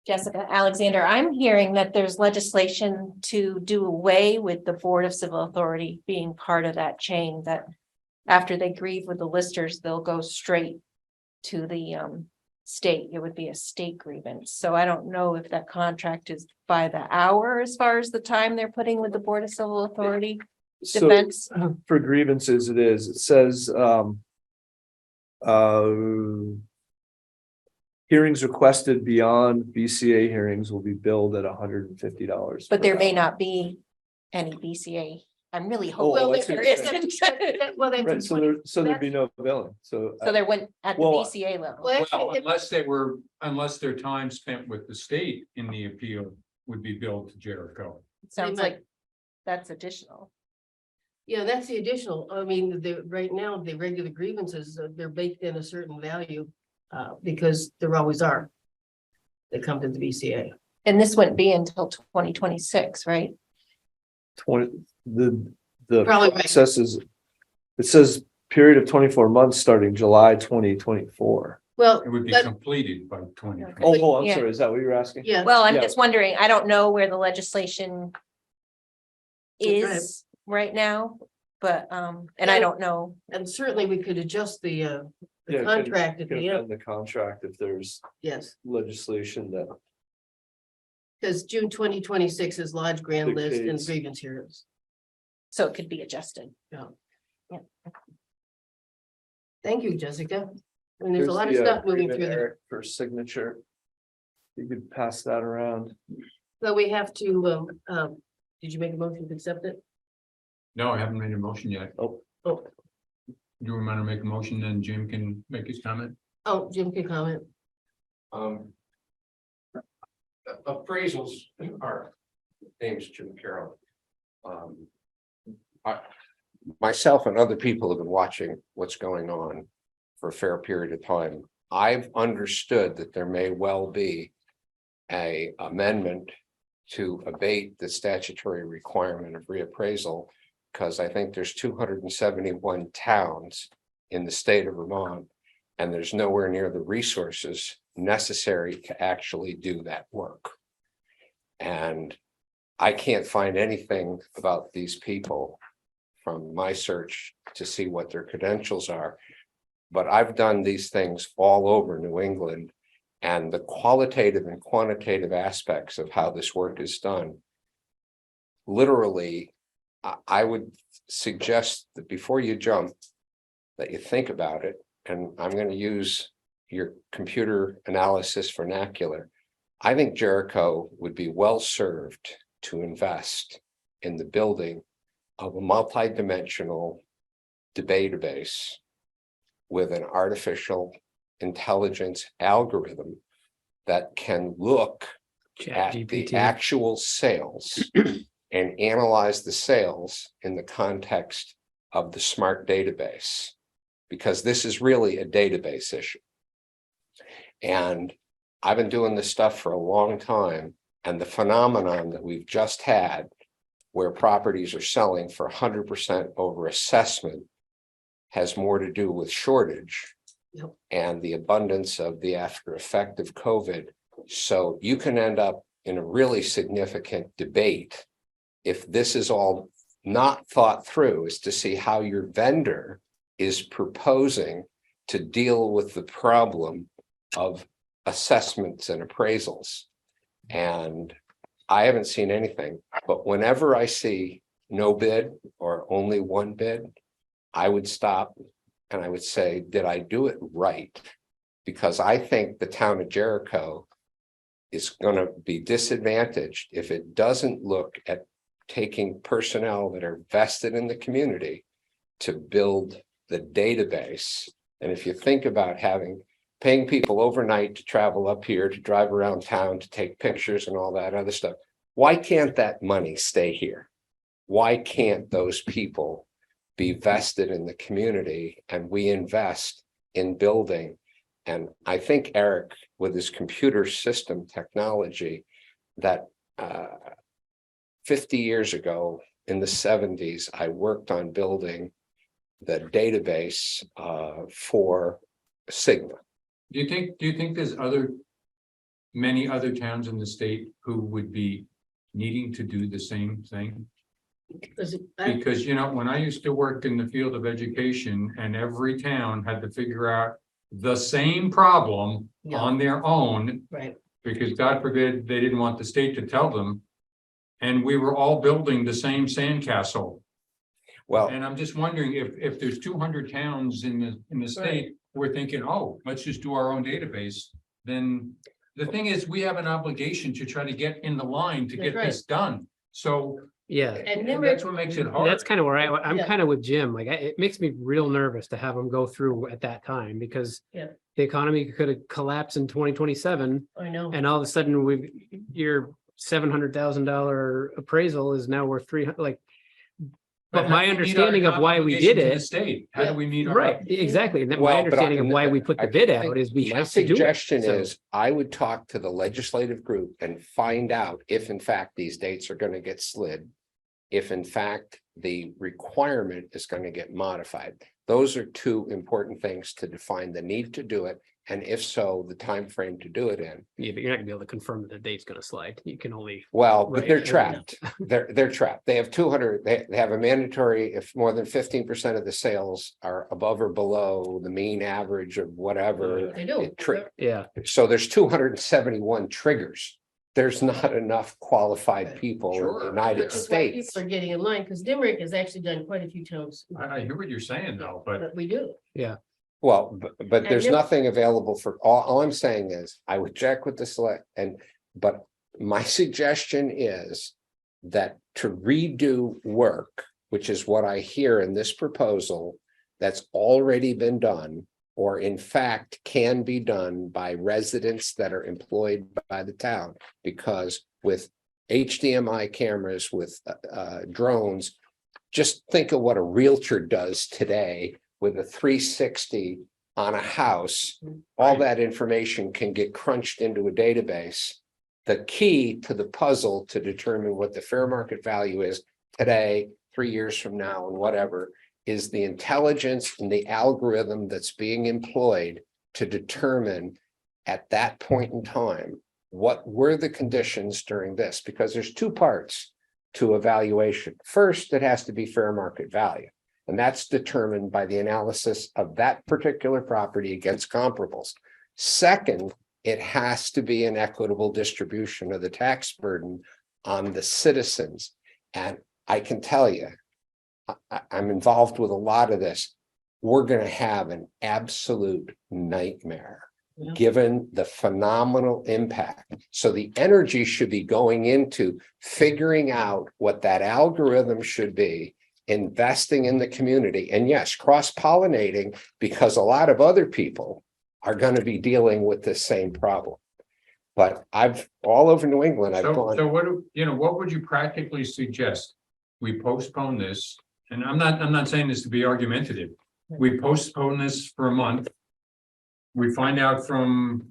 Jessica Alexander, I'm hearing that there's legislation to do away with the Board of Civil Authority being part of that chain, that after they grieve with the listers, they'll go straight to the state. It would be a state grievance. So I don't know if that contract is by the hour as far as the time they're putting with the Board of Civil Authority so defense. for grievances, it is. It says hearings requested beyond BCA hearings will be billed at $150. But per there may hour. not be any BCA. I'm really Oh, hoping I see there what you're isn't. Well, Right, so there'd be no billing, so. So there went at the Well, BCA level. Well, well, actually, unless their time spent with the state in the appeal would be billed to Jericho. Sounds might- like that's additional. yeah, that's the additional. I mean, right now, the regular grievances, they're baked in a certain value, because there always are. They come to the BCA. And this wouldn't be until 2026, right? 20, the Probably right. process is, it says period of 24 months starting July 2024. Well, It would be but- completed by 20. Oh, I'm Yeah. sorry, is that what you're asking? yeah. Well, I'm Yeah. just wondering, I don't know where the legislation That's right. is right now, but, and I don't know. And certainly we could adjust the Yeah, it could- contract at Could the have end. been the contract if there's Yes, legislation that. because June 2026 is lodge grand list and Dictates. grievance hearings. So it could be adjusted. Thank you, Jessica. I mean, there's a Here's lot of the, stuff moving agreement, through there. Eric, for signature. You could pass that around. So we have to, did you make a motion to accept it? No, I haven't made a motion yet. Oh, Do you want to make a motion, then Jim can make his comment? oh, Jim can comment. Appraisals are, name's Jim Carroll. Myself and other people have been watching what's going on for a fair period of time. I've understood that there may well be a amendment to abate the statutory requirement of reappraisal, because I think there's 271 towns in the state of Vermont, and there's nowhere near the resources necessary to actually do that work. And I can't find anything about these people from my search to see what their credentials are. But I've done these things all over New England, and the qualitative and quantitative aspects of how this work is done. Literally, I would suggest that before you jump, that you think about it. And I'm going to use your computer analysis vernacular. I think Jericho would be well served to invest in the building of a multidimensional database with an artificial intelligence algorithm that can look at the ChatGPT. actual sales and analyze the sales in the context of the smart database, because this is really a database issue. And I've been doing this stuff for a long time, and the phenomenon that we've just had, where properties are selling for 100% over assessment, has more to do with shortage Yep. and the abundance of the after effect of COVID. So you can end up in a really significant debate if this is all not thought through, as to see how your vendor is proposing to deal with the problem of assessments and appraisals. And I haven't seen anything, but whenever I see no bid or only one bid, I would stop and I would say, did I do it right? Because I think the town of Jericho is going to be disadvantaged if it doesn't look at taking personnel that are vested in the community to build the database. And if you think about paying people overnight to travel up here, to drive around town, to take pictures and all that other stuff, why can't that money stay here? Why can't those people be vested in the community and we invest in building? And I think Eric, with his computer system technology, that 50 years ago in the 70s, I worked on building the database for Sigma. Do you think there's many other towns in the state who would be needing to do the same thing? Because, when I used to work in the field of education and every town had to figure out the same problem on their own. Right. Because God forbid, they didn't want the state to tell them. And we were all building the same sandcastle. Well, and I'm just wondering if there's 200 towns in the state who are thinking, oh, let's just do our own database. Then the thing is, we have an obligation to try to get in the line to get this done. So Yeah. And that's what makes it hard. That's kind of where I'm Yeah. kind of with Jim. Like, it makes me real nervous to have them go through at that time because Yeah. the economy could have collapsed in 2027 I know. and all of a sudden your $700,000 appraisal is now worth 300, like. But my understanding of why we did it. State, how do we meet? Right, exactly. And then Well, my but understanding of why we put the bid out is we my have to do it. suggestion So- is I would talk to the legislative group and find out if in fact these dates are going to get slid. If in fact the requirement is going to get modified. Those are two important things to define the need to do it. And if so, the time frame to do it in. Yeah, but you're not gonna be able to confirm that the date's gonna slide. You can only. Well, but Right. they're trapped. They're trapped. They have 200, they have a mandatory, if more than 15% of the sales are above or below the mean average of whatever. They do. it tri- Yeah, So there's 271 triggers. There's not enough qualified people in the United Which is why States. people are getting in line, because Dimrick has actually done quite a few towns. I hear what you're saying though, but But we do. Well, but there's And if- nothing available for, all I'm saying is, I would check with the select but my suggestion is that to redo work, which is what I hear in this proposal, that's already been done, or in fact can be done by residents that are employed by the town, because with HDMI cameras, with drones, just think of what a realtor does today with a 360 on a house. All that information can get crunched into a database. The key to the puzzle to determine what the fair market value is today, 3 years from now, and whatever, is the intelligence and the algorithm that's being employed to determine at that point in time, what were the conditions during this? Because there's two parts to evaluation. First, it has to be fair market value. And that's determined by the analysis of that particular property against comparables. Second, it has to be an equitable distribution of the tax burden on the citizens. And I can tell you, I'm involved with a lot of this. We're going to have an absolute nightmare, given the phenomenal impact. So the energy should be going into figuring out what that algorithm should be, investing in the community, and yes, cross-pollinating, because a lot of other people are going to be dealing with this same problem. But I've all over New England, I've gone. So what would you practically suggest? We postpone this, and I'm not saying this to be argumentative. We postpone this for a month. We find out from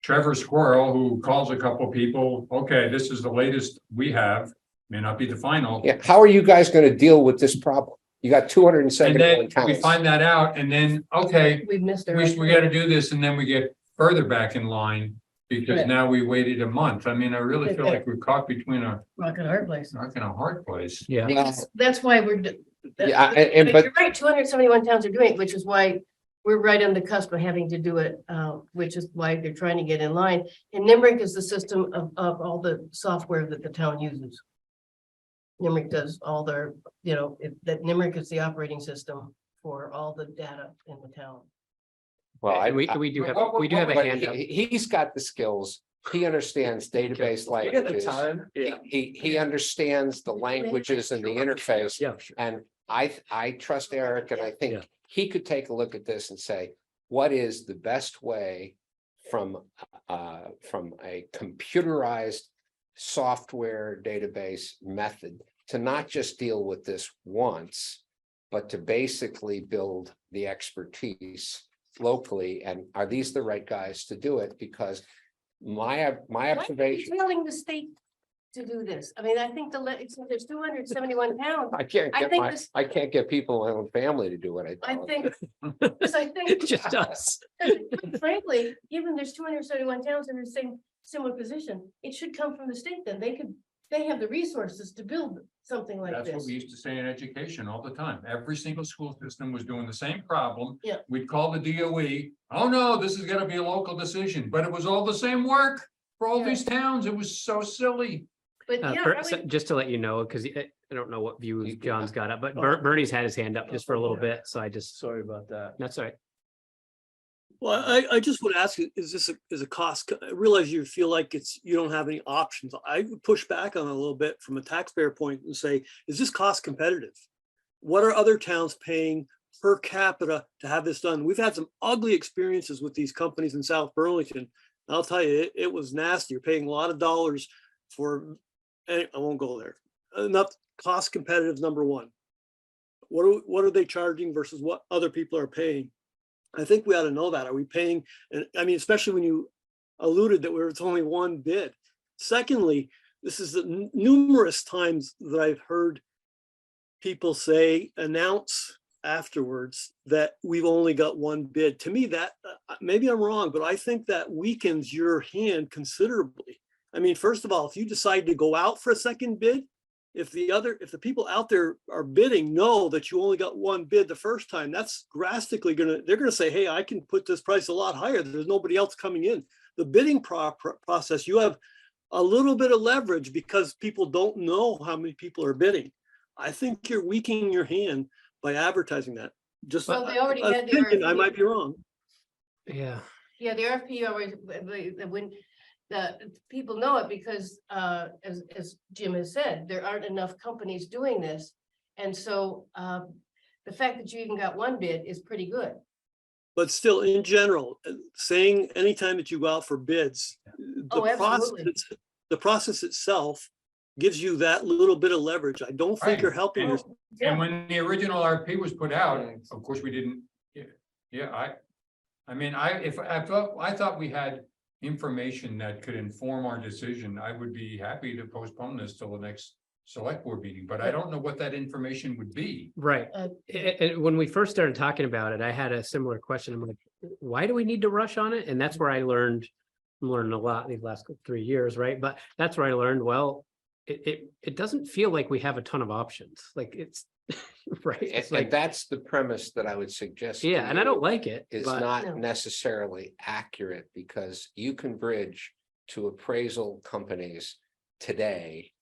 Trevor Squirrel, who calls a couple people, okay, this is the latest we have, may not be the final. Yeah, how are you guys going to deal with this problem? You got 271 then we towns. find that out and then, okay, We've missed our. we gotta do this, and then we get further back in line. Because Right. now we waited a month. I mean, I really feel like we're caught between a Rock and hard place. rock and a hard place. Yeah. That's why we're. Yeah, But but you're right, 271 towns are doing it, which is why we're right on the cusp of having to do it, which is why they're trying to get in line. And NIMRIC is the system of all the software that the town uses. NIMRIC does all their, that NIMRIC is the operating system for all the data in the town. well, We do have a but hand up. he's got the skills. He understands database languages. He understands the languages and the interface. Yeah, sure. And I trust Eric, and I think he could take a look at this and say, what is the best way from a computerized software database method to not just deal with this once, but to basically build the expertise locally? And are these the right guys to do it? Because my observation. Telling the state to do this. I mean, I think there's 271 towns. I can't I get think this- I can't get people in my own family to do what I I tell them. think, because I think. It's just us. Frankly, even there's 271 towns in the same similar position, it should come from the state then. They have the resources to build something like That's what this. we used to say in education all the time. Every single school system was doing the same problem. Yeah. We'd call the DOE, oh no, this is gonna be a local decision, but it was all the same work for all Yeah. these towns. It was so silly. But yeah, Just to let you know, because I don't know what view John's got up, but Bernie's had his hand up just for a little bit, so I just, Sorry about that. that's all right. Well, I just want to ask you, is this a cost? I realize you feel like you don't have any options. I would push back on it a little bit from a taxpayer point and say, is this cost competitive? What are other towns paying per capita to have this done? We've had some ugly experiences with these companies in South Burlington. I'll tell you, it was nasty. You're paying a lot of dollars for, I won't go there. Enough cost competitive, number one. What are they charging versus what other people are paying? I think we ought to know that. Are we paying? And I mean, especially when you alluded that it's only one bid. Secondly, this is the numerous times that I've heard people announce afterwards that we've only got one bid. To me, that maybe I'm wrong, but I think that weakens your hand considerably. I mean, first of all, if you decide to go out for a second bid, if the people out there are bidding know that you only got one bid the first time, that's drastically they're gonna say, hey, I can put this price a lot higher. There's nobody else coming in. The bidding process, you have a little bit of leverage because people don't know how many people are bidding. I think you're weakening your hand by advertising that. Just Well, they already an had the opinion, I RFP. might be wrong. Yeah. Yeah, the RFP always, when the people know it because, as Jim has said, there aren't enough companies doing this. And so, the fact that you even got one bid is pretty good. But still, in general, saying anytime that you go out for bids, absolutely. the process itself gives you that little bit of leverage. I don't think Right. you're helping And- yourself. And when the original RFP was put out, of course, we didn't, I mean, I thought we had information that could inform our decision. I would be happy to postpone this till the next select board meeting, but I don't know what that information would be. Right. And when we first started talking about it, I had a similar question. I'm like, why do we need to rush on it? And that's where I'm learning a lot these last 3 years, right? But that's where I learned, well, it doesn't feel like we have a ton of options. Like it's right. It's And like, that's the premise that I would suggest. to yeah, and I you. don't like it. Is but- not No. necessarily accurate because you can bridge to appraisal companies today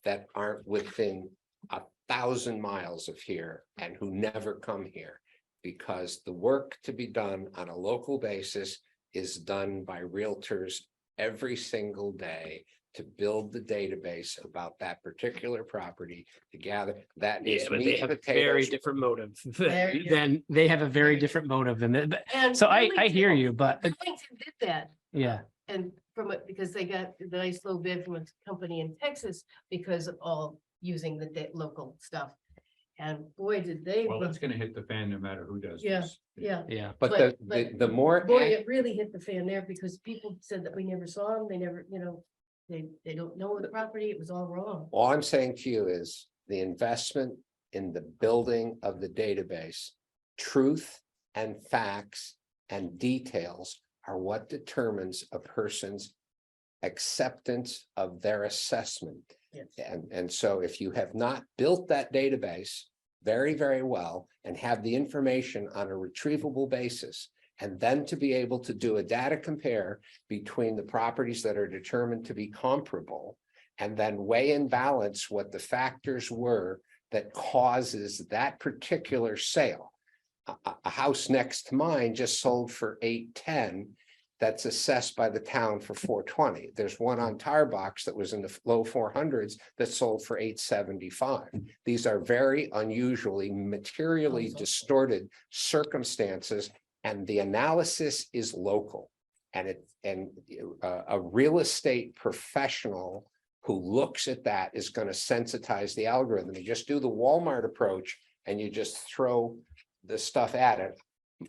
that aren't within 1,000 miles of here and who never come here. Because the work to be done on a local basis is done by realtors every single day to build the database about that particular property to gather. That Yeah, is but they meat have and a very potatoes. different motive. Very Then they have a very different motive than that. And So I Burlington- hear you, but Burlington did that. yeah. And because they got the nice low bid from a company in Texas because of all using the local stuff. And boy, did they, Well, it's gonna hit the fan no matter who does Yeah. this. yeah, Yeah. But the more. boy, it really hit the fan there because people said that we never saw them, they never, they don't know the property, it was all wrong. All I'm saying to you is the investment in the building of the database, truth and facts and details are what determines a person's acceptance of their assessment. Yes. And so if you have not built that database very, very well and have the information on a retrievable basis, and then to be able to do a data compare between the properties that are determined to be comparable, and then weigh and balance what the factors were that causes that particular sale. A house next to mine just sold for $810. That's assessed by the town for $420. There's one on Tarbox that was in the low 400s that sold for $875. These are very unusually materially distorted circumstances, and the analysis is local. And a real estate professional who looks at that is going to sensitize the algorithm. You just do the Walmart approach and you just throw the stuff at it.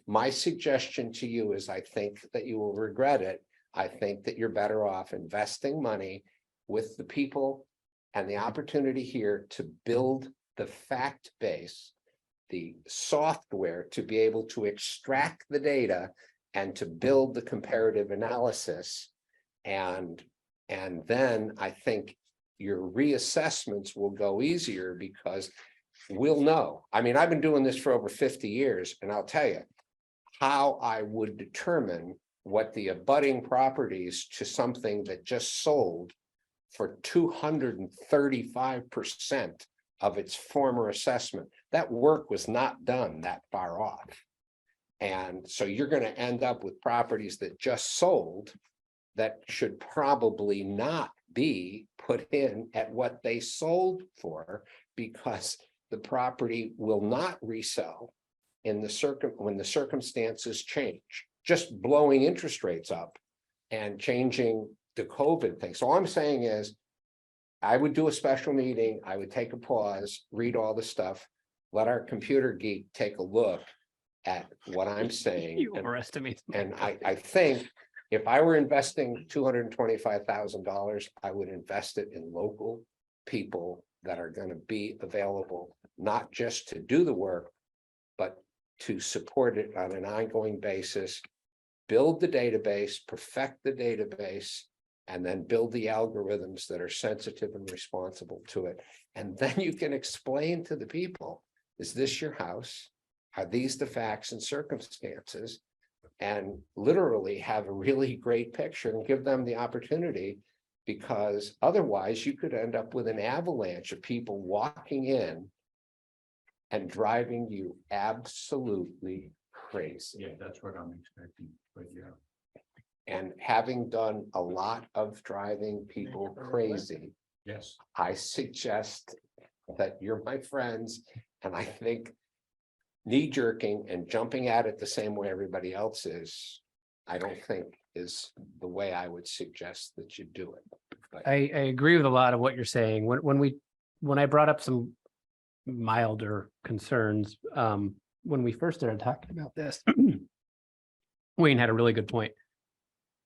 My suggestion to you is, I think that you will regret it. I think that you're better off investing money with the people and the opportunity here to build the fact base, the software to be able to extract the data and to build the comparative analysis. And then I think your reassessments will go easier because we'll know. I mean, I've been doing this for over 50 years, and I'll tell you how I would determine what the abutting properties to something that just sold for 235% of its former assessment. That work was not done that far off. And so you're going to end up with properties that just sold that should probably not be put in at what they sold for, because the property will not resell in the when the circumstances change. Just blowing interest rates up and changing the COVID thing. So all I'm saying is, I would do a special meeting, I would take a pause, read all the stuff, let our computer geek take a look at what I'm saying. You overestimate. And I think if I were investing $225,000, I would invest it in local people that are going to be available, not just to do the work, but to support it on an ongoing basis, build the database, perfect the database, and then build the algorithms that are sensitive and responsible to it. And then you can explain to the people, is this your house? Are these the facts and circumstances? And literally have a really great picture and give them the opportunity, because otherwise you could end up with an avalanche of people walking in and driving you absolutely crazy. Yeah, that's what I'm expecting, but yeah. And having done a lot of driving people crazy, Yes. I suggest that you're my friends, and I think knee jerking and jumping at it the same way everybody else is, I don't think is the way I would suggest that you do it. But I agree with a lot of what you're saying. When I brought up some milder concerns, when we first started talking about this, Wayne had a really good point.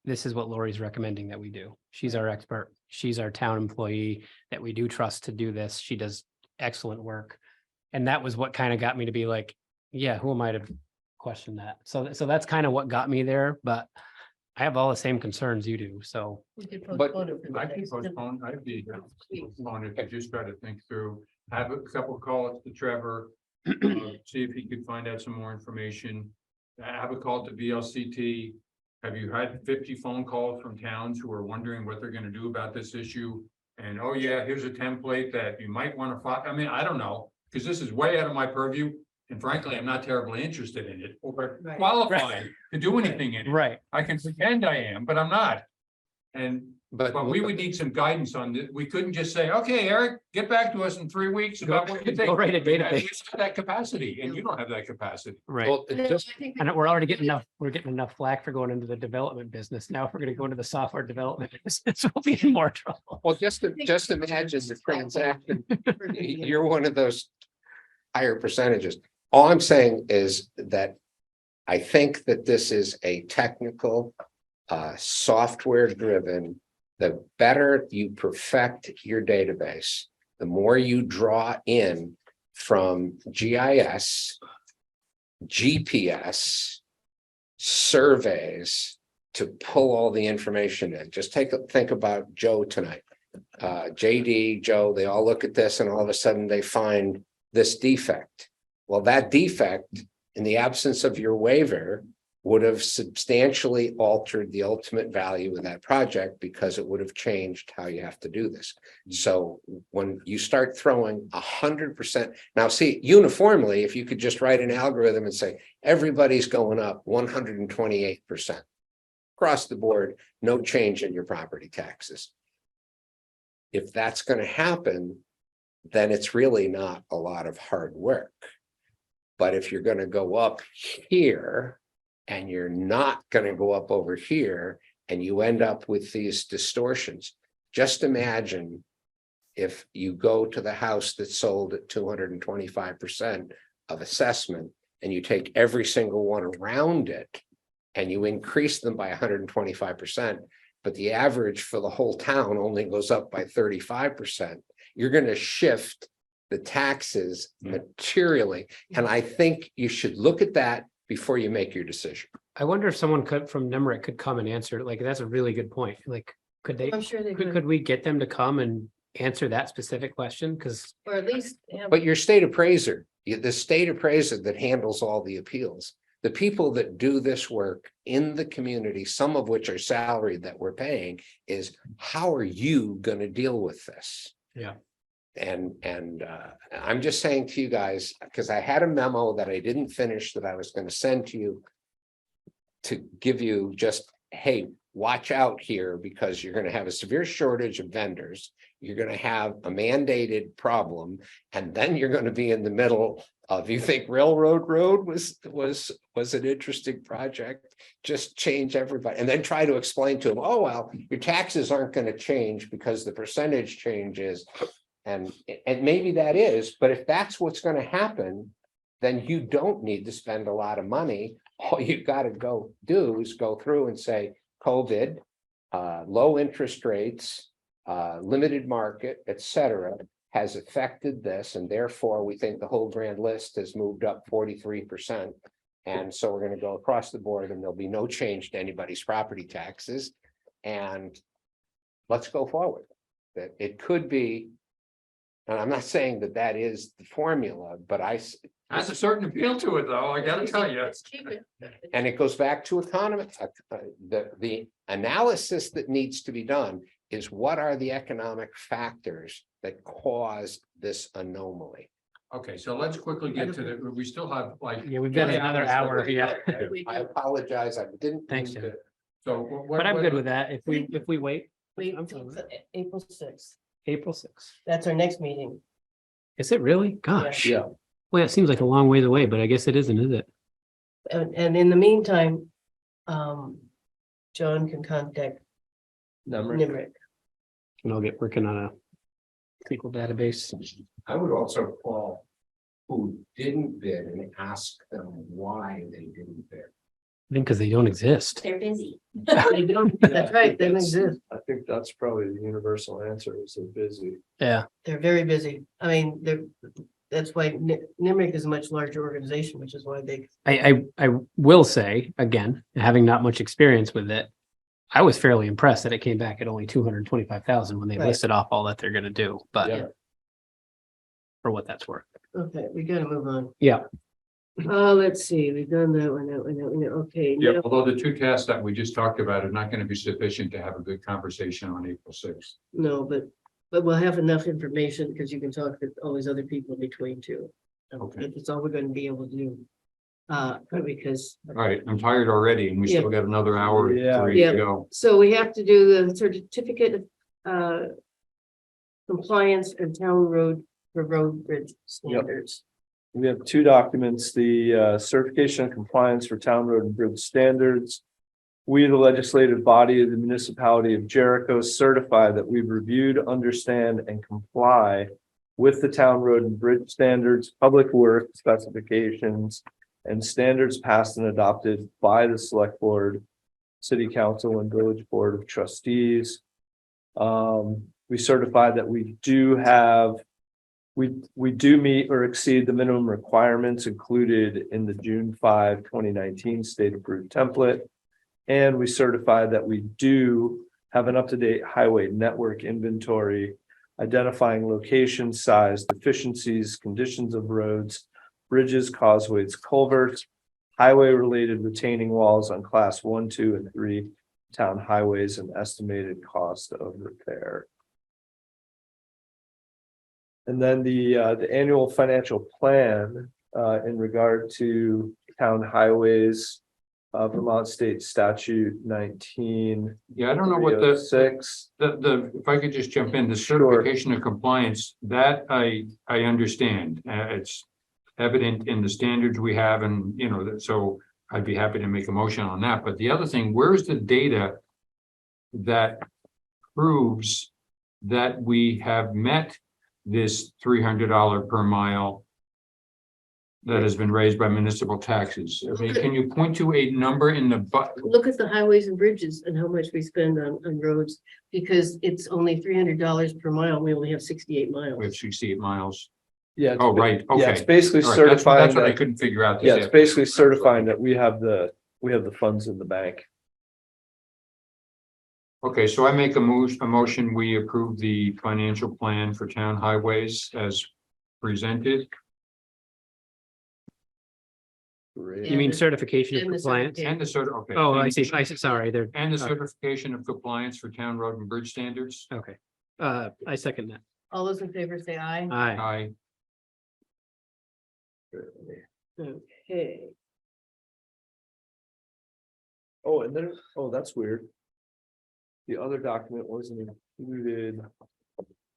This is what Lori's recommending that we do. She's our expert. She's our town employee that we do trust to do this. She does excellent work. And that was what kind of got me to be like, yeah, who am I to question that? So that's kind of what got me there, but I have all the same concerns you do, so. We could But postpone it for the I can next- postpone, I'd be postpone if you just try to think through, have a couple calls to Trevor. See if he could find out some more information. Have a call to VLCT. Have you had 50 phone calls from towns who are wondering what they're gonna do about this issue? And, oh yeah, here's a template that you might wanna follow. I mean, I don't know, because this is way out of my purview. And frankly, I'm not terribly interested in it or Right. qualified to do anything in it. Right. I can pretend I am, but I'm not. And but we would need some guidance on this. We couldn't just say, okay, Eric, get back to us in 3 weeks about what you think. Go write a We have database. that capacity, and you don't have that capacity. Right. well, it just I think And we're already getting enough flack for going into the development business. Now, if we're gonna go into the software development business, we'll be in more trouble. well, just imagine the transaction. You're one of those higher percentages. All I'm saying is that I think that this is a technical, software driven. The better you perfect your database, the more you draw in from GIS, GPS, surveys to pull all the information in. Just think about Joe tonight. JD, Joe, they all look at this and all of a sudden they find this defect. Well, that defect, in the absence of your waiver, would have substantially altered the ultimate value of that project because it would have changed how you have to do this. So when you start throwing 100%, now see, uniformly, if you could just write an algorithm and say, everybody's going up 128% across the board, no change in your property taxes. If that's going to happen, then it's really not a lot of hard work. But if you're going to go up here, and you're not going to go up over here, and you end up with these distortions. Just imagine if you go to the house that sold at 225% of assessment, and you take every single one around it, and you increase them by 125%, but the average for the whole town only goes up by 35%, you're going to shift the taxes materially. And I think you should look at that before you make your decision. I wonder if someone from NEMRIC could come and answer, like, that's a really good point. Like, could they, I'm sure they could we get them to come and answer that specific question? Because, or at least have. But your state appraiser, the state appraiser that handles all the appeals, the people that do this work in the community, some of which are salaried that we're paying, is how are you going to deal with this? Yeah. And I'm just saying to you guys, because I had a memo that I didn't finish that I was going to send to you to give you just, hey, watch out here, because you're going to have a severe shortage of vendors. You're going to have a mandated problem, and then you're going to be in the middle of, you think Railroad Road was an interesting project, just change everybody, and then try to explain to them, oh, well, your taxes aren't going to change because the percentage changes. And maybe that is, but if that's what's going to happen, then you don't need to spend a lot of money. All you've got to go do is go through and say, COVID, low interest rates, limited market, etc., has affected this, and therefore we think the whole grand list has moved up 43%. And so we're going to go across the board, and there'll be no change to anybody's property taxes. And let's go forward. That it could be. And I'm not saying that that is the formula, but Has a certain appeal to it, though, I gotta tell you. and it goes back to economics. The analysis that needs to be done is, what are the economic factors that cause this anomaly? Okay, so let's quickly get to the, we still have like. yeah, we've got another hour. Yeah. I apologize, I didn't. Thanks, mean Jim. to- So what? But I'm good with that. If we wait, We, I'm fine with it. April 6th, April 6th. that's our next meeting. Is it really? Gosh. Yeah. Well, it seems like a long ways away, but I guess it isn't, is it? And in the meantime, John can contact NIMRIC. And I'll get working on a SQL database. I would also call who didn't bid and ask them why they didn't bid. I think because they don't exist. They're busy. They don't- That's right, they don't exist. I think that's probably the universal answer, is they're busy. Yeah. They're very busy. I mean, that's why NIMRIC is a much larger organization, which is why they. I will say, again, having not much experience with it, I was fairly impressed that it came back at only 225,000 when they Right. listed off all that they're gonna do, but Yeah. for what that's worth. Okay, we gotta move on. Yeah. Let's see, we've done that one, okay. Yeah, now- although the two tasks that we just talked about are not gonna be sufficient to have a good conversation on April 6th. No, but we'll have enough information, because you can talk to all these other people in between too. Okay. It's all we're gonna be able to do. Because, All right, I'm tired already, and we still got another hour or Yeah. three Yeah. to go. so we have to do the certificate of compliance and town road for road bridge standards. We have two documents, the certification of compliance for town road and bridge standards. We, the legislative body of the municipality of Jericho, certify that we've reviewed, understand, and comply with the town road and bridge standards, public work specifications, and standards passed and adopted by the select board, city council, and village board of trustees. We certify that we do have We do meet or exceed the minimum requirements included in the June 5, 2019 state approved template. And we certify that we do have an up-to-date highway network inventory, identifying location, size, deficiencies, conditions of roads, bridges, causeways, culverts, highway-related retaining walls on class 1, 2, and 3 town highways, and estimated cost of repair. And then the annual financial plan in regard to town highways, Vermont State Statute 19. Yeah, I don't know what the, 6. if I could just jump in, the certification of compliance, that I understand. It's evident in the standards we have, and, you know, so I'd be happy to make a motion on that. But the other thing, where's the data that proves that we have met this $300 per mile that has been raised by municipal taxes? I mean, can you point to a number in the Look at the highways and bridges and how much we spend on roads, because it's only $300 per mile. We only have 68 miles. We have 68 miles. Yeah. Oh, right. Yeah, it's Okay. basically All right, certifying that's what I that, couldn't figure out. yeah, it's basically certifying that we have the funds in the bank. Okay, so I make a motion, we approve the financial plan for town highways as presented. You mean certification of And the compliance? certification. And the sort of, okay. Oh, I see, sorry, they're, And the certification of compliance for town road and bridge standards. okay. I second that. All those in favor say aye. Aye. Okay. Oh, and then, oh, that's weird. The other document wasn't included.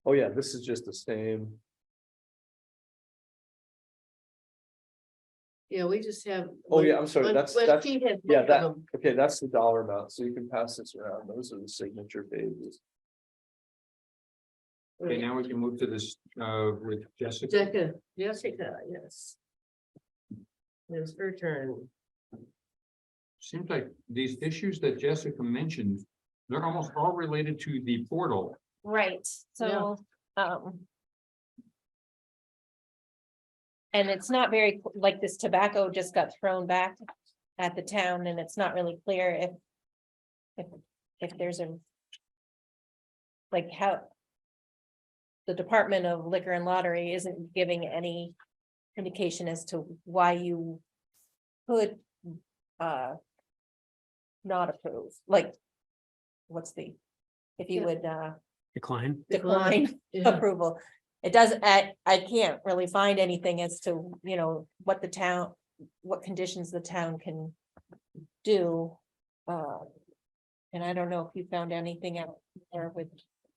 Oh, yeah, this is just the same. Yeah, we just have. Oh, yeah, I'm sorry, that's, She had yeah, both of that, them. okay, that's the dollar amount, so you can pass this around. Those are the signature pages. Okay, now we can move to this with Jessica. Jessica, yes. It's her turn. Seems like these issues that Jessica mentioned, they're almost all related to the portal. Right, so, and it's not very, like this tobacco just got thrown back at the town, and it's not really clear if there's a, like, how the Department of Liquor and Lottery isn't giving any indication as to why you could not approve, like, what's the, if you would Decline. decline Yeah. approval. It doesn't, I can't really find anything as to, you know, what the town, what conditions the town can do. And I don't know if you found anything out there with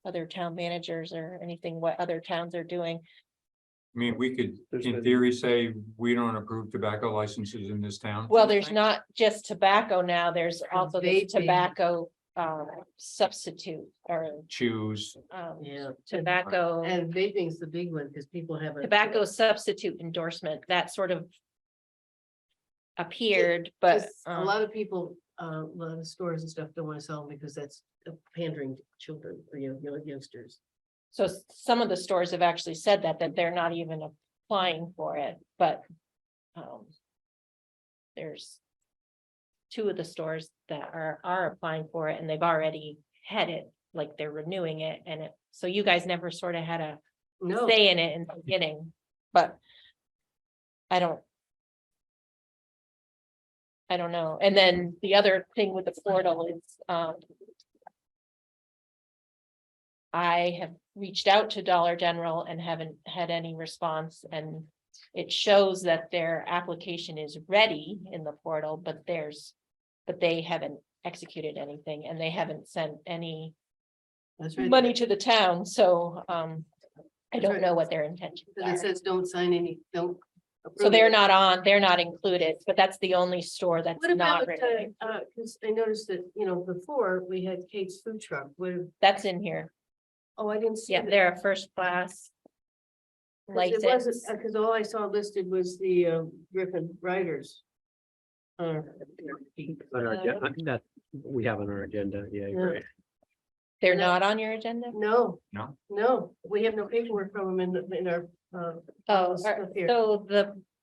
other town managers or anything, what other towns are doing. I mean, we could, in theory, say we don't approve tobacco licenses in this town. Well, there's not just tobacco now, there's also the vaping. tobacco substitute or Choose. Yeah. tobacco. And vaping's the big one, because people have a. Tobacco substitute endorsement, that sort of appeared, but Just a lot of people, a lot of stores and stuff don't want to sell them because that's pandering to children or youngsters. so some of the stores have actually said that they're not even applying for it, but there's two of the stores that are applying for it, and they've already had it, like they're renewing it, and it, so you guys never sort of had a No. say in it in the beginning, but I don't know. And then the other thing with the portal is, I have reached out to Dollar General and haven't had any response, and it shows that their application is ready in the portal, but they haven't executed anything, and they haven't sent any That's right. money to the town, so, I That's don't right. know what their intentions Because it are. says don't sign any, don't. So approve they're it. they're not included, but that's the only store that's What not about, ready. because I noticed that, before we had Kate's food truck, That's in here. oh, I didn't see. Yeah, that. they're a first class 'Cause it wasn't, license. because all I saw listed was the Griffin Riders. On our that we have on our agenda, yeah, you're Yeah. right. They're not on your agenda? No. No. No, we have no paperwork from them in our, Oh, stuff here.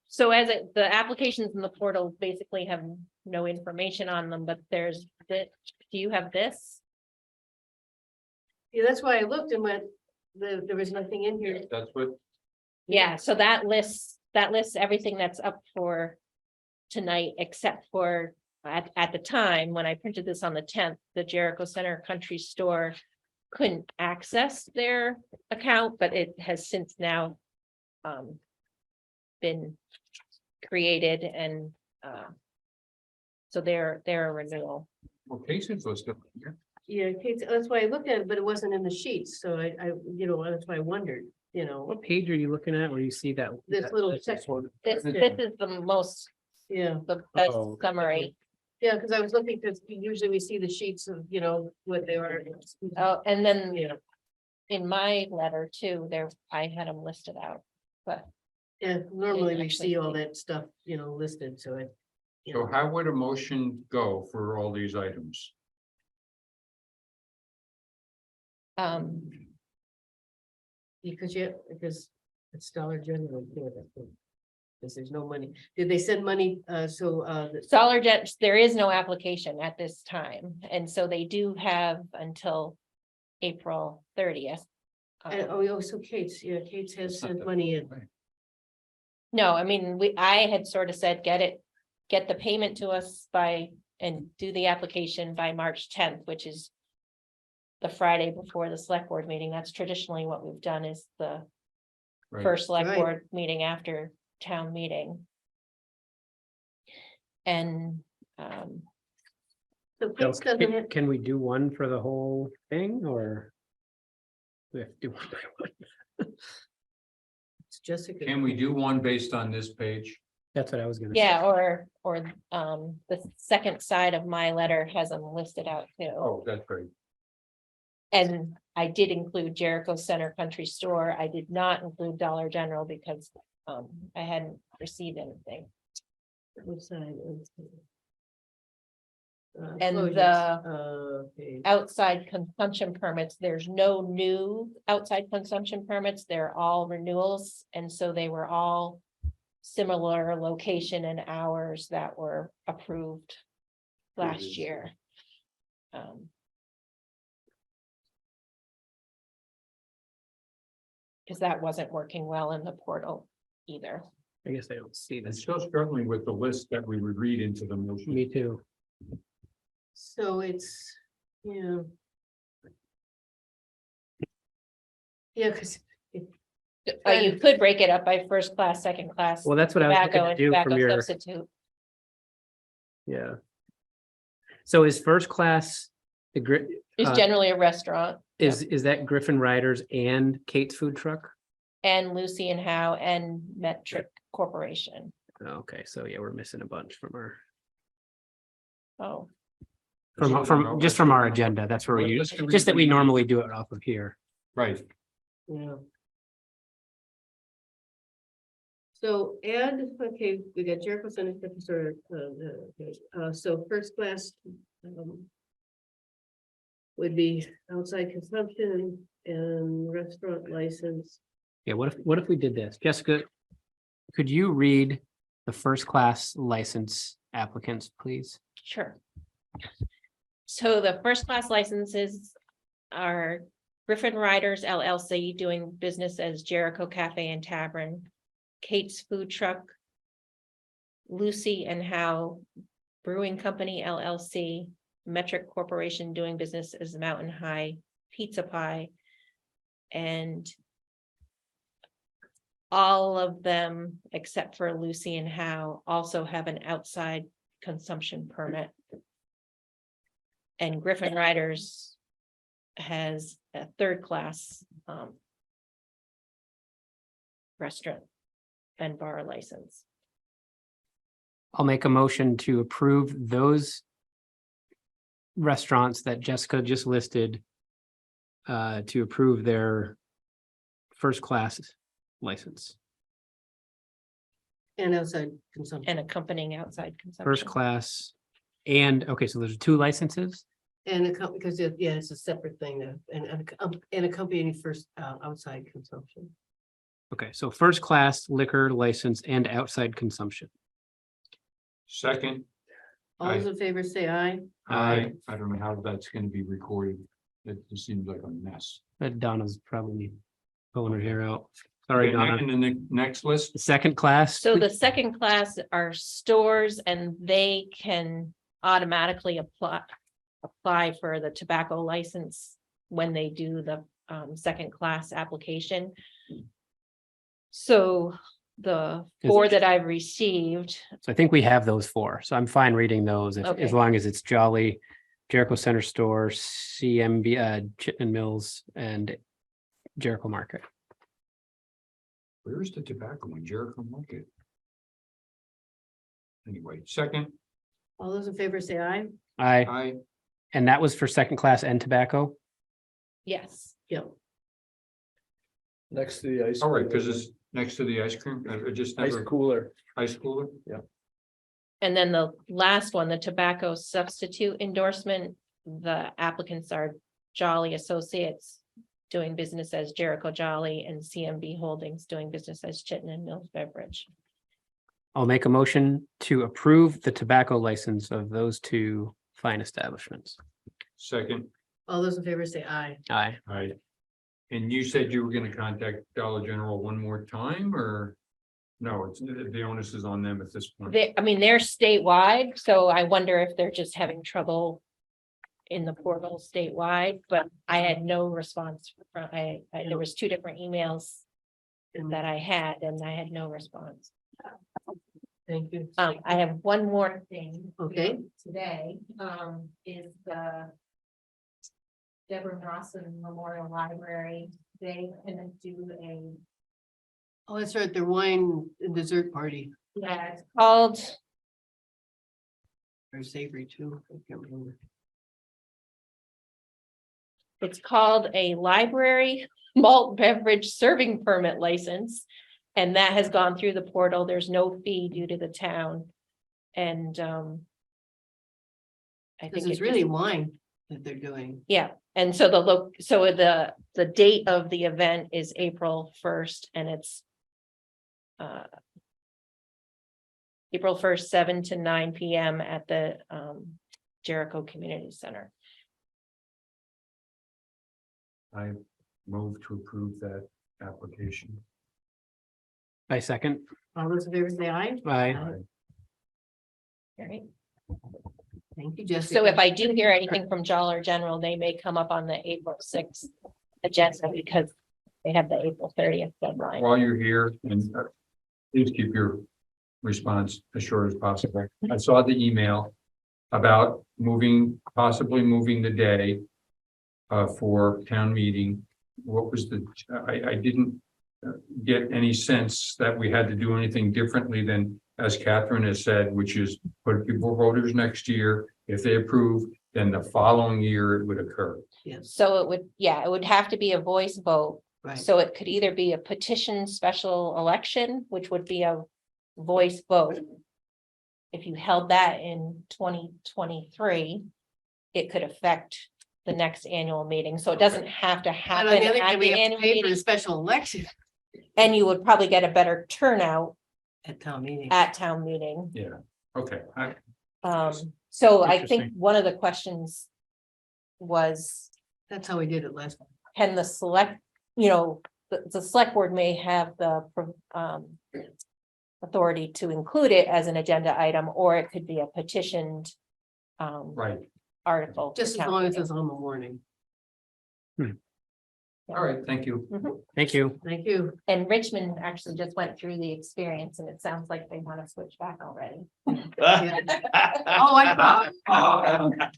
so as the applications in the portal basically have no information on them, but there's that, do you have this? Yeah, that's why I looked and went, there was nothing in here. That's what, Yeah, so that lists everything that's up for tonight, except for at the time, when I printed this on the 10th, the Jericho Center Country Store couldn't access their account, but it has since now been created and so they're a renewal. well, cases listed here. Yeah, Kate, that's why I looked at it, but it wasn't in the sheets, so I, that's why I wondered, What page are you looking at where you see that? this little section. This is the most, Yeah, the best Oh, okay. summary. yeah, because I was looking, because usually we see the sheets of, what they are. Oh, and then Yeah, in my letter too, there, I had them listed out, but yeah, normally we actually see all see. that stuff, listed, so I. So how would a motion go for all these items? Because it's Dollar General. Because there's no money. Did they send money, Dollar Jet, there is no application at this time, and so they do have until April 30th. so Kate's has sent money in. No, I mean, I had sort of said, get the payment to us by, and do the application by March 10th, which is the Friday before the select board meeting. That's traditionally what we've done, is the Right. first select Right. board meeting after town meeting. And, So So Kate's doesn't have, can we do one for the whole thing or? We have to do one by one. it's Jessica. Can we do one based on this page? That's what I was gonna say. yeah, or the second side of my letter has them listed out too. Oh, that's great. And I did include Jericho Center Country Store. I did not include Dollar General because I hadn't received anything. Which side is it? And Closures. Okay. Outside consumption permits, there's no new outside consumption permits. They're all renewals. And so they were all similar location and hours that were approved last year. Because that wasn't working well in the portal either. I guess I don't see I'm this. still struggling with the list that we would read into the motion. Me too. So it's, yeah. Yeah, because. You could break it up by first class, second class. Well, that's what I was looking tobacco to and do from tobacco your, substitute. yeah. So is first class, It's generally a restaurant. is that Griffin Riders and Kate's Food Truck? And Lucy and Howe and Metric Corporation. Okay, so yeah, we're missing a bunch from our, Oh, from our agenda. That's where we use, just that we normally do it off of here. Right. Yeah. So add, okay, we got Jericho Center, so first class. Would be outside consumption and restaurant license. Yeah, what if we did this? Jessica, could you read the first class license applicants, please? sure. So the first class licenses are Griffin Riders LLC doing business as Jericho Cafe and Tavern, Kate's Food Truck, Lucy and Howe Brewing Company LLC, Metric Corporation doing business as Mountain High Pizza Pie, and all of them, except for Lucy and Howe, also have an outside consumption permit. And Griffin Riders has a third class restaurant and bar license. I'll make a motion to approve those restaurants that Jessica just listed to approve their first class license, And outside consumption. And accompanying outside consumption. first class. And, okay, so there's two licenses. And because it's a separate thing, and accompanying first outside consumption. Okay, so first class liquor license and outside consumption. Second, All those in favor say aye. I don't know how that's gonna be recorded. It just seems like a mess. That Donna's probably pulling her hair out. Sorry, Okay, Donna. and then the next list, The second class. So the second class are stores and they can automatically apply for the tobacco license when they do the second class application. So the four that I've received, So I think we have those four. So I'm fine reading those Okay. as long as it's Jolly, Jericho Center Store, CMB, Chittenden Mills and Jericho Market. where's the tobacco in Jericho Market? Anyway, second, All those in favor say aye. I, And that was for second class and tobacco. yes. Yep. Next to the ice. all right, cooler. because it's next to the ice cream, I just Ice never, cooler. ice cooler. And then the last one, the tobacco substitute endorsement, the applicants are Jolly Associates doing business as Jericho Jolly and CMB Holdings doing business as Chittenden Mills Beverage. I'll make a motion to approve the tobacco license of those two fine establishments. Second, All those in favor say aye. Aye. I, and you said you were gonna contact Dollar General one more time, or? No, it's, the onus is on them at this point. They're statewide, so I wonder if they're just having trouble in the portal statewide, but I had no response from, there was 2 different emails that I had, and I had no response. Thank you. I have one more thing. Okay. Today, is the Deborah Rawson Memorial Library. They can do Oh, that's right, their wine and dessert party, it's called, or savory too. I can't remember. it's called a library malt beverage serving permit license. And that has gone through the portal. There's no fee due to the town. And, I Because think it's really wine that they're doing. yeah, and so the date of the event is April 1st and it's April 1st, 7 to 9 PM at the Jericho Community Center. I move to approve that application. I second. All those in favor say aye. Aye. All right. Thank you, Jessica. So if I do hear anything from Dollar General, they may come up on the April 6th agenda because they have the April 30th deadline. While you're here, and please keep your response as short as possible. I saw the email about possibly moving the day for town meeting. What was I didn't get any sense that we had to do anything differently than, as Catherine has said, which is put people voters next year. If they approve, then the following year it would occur. Yes, So it would have to be a voice vote. right. So it could either be a petition special election, which would be a voice vote. If you held that in 2023, it could affect the next annual meeting. So it doesn't have to And happen on the other at hand, we the have to annual pay for meeting. a special election And you would probably get a better turnout at town meeting. at town meeting. Yeah, okay. So I think Interesting. one of the questions was, That's how we did it last time. can the select, the select board may have the authority to include it as an agenda item, or it could be a petitioned Right. article. for Just as town long as meeting. it's on the warning. All right, thank you. Thank you. Thank you. And Richmond actually just went through the experience and it sounds like they want to switch back already. Oh, I thought.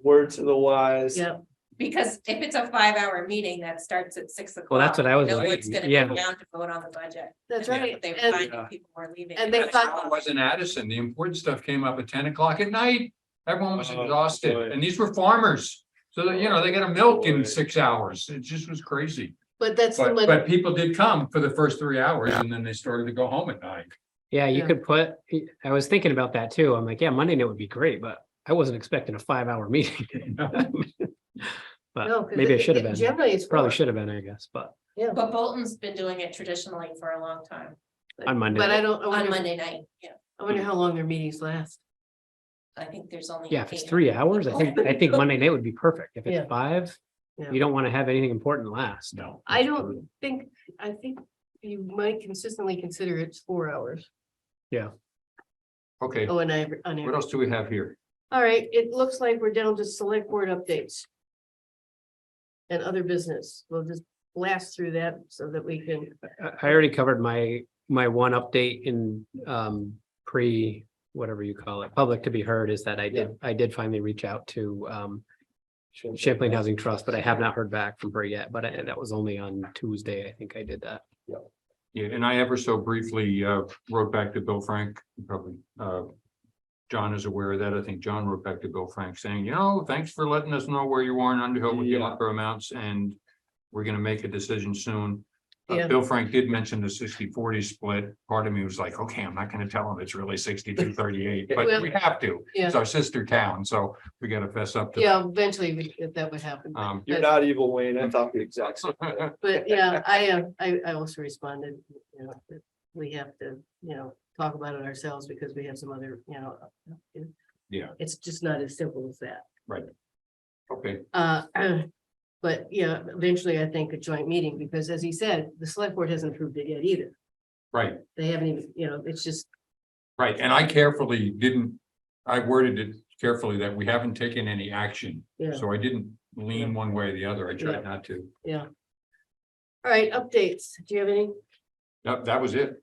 Word to the wise. Yeah, Because if it's a 5-hour meeting that starts at 6 o'clock. Well, that's what I was no like, one's gonna yeah. come down to vote on the budget. that's And right. They And find people were leaving. and they That's how thought- it was in Addison. The important stuff came up at 10 o'clock at night. Everyone was Oh, exhausted, boy. and these were farmers. So that, they got a milk in Boy. 6 hours. It just was crazy. but that's the But money. people did come for the first 3 hours, and then they started to go home at 9. Yeah, you Yeah. could put, I was thinking about that too. I'm like, yeah, Monday night would be great, but I wasn't expecting a 5-hour meeting. No, But 'cause maybe I should have been. Generally, it's Probably 4. should have been, I guess, but Yeah. But Bolton's been doing it traditionally for a long time, on Monday. But I don't, I on wonder, Monday night, yeah. I wonder how long their meetings last. I think there's only. Yeah, if it's 8 3 hours, I think Monday night would be perfect. If Yeah. it's 5, Yeah. you don't want to have anything important last. No. I don't think, I think you might consistently consider it's 4 hours. Okay, Oh, and I, what else do we have here? all right, it looks like we're down to select board updates. And other business. We'll just blast through that so that we can, I already covered my one update in whatever you call it, public to be heard, is that I did finally reach out to Champlain Housing Trust, but I have not heard back from her yet, but that was only on Tuesday. I think I did that. Yeah, and I ever so briefly wrote back to Bill Frank, probably John is aware of that. I think John wrote back to Bill Frank saying, thanks for letting us know where you are in Underhill with the upper amounts, and we're gonna make a decision soon. Yeah. Bill Frank did mention the 60-40 split. Part of me was like, okay, I'm not gonna tell him it's really 62-38, but Well, we have to. yeah. It's our sister town, so we gotta fess up to. yeah, eventually that would happen. You're not evil, Wayne. I thought the exact same. thing. But yeah, I also responded, that we have to, talk about it ourselves because we have some other, Yeah, it's just not as simple as that. right. Okay, But yeah, eventually I think a joint meeting, because as he said, the select board hasn't approved it yet either. right. They haven't even, it's just, Right, and I worded it carefully that we haven't taken any action, yeah, so I didn't lean one way or the other. I Yeah. tried not to. yeah. All right, updates. Do you have any? That was it.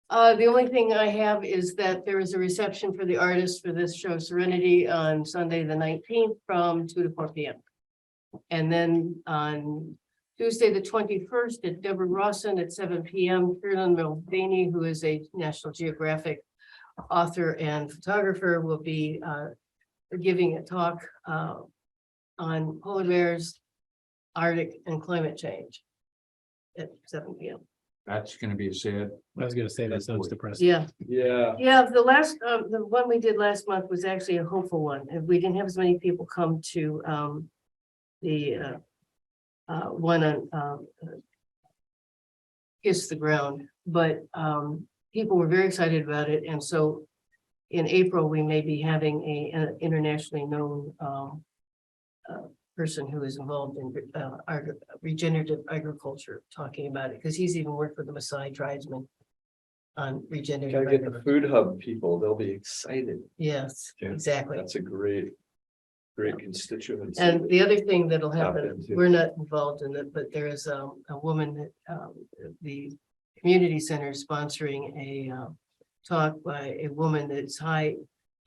The only thing I have is that there is a reception for the artists for this show Serenity on Sunday, the 19th from 2 to 4 p.m. And then on Tuesday, the 21st at Deborah Rawson at 7 p.m. Fernand Mulvaney, who is a National Geographic author and photographer, will be giving a talk on polar bears, Arctic and climate change at 7 p.m. That's gonna be a sad. I was gonna say that sounds depressing. Yeah, Yeah. the one we did last month was actually a hopeful one, and we didn't have as many people come to the one on Kiss the Ground, but people were very excited about it, and so in April, we may be having an internationally known person who is involved in regenerative agriculture talking about it, because he's even worked with the Maasai tribesmen on regenerative Gotta get the agriculture. food hub people. They'll be excited. Yes, Yeah. exactly. That's a great constituency. And the other thing that'll happen, into. we're not involved in it, but there is a woman that the community center is sponsoring a talk by a woman that's high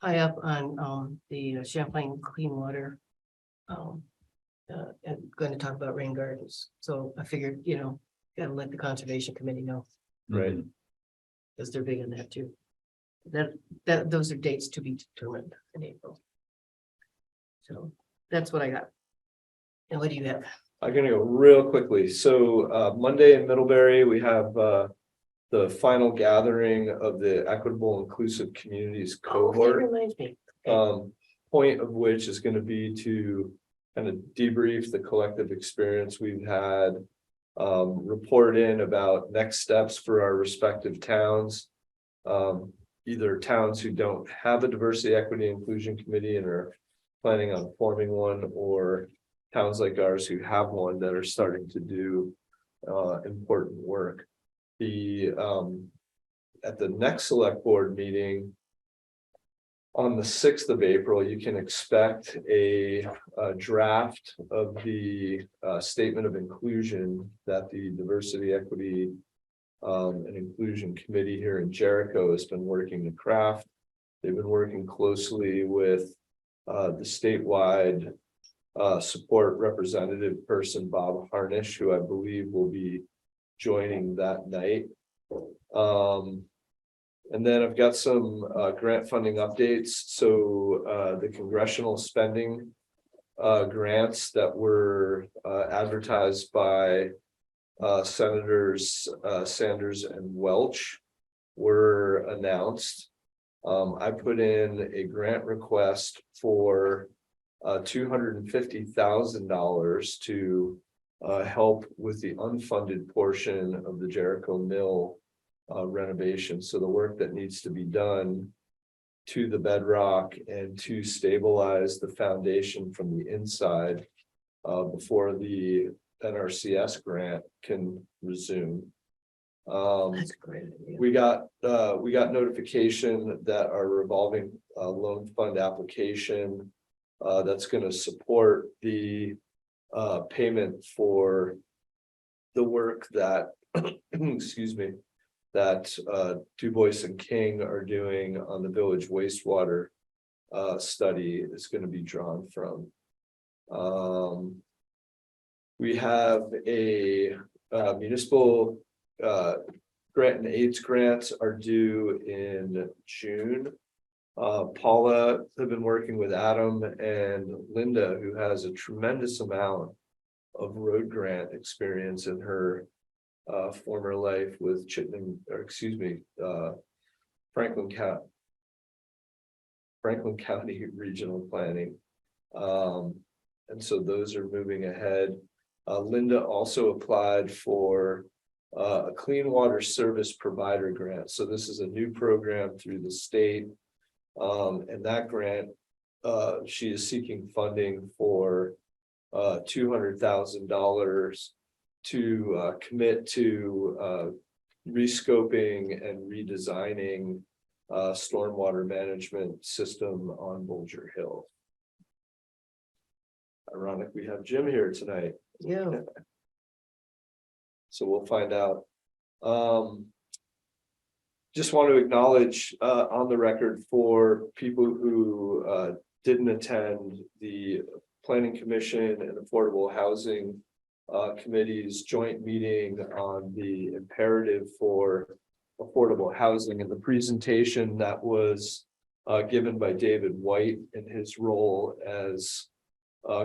up on the Champlain Clean Water. And going to talk about rain gardens. So I figured, gotta let the conservation committee know, Right. because they're big on that too. Those are dates to be determined in April. So that's what I got. And what do you have? I'm gonna go real quickly. So Monday in Middlebury, we have the final gathering of the Equitable Inclusive Communities Oh, that cohort. reminds me. Point of which is gonna be to kind of debrief the collective experience we've had. Report in about next steps for our respective towns. Either towns who don't have a diversity, equity, inclusion committee and are planning on forming one, or towns like ours who have one that are starting to do important work. At the next select board meeting on the 6th of April, you can expect a draft of the statement of inclusion that the Diversity, Equity and Inclusion Committee here in Jericho has been working to craft. They've been working closely with the statewide support representative person, Bob Harnish, who I believe will be joining that night. And then I've got some grant funding updates. So the congressional spending grants that were advertised by Senators Sanders and Welch were announced. I put in a grant request for $250,000 to help with the unfunded portion of the Jericho Mill renovation. So the work that needs to be done to the bedrock and to stabilize the foundation from the inside before the NRCS grant can resume. That's a great idea. We got notification that our revolving loan fund application that's going to support the payment for the work that excuse me, that Du Bois and King are doing on the village wastewater study is going to be drawn from. We have a municipal grant and AIDS grants are due in June. Paula have been working with Adam and Linda, who has a tremendous amount of road grant experience in her former life with Chittenden, or excuse me, Franklin County Regional Planning. And so those are moving ahead. Linda also applied for a clean water service provider grant. So this is a new program through the state. And that grant, she is seeking funding for $200,000 to commit to rescoping and redesigning stormwater management system on Bulger Hill. Ironic, we have Jim here tonight. Yeah. So we'll find out. Just want to acknowledge on the record for people who didn't attend the Planning Commission and Affordable Housing Committee's joint meeting on the imperative for affordable housing, and the presentation that was given by David White in his role as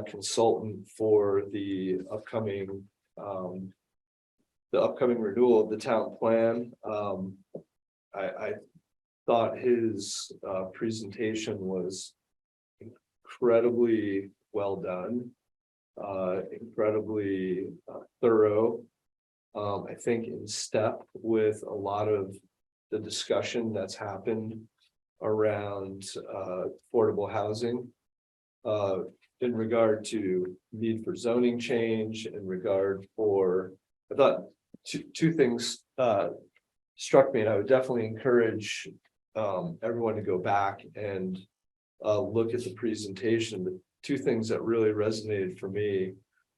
consultant for the upcoming renewal of the town plan. I thought his presentation was incredibly well done, incredibly thorough. I think in step with a lot of the discussion that's happened around affordable housing. In regard to need for zoning change, in regard for, I thought two things struck me, and I would definitely encourage everyone to go back and look at the presentation. The two things that really resonated for me,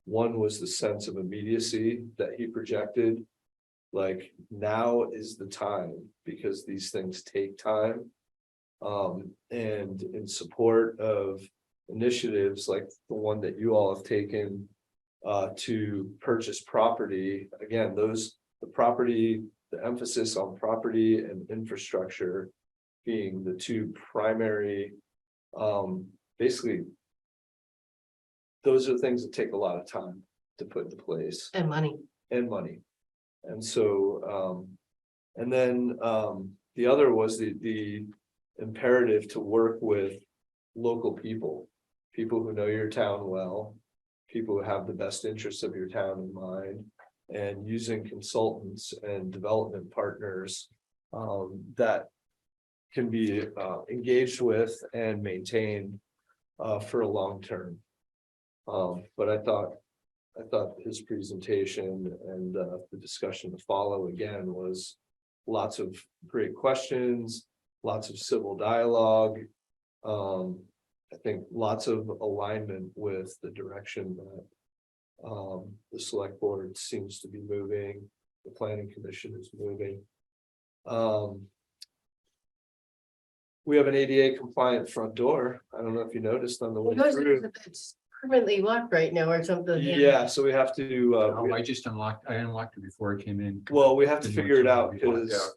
one was the sense of immediacy that he projected, like now is the time, because these things take time, and in support of initiatives like the one that you all have taken to purchase property. Again, the emphasis on property and infrastructure being the two primary, basically, those are things that take a lot of time to put into place. And money. And so, and then the other was the imperative to work with local people who know your town well, people who have the best interests of your town in mind, and using consultants and development partners that can be engaged with and maintained for a long term. But I thought his presentation and the discussion to follow again was lots of great questions, lots of civil dialogue. I think lots of alignment with the direction that the select board seems to be moving, the planning commission is moving. We have an ADA compliant front door. I don't know if you noticed on the way through. It's permanently locked right now or something. Yeah, so we have to. Oh, I unlocked it before I came in. Well, we have to figure it out because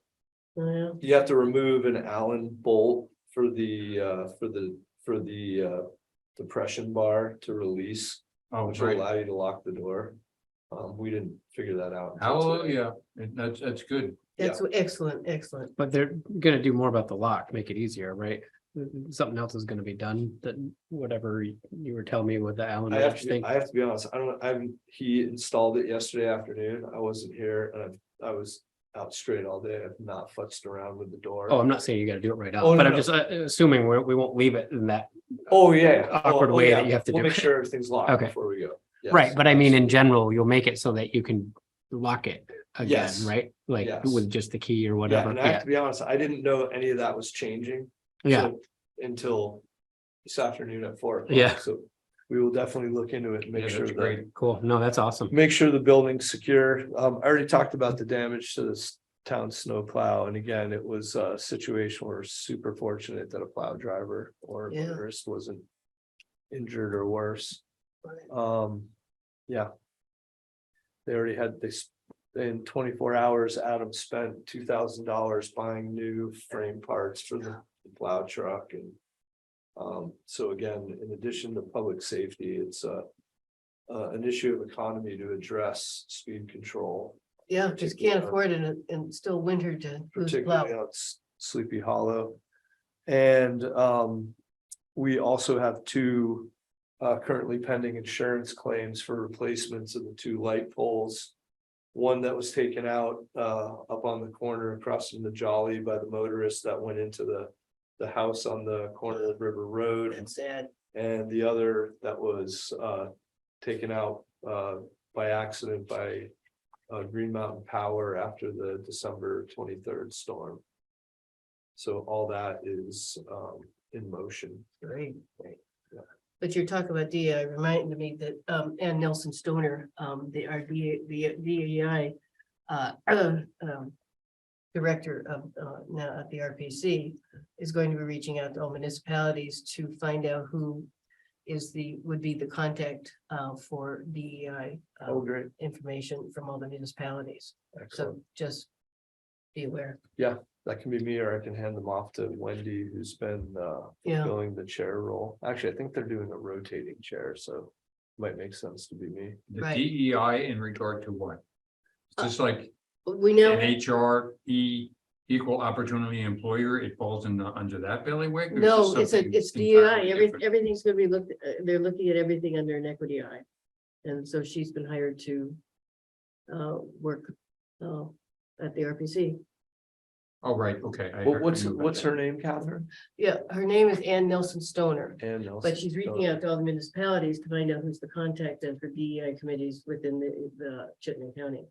Yeah. you have to remove an Allen bolt for the depression bar to release, Oh, which will right. allow you to lock the door. We didn't figure that out. until Oh, today. yeah, that's good. That's excellent, excellent. But they're gonna do more about the lock, make it easier, right? Something else is gonna be done, that whatever you were telling me with the Allen I have Ridge to, thing. I have to be honest, he installed it yesterday afternoon. I wasn't here and I was out straight all day. I've not futzed around with the door. Oh, I'm not saying you gotta do it right Oh, now, but no, I'm just assuming we won't leave it in that. Oh, yeah. Awkward Oh, way yeah. that you have to We'll do make it. sure everything's locked Okay. before we go. Yes, Right, but I mean, in absolutely. general, you'll make it so that you can lock it again, Yes. right? Like Yes. with just the key or Yeah, whatever. and I have Yeah, to be honest, I didn't know any of that was changing. yeah, so- Until this afternoon at 4 o'clock. Yeah. So we will definitely look into it and make Yeah, sure that's that, great. cool. No, that's awesome. make sure the building's secure. I already talked about the damage to this town snow plow. And again, it was a situation where we're super fortunate that a plow driver or Yeah. motorist wasn't injured or worse. Yeah. They already had this, in 24 hours, Adam spent $2,000 buying new frame parts for the plow truck and. So again, in addition to public safety, it's an issue of economy to address speed control. Yeah, just can't afford it and still winter to lose plow. Particularly out Sleepy Hollow. And we also have two currently pending insurance claims for replacements of the two light poles. One that was taken out up on the corner across from the Jolly by the motorist that went into the house on the corner of River Road. That's sad. And the other that was taken out by accident by Green Mountain Power after the December 23rd storm. So all that is in motion. Great, great. Yeah. But you're talking about DEI, reminded me that Ann Nelson Stoner, our DEI director of now at the RPC is going to be reaching out to all municipalities to find out who would be the contact for DEI Oh, great. information from all the municipalities. So Excellent. just be aware. Yeah, that can be me, or I can hand them off to Wendy, who's been Yeah. filling the chair role. Actually, I think they're doing a rotating chair, so it might make sense to be me. The Right. DEI in regard to what? Is this like We know. an HRE, equal opportunity employer, it falls under that bailiwick? or is No, this something it's entirely DEI, different? everything's gonna be looked, they're looking at everything under an equity eye. And so she's been hired to work at the RPC. Oh, right, okay. I What's knew about that. her name, Catherine? Yeah, her name is Ann Nelson Stoner, And but she's reaching out to all the municipalities to find out who's the contact and for DEI committees within the Chittenden County.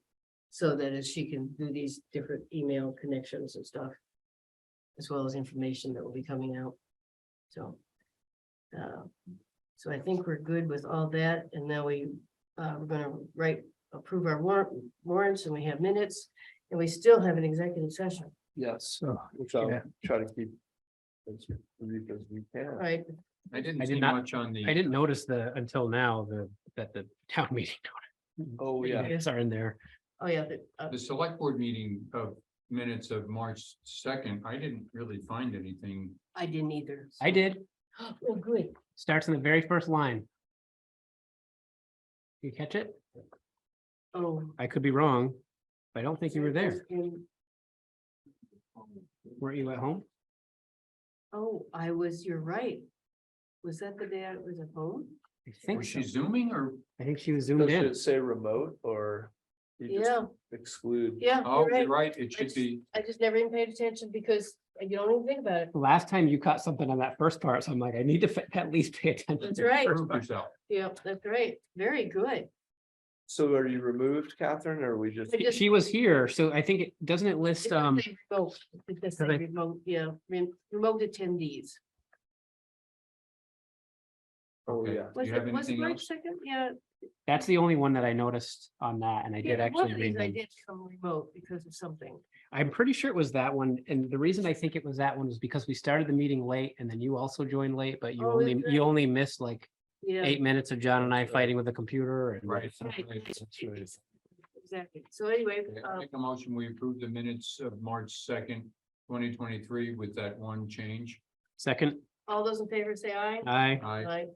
So that as she can do these different email connections and stuff. As well as information that will be coming out. So. So I think we're good with all that, and now we're gonna approve our warrants, and we have minutes, and we still have an executive session, Yes, Oh, which I'll yeah. try to keep as brief as we can. right? I didn't I did see not- much on the. I didn't notice until now that the town meeting. Oh, yeah. Minutes are in there. Oh, yeah, The select board meeting of minutes of March 2nd, I didn't really find anything. I didn't either. I did. Oh, good. Starts in the very first line. You catch it? Oh. I could be wrong. I don't think you were there. Weren't you at home? Oh, you're right. Was that the day I was at home? I think Was so. she zooming or? I think she was zoomed Does in. it say remote or you just Yeah, exclude? yeah, Oh, you're you're right. right, it should be. I just never even paid attention because you don't even think about it. The last time you caught something on that first part, so I'm like, I need to at least pay attention. That's to the right. first Prove part. yourself. Yeah, that's right. Very good. So are you removed, Catherine, or are we just? I just- She was here, so I think doesn't it list, It does say remote. It does say I- remote, yeah, remote attendees. Oh, Okay. yeah. Do you have Was it anything March else? 2nd? Yeah. that's the only one that I noticed on that, and I did Yeah, one actually of read these I them. did come remote because of something. I'm pretty sure it was that one, and the reason I think it was that one was because we started the meeting late, and then you also joined late, but Oh, is that- you only missed like Yeah. 8 minutes of John and I fighting with the computer and. Right. Exactly. So anyway, Okay, I Make a motion, we approve the minutes of March 2nd, 2023 with that one change. Second, all those in favor say aye. aye. I Aye.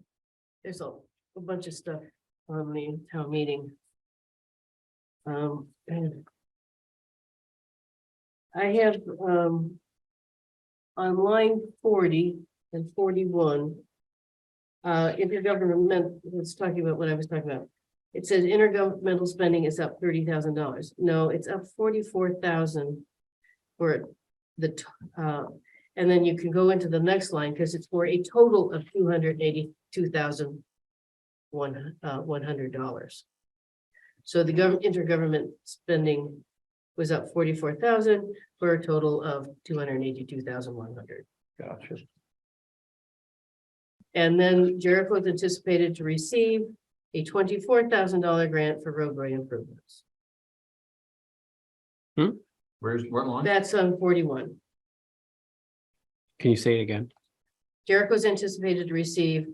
There's a bunch of stuff on the town meeting. And I have, on line 40 and 41. Intergovernment, it's talking about what I was talking about. It says intergovernmental spending is up $30,000. No, it's up 44,000 for the, and then you can go into the next line because it's for a total of $282,100. So the intergovernment spending was up 44,000 for a total of 282,100. Gotcha. And then Jericho is anticipated to receive a $24,000 grant for roadway improvements. Where's, what line? That's on 41. Can you say it again? Jericho is anticipated to receive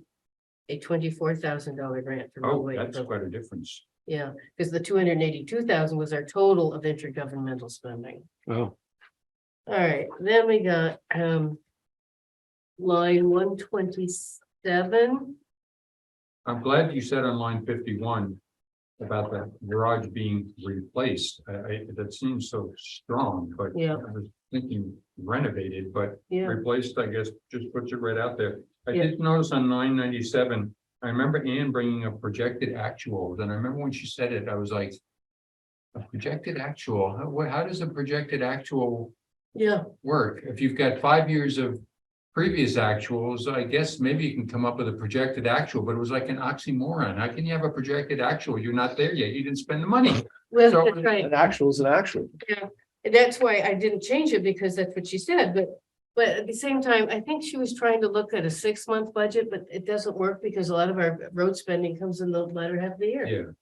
a $24,000 grant for Oh, roadway that's improvements. quite a difference. Yeah, because the 282,000 was our total of intergovernmental spending. Oh, All right, then we got line 127. I'm glad you said on line 51 about the garage being replaced. That seems so strong, but Yeah. I was thinking renovated, but Yeah, replaced, I guess, just puts it right out there. I Yeah. did notice on 997, I remember Ann bringing up projected actuals, and I remember when she said it, I was like, a projected actual, how does a projected actual yeah, work? If you've got 5 years of previous actuals, I guess maybe you can come up with a projected actual, but it was like an oxymoron. How can you have a projected actual? You're not there yet. You didn't spend the money. well, So- that's right. An actual is an actual. Yeah, and that's why I didn't change it because that's what she said, but at the same time, I think she was trying to look at a 6-month budget, but it doesn't work because a lot of our road spending comes in the latter half of the year.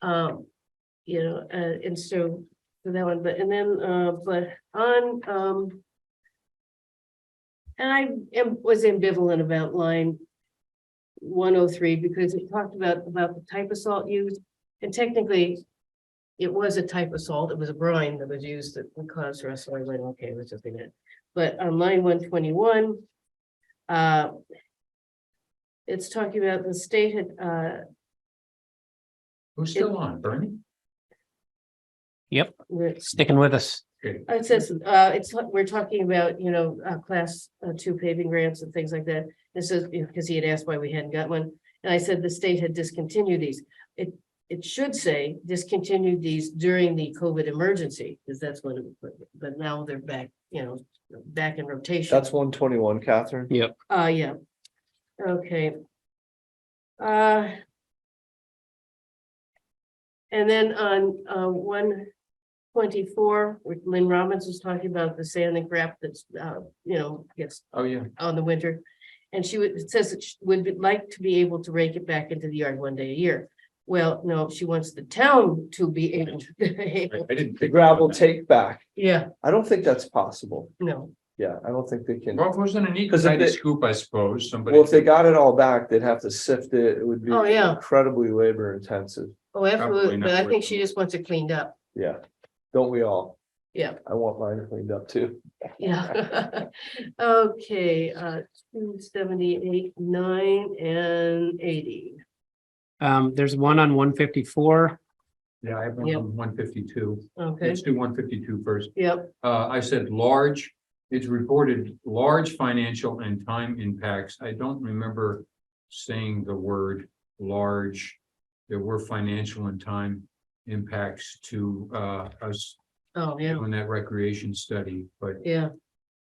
Yeah, You know, and so for that one, but on and I was ambivalent about line 103 because it talked about the type of salt used, and technically it was a type of salt. It was a brine that was used that would cause rust. So I went, okay, let's just do that. But on line 121, it's talking about the state had who's still on, Bernie? yep, it sticking with us. Okay, says we're talking about, you know, class 2 paving grants and things like that. It says because he had asked why we hadn't got one, and I said the state had discontinued these. It should say discontinued these during the COVID emergency, because that's when, but now they're back, you know, back in rotation. That's 121, Catherine. Yep. Yeah. Okay. And then on 124, where Lynn Robbins was talking about the sand and crap that's you know, gets oh, yeah. on the winter. And it says that she would like to be able to rake it back into the yard one day a year. Well, no, she wants the town to be able to. I didn't. The think gravel about that. take back. Yeah, I don't think that's possible. no, Yeah, I don't think they can. Well, it wasn't a neat 'Cause if tiny they- scoop, I suppose, somebody. Well, if they got it all back, they'd have to sift it. It would be Oh, yeah. incredibly labor intensive. oh, absolutely, Probably not but I think worth she it. just wants it cleaned up. Yeah. Don't we all? Yeah. I want mine cleaned up too. Yeah. Okay, 278, 9 and 80. There's one on 154. Yeah, I have Yep. 152. Okay, Let's do 152 first. yep, I said large, it's reported large financial and time impacts. I don't remember saying the word large. There were financial and time impacts to us oh, yeah, doing that recreation study, but yeah,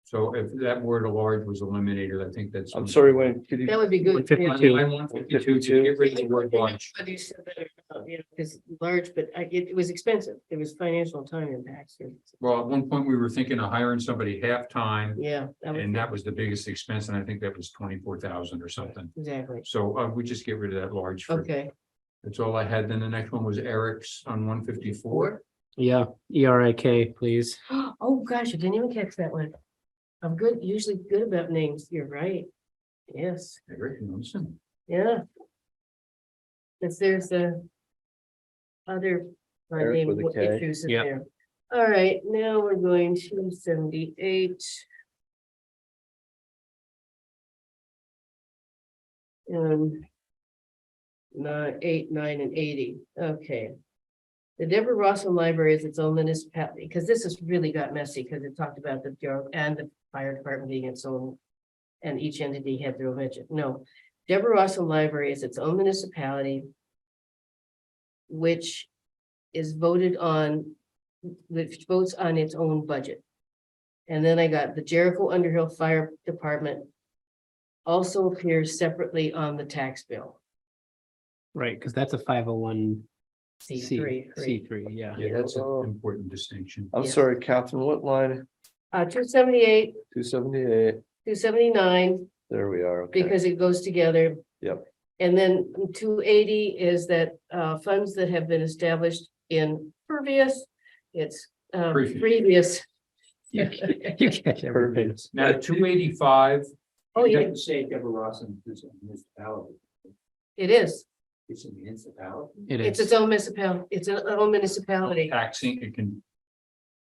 so if that word large was eliminated, I think that's. I'm sorry, Wayne, could that you? would be good. yeah. 152. Line 152, to get rid of the word large. Whether you said that or not, you know, because large, but it was expensive. It was financial and time impacts. Well, at one point, we were thinking of hiring somebody half-time, Yeah. and that was the biggest expense, and I think that was 24,000 or something. Exactly. So we just get rid of that large. for- Okay. That's all I had. Then the next one was Eric's on 154. Yeah, ERIK, please. Oh, gosh, I didn't even catch that one. I'm usually good about names. You're right. Yes, Eric Nelson. yeah. Because there's the other Eric name with a K. issues in Yep. there. All right, now we're going to 78. And 8, 9, and 80. Okay. The Deborah Rossum Library is its own municipality, because this has really got messy, because it talked about the bureau and the fire department being its own. And each entity had their own budget. No, Deborah Rossum Library is its own municipality. Which is voted on, which votes on its own budget. And then I got the Jericho Underhill Fire Department. Also appears separately on the tax bill. Right, because that's a 501 C3. C3, yeah. Yeah, that's an Oh. important distinction. I'm Yeah. sorry, Catherine, what line? 278, 278, 279, there we are, okay. because it goes together. Yep. And then 280 is that funds that have been established in previous, it's previous. You catch everything. Perfect. Now, 285, Oh, yeah, say Deborah Rossum is a municipality. it is. It's a municipality. It It's is. its own municipality. It's its own municipality, taxing, it can,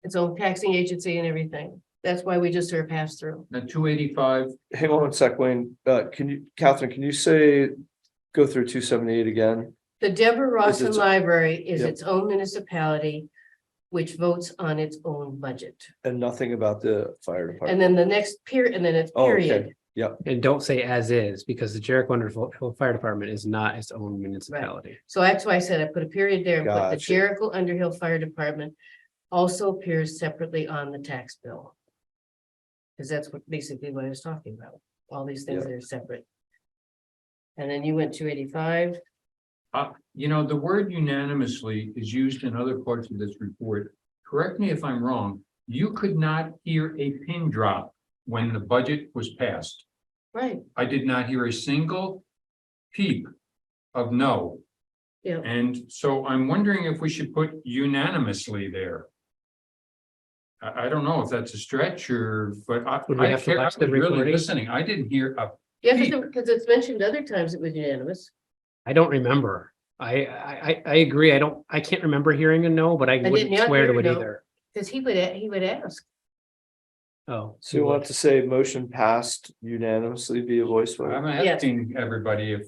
its own taxing agency and everything. That's why we just sort of pass through. now 285, Hang on one sec, Wayne, can you, Catherine, can you go through 278 again? The Deborah Is Rossum its- Library is Yep. its own municipality, which votes on its own budget. And nothing about the fire And department? then the next period, and then it's Oh, okay. period. Yep, And don't say as is, because the Jericho Underhill Fire Department is not its own municipality. So that's why I said I put a period there and put the Gotcha. Jericho Underhill Fire Department also appears separately on the tax bill. Because that's what basically what I was talking about. All these things Yep. that are separate. And then you went to 85. you know, the word unanimously is used in other parts of this report. Correct me if I'm wrong, you could not hear a pin drop when the budget was passed. Right, I did not hear a single peep of no. yeah. And so I'm wondering if we should put unanimously there. I don't know if that's a stretch or, but Would we I have to watch was the really recording? listening. I didn't hear a, Yeah, because it's mentioned other times it was unanimous. I don't remember. I agree. I can't remember hearing a no, but I did wouldn't not swear hear to it no. either. Because he would ask. Oh. so you want to say motion passed unanimously via voice vote? I'm Yes. asking everybody if,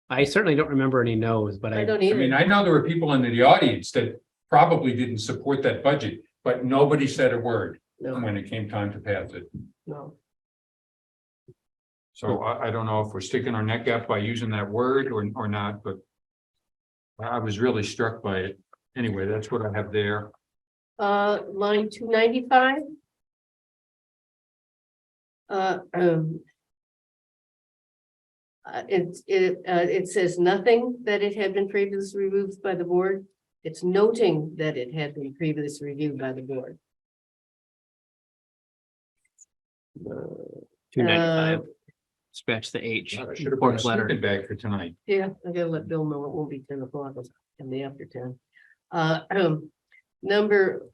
I certainly don't remember any no's, but I I, don't I mean, either. I know there were people in the audience that probably didn't support that budget, but nobody said a word No, when it came time to pass it. no. So I don't know if we're sticking our neck out by using that word or not, but I was really struck by it. Anyway, that's what I have there. Line 295. It says nothing that it had been previously removed by the board. It's noting that it had been previously reviewed by the board. 295. Scratch the H. I should have put a Important letter. sleeping bag for tonight. Yeah, I gotta let Bill know it won't be 10 o'clock, it'll be after 10. Number,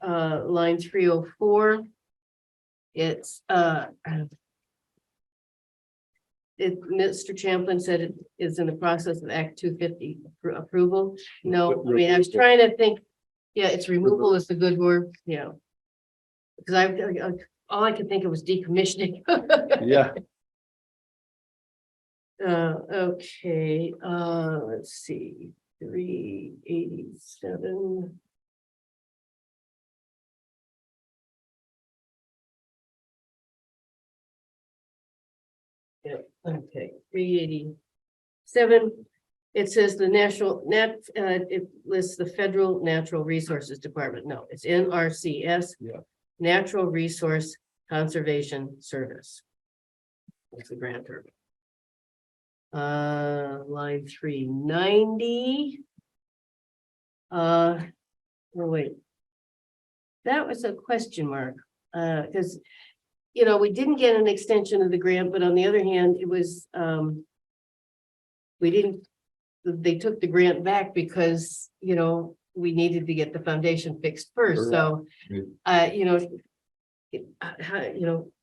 line 304. It's, Mr. Champlin said it is in the process of Act 250 approval. No, I mean, I was trying to think, yeah, it's removal is the good word, yeah. Because all I could think of was decommissioning. Yeah, Okay, let's see, 387. Yeah, okay, 387. It says the it lists the Federal Natural Resources Department. No, it's NRCS. Yeah. Natural Resource Conservation Service. That's the grant term. Line 390. Oh, wait. That was a question mark, because, you know, we didn't get an extension of the grant, but on the other hand, it was, they took the grant back because, you know, we needed to get the foundation fixed first, so, you know,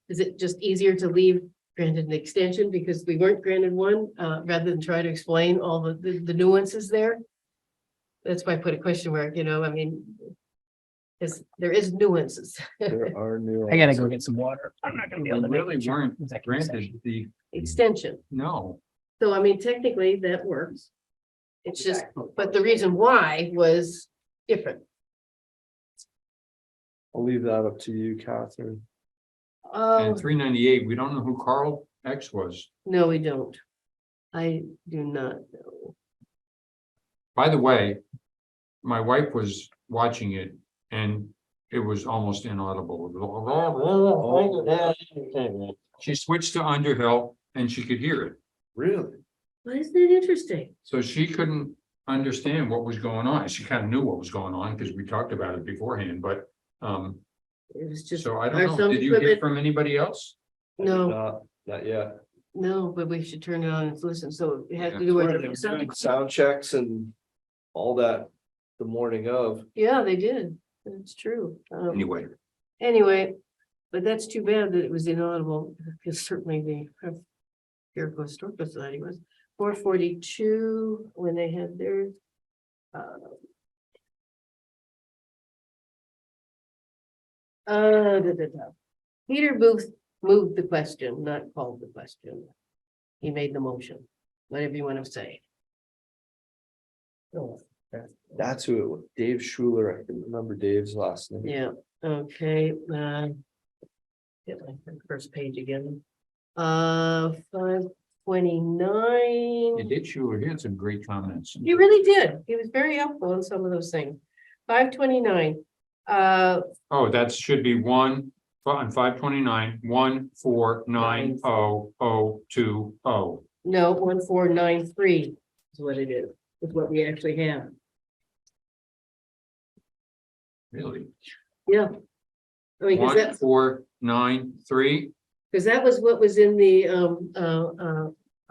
is it just easier to leave granted an extension because we weren't granted one, rather than try to explain all the nuances there? That's why I put a question mark, you know, I mean, because there is nuances. there are new. I gotta go get some water. I'm not gonna be able We to. make really it. weren't Executive granted session. the, Extension, no. so I mean, technically that works. It's just, but the reason why was different. I'll leave that up to you, Catherine. And 398, we don't know who Carl X was. No, we don't. I do not know. By the way, my wife was watching it and it was almost inaudible. She switched to Underhill and she could hear it. Really? Well, isn't it interesting? So she couldn't understand what was going on. She kind of knew what was going on because we talked about it beforehand, but It was just. so I our don't know. some Did you hear equipment- from anybody else? No, Not yet. no, but we should turn it on and listen. So it had to Yeah. do They with. were doing sound checks and all that the morning of. Yeah, they did. That's true. Anyway, Anyway, but that's too bad that it was inaudible, because certainly the Jericho Historical Society was 442 when they had their. Peter Booth moved the question, not called the question. He made the motion, whatever you want to say. Oh, That's who it was. Dave Schuler. I can remember Dave's last name. yeah, okay, get my first page again. 529. Dave Schuler, he had some great comments. He really did. He was very helpful in some of those things. 529. Oh, that should be on 529, 1490020. No, 1493 is what it is what we actually have. Really? Yeah. I mean, because 1493. that was what was in the, on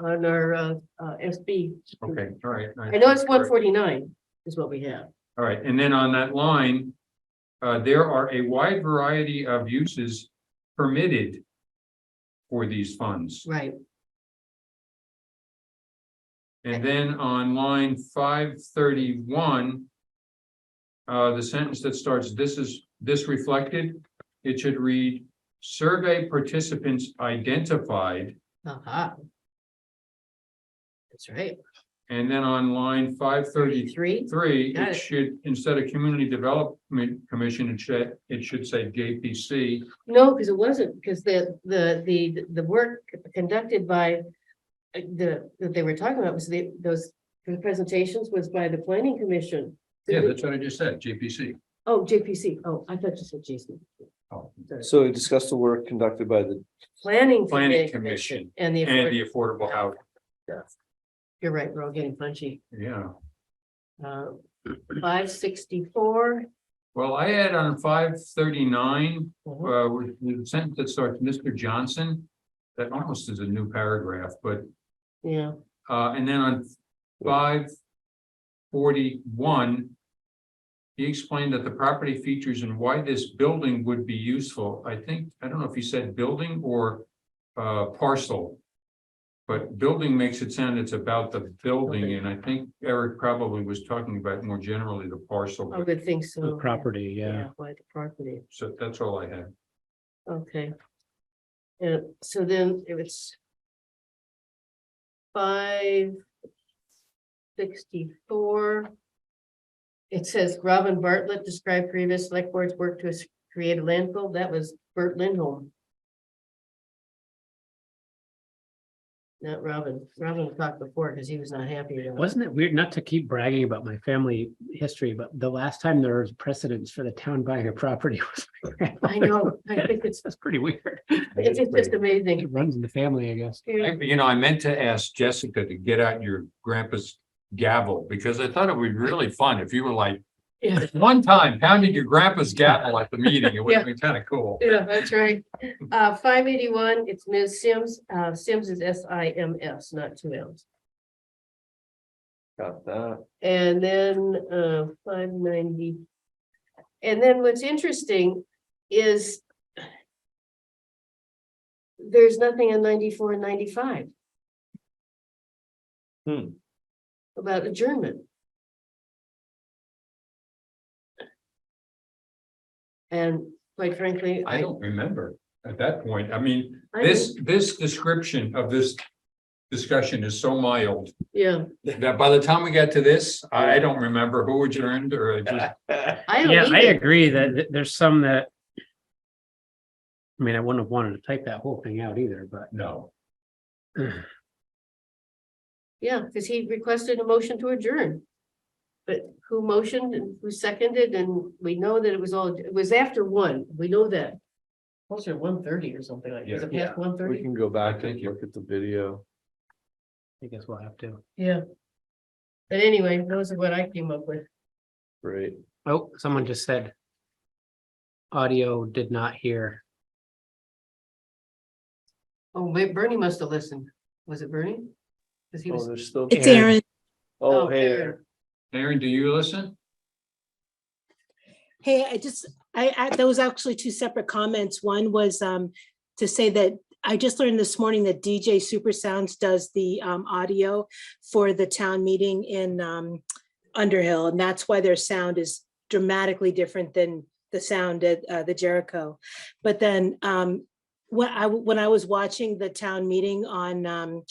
our, SB. Okay, all right. I know it's 149 is what we have. All right, and then on that line, there are a wide variety of uses permitted for these funds. Right. And then on line 531, the sentence that starts, this reflected, it should read, survey participants identified. Aha. That's right. And then on line 533, Got it it. should, instead of Community Development Commission, it should say JPC. No, because it wasn't, because the work conducted by that they were talking about was those presentations was by the Planning Commission. Yeah, that's what I just said, JPC. Oh, JPC. Oh, I thought you said Jason. Oh, Sorry. So we discussed the work conducted by the Planning Planning Commission Commission and the. and the affordable housing. You're right, we're all getting punchy. Yeah. 564. Well, I had on 539, Mhm. with the sentence that starts, Mr. Johnson. That almost is a new paragraph, but, Yeah, and then on 541. He explained that the property features and why this building would be useful. I think, I don't know if he said building or parcel. But building makes it sound it's about the building, and I think Eric probably was talking about more generally the parcel. I would think so. The property, yeah. Why the property, So that's all I had. okay. So then it was 564. It says Robin Bartlett described previous select board's work to create a landfill. That was Bert Lindholm. Not Robin. Robin talked before because he was not happy. about it. Wasn't it weird, not to keep bragging about my family history, but the last time there was precedence for the town buying a property was my grandfather. I know. I think it's That's pretty weird. it's just amazing. It runs in the family, I guess. I meant to ask Jessica to get out your grandpa's gavel, because I thought it would be really fun if you were like, Yeah, one time pounding your grandpa's gavel at the meeting. It would have been kind of cool. yeah, that's right. 581, it's Ms. Sims. Sims is SIMS, not two M's. got that. And then 590. And then what's interesting is there's nothing on 94 and 95 about adjournment. And quite frankly, I don't remember at that point. I mean, I this description of this discussion is so mild Yeah. that by the time we get to this, I don't remember who adjourned or just. I don't Yeah, I either. agree that there's some that. I mean, I wouldn't have wanted to type that whole thing out either, but. No. Yeah, because he requested a motion to adjourn. But who motioned and who seconded, and we know that it was after 1, we know that. Closer to 1:30 or something like, was it Yeah. past 1:30? We can go back Thank and you. look at the video. I guess we'll have to. Yeah. But anyway, those are what I came up with. Great. Oh, someone just said. Audio did not hear. Oh, wait, Bernie must have listened. Was it Bernie? Because he Oh, was. there's still. It's Aaron. Oh, hey. Aaron. Aaron, do you listen? Hey, there was actually 2 separate comments. One was to say that I just learned this morning that DJ Super Sounds does the audio for the town meeting in Underhill, and that's why their sound is dramatically different than the sound at the Jericho. But then when I was watching the town meeting on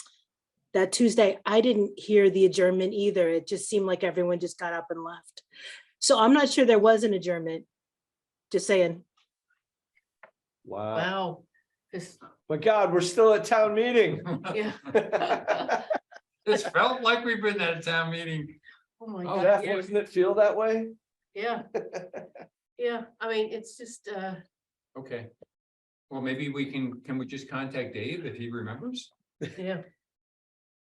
that Tuesday, I didn't hear the adjournment either. It just seemed like everyone just got up and left. So I'm not sure there was an adjournment. Just saying. Wow. Wow. This, My God, we're still at town meeting. yeah. This felt like we've been at a town meeting. Oh, my Oh, God. Jeff, Yeah. doesn't it feel that way? Yeah. Yeah. I mean, it's just, Okay. Well, maybe can we just contact Dave if he remembers? yeah.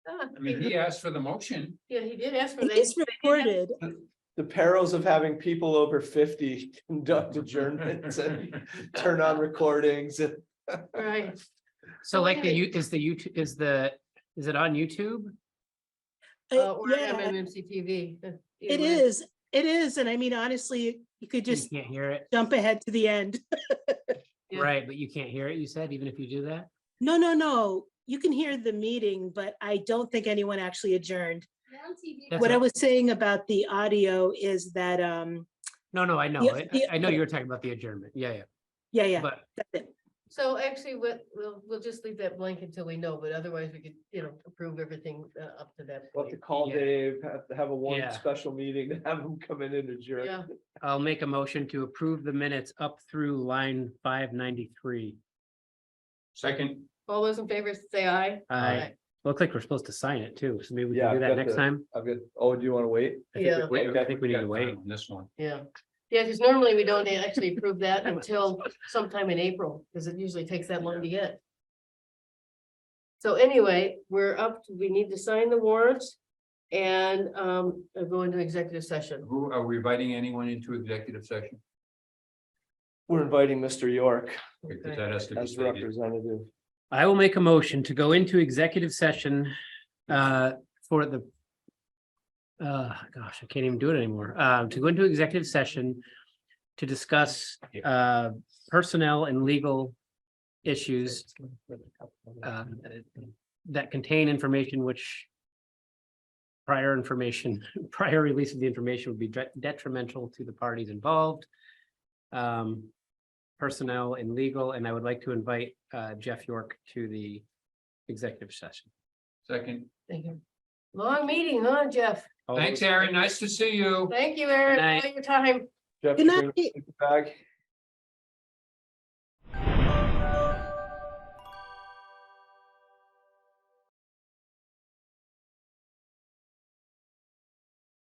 I mean, he asked for the motion. Yeah, he did ask for It that. is recorded. The perils of having people over 50 conduct adjournments and turn on recordings. Right. So like is it on YouTube? Or Yeah, MMC TV. it is. And I mean, honestly, you could You just can't hear it, jump ahead to the end. Yeah. right? But you can't hear it, you said, even if you do that? No. You can hear the meeting, but I don't think anyone actually adjourned. That's What I right. was saying about the audio is that, No, I know. I know you were talking about the adjournment. Yeah. yeah, But that's it. So actually, we'll just leave that blank until we know, but otherwise we could, approve everything up to that We'll have to point. call Yeah. Dave, have to have a one Yeah. special meeting to have him come in and adjourn. Yeah. I'll make a motion to approve the minutes up through line 593. Second, All those in favor say aye. Aye. Looks like we're supposed to sign it too, so maybe we Yeah, can do I've that got next time. I've got, oh, do you want to wait? Yeah. I think we need to wait. on this one. Yeah. Yeah, because normally we don't actually approve that until sometime in April, because it usually takes that long to get. So anyway, we need to sign the warrants and go into executive session. Who, are we inviting anyone into executive session? We're inviting Mr. York Because that has to be as stated. representative. I will make a motion to go into executive session for the gosh, I can't even do it anymore. To go into executive session to discuss personnel and legal issues that contain information which prior release of the information would be detrimental to the parties involved. Personnel and legal, and I would like to invite Jeff York to the executive session. Second, Thank you. Long meeting, huh, Jeff? All thanks, those- Aaron. Nice to see you. Thank you, Aaron, Good night. for your time. Jeff, Good you bring night. the bag.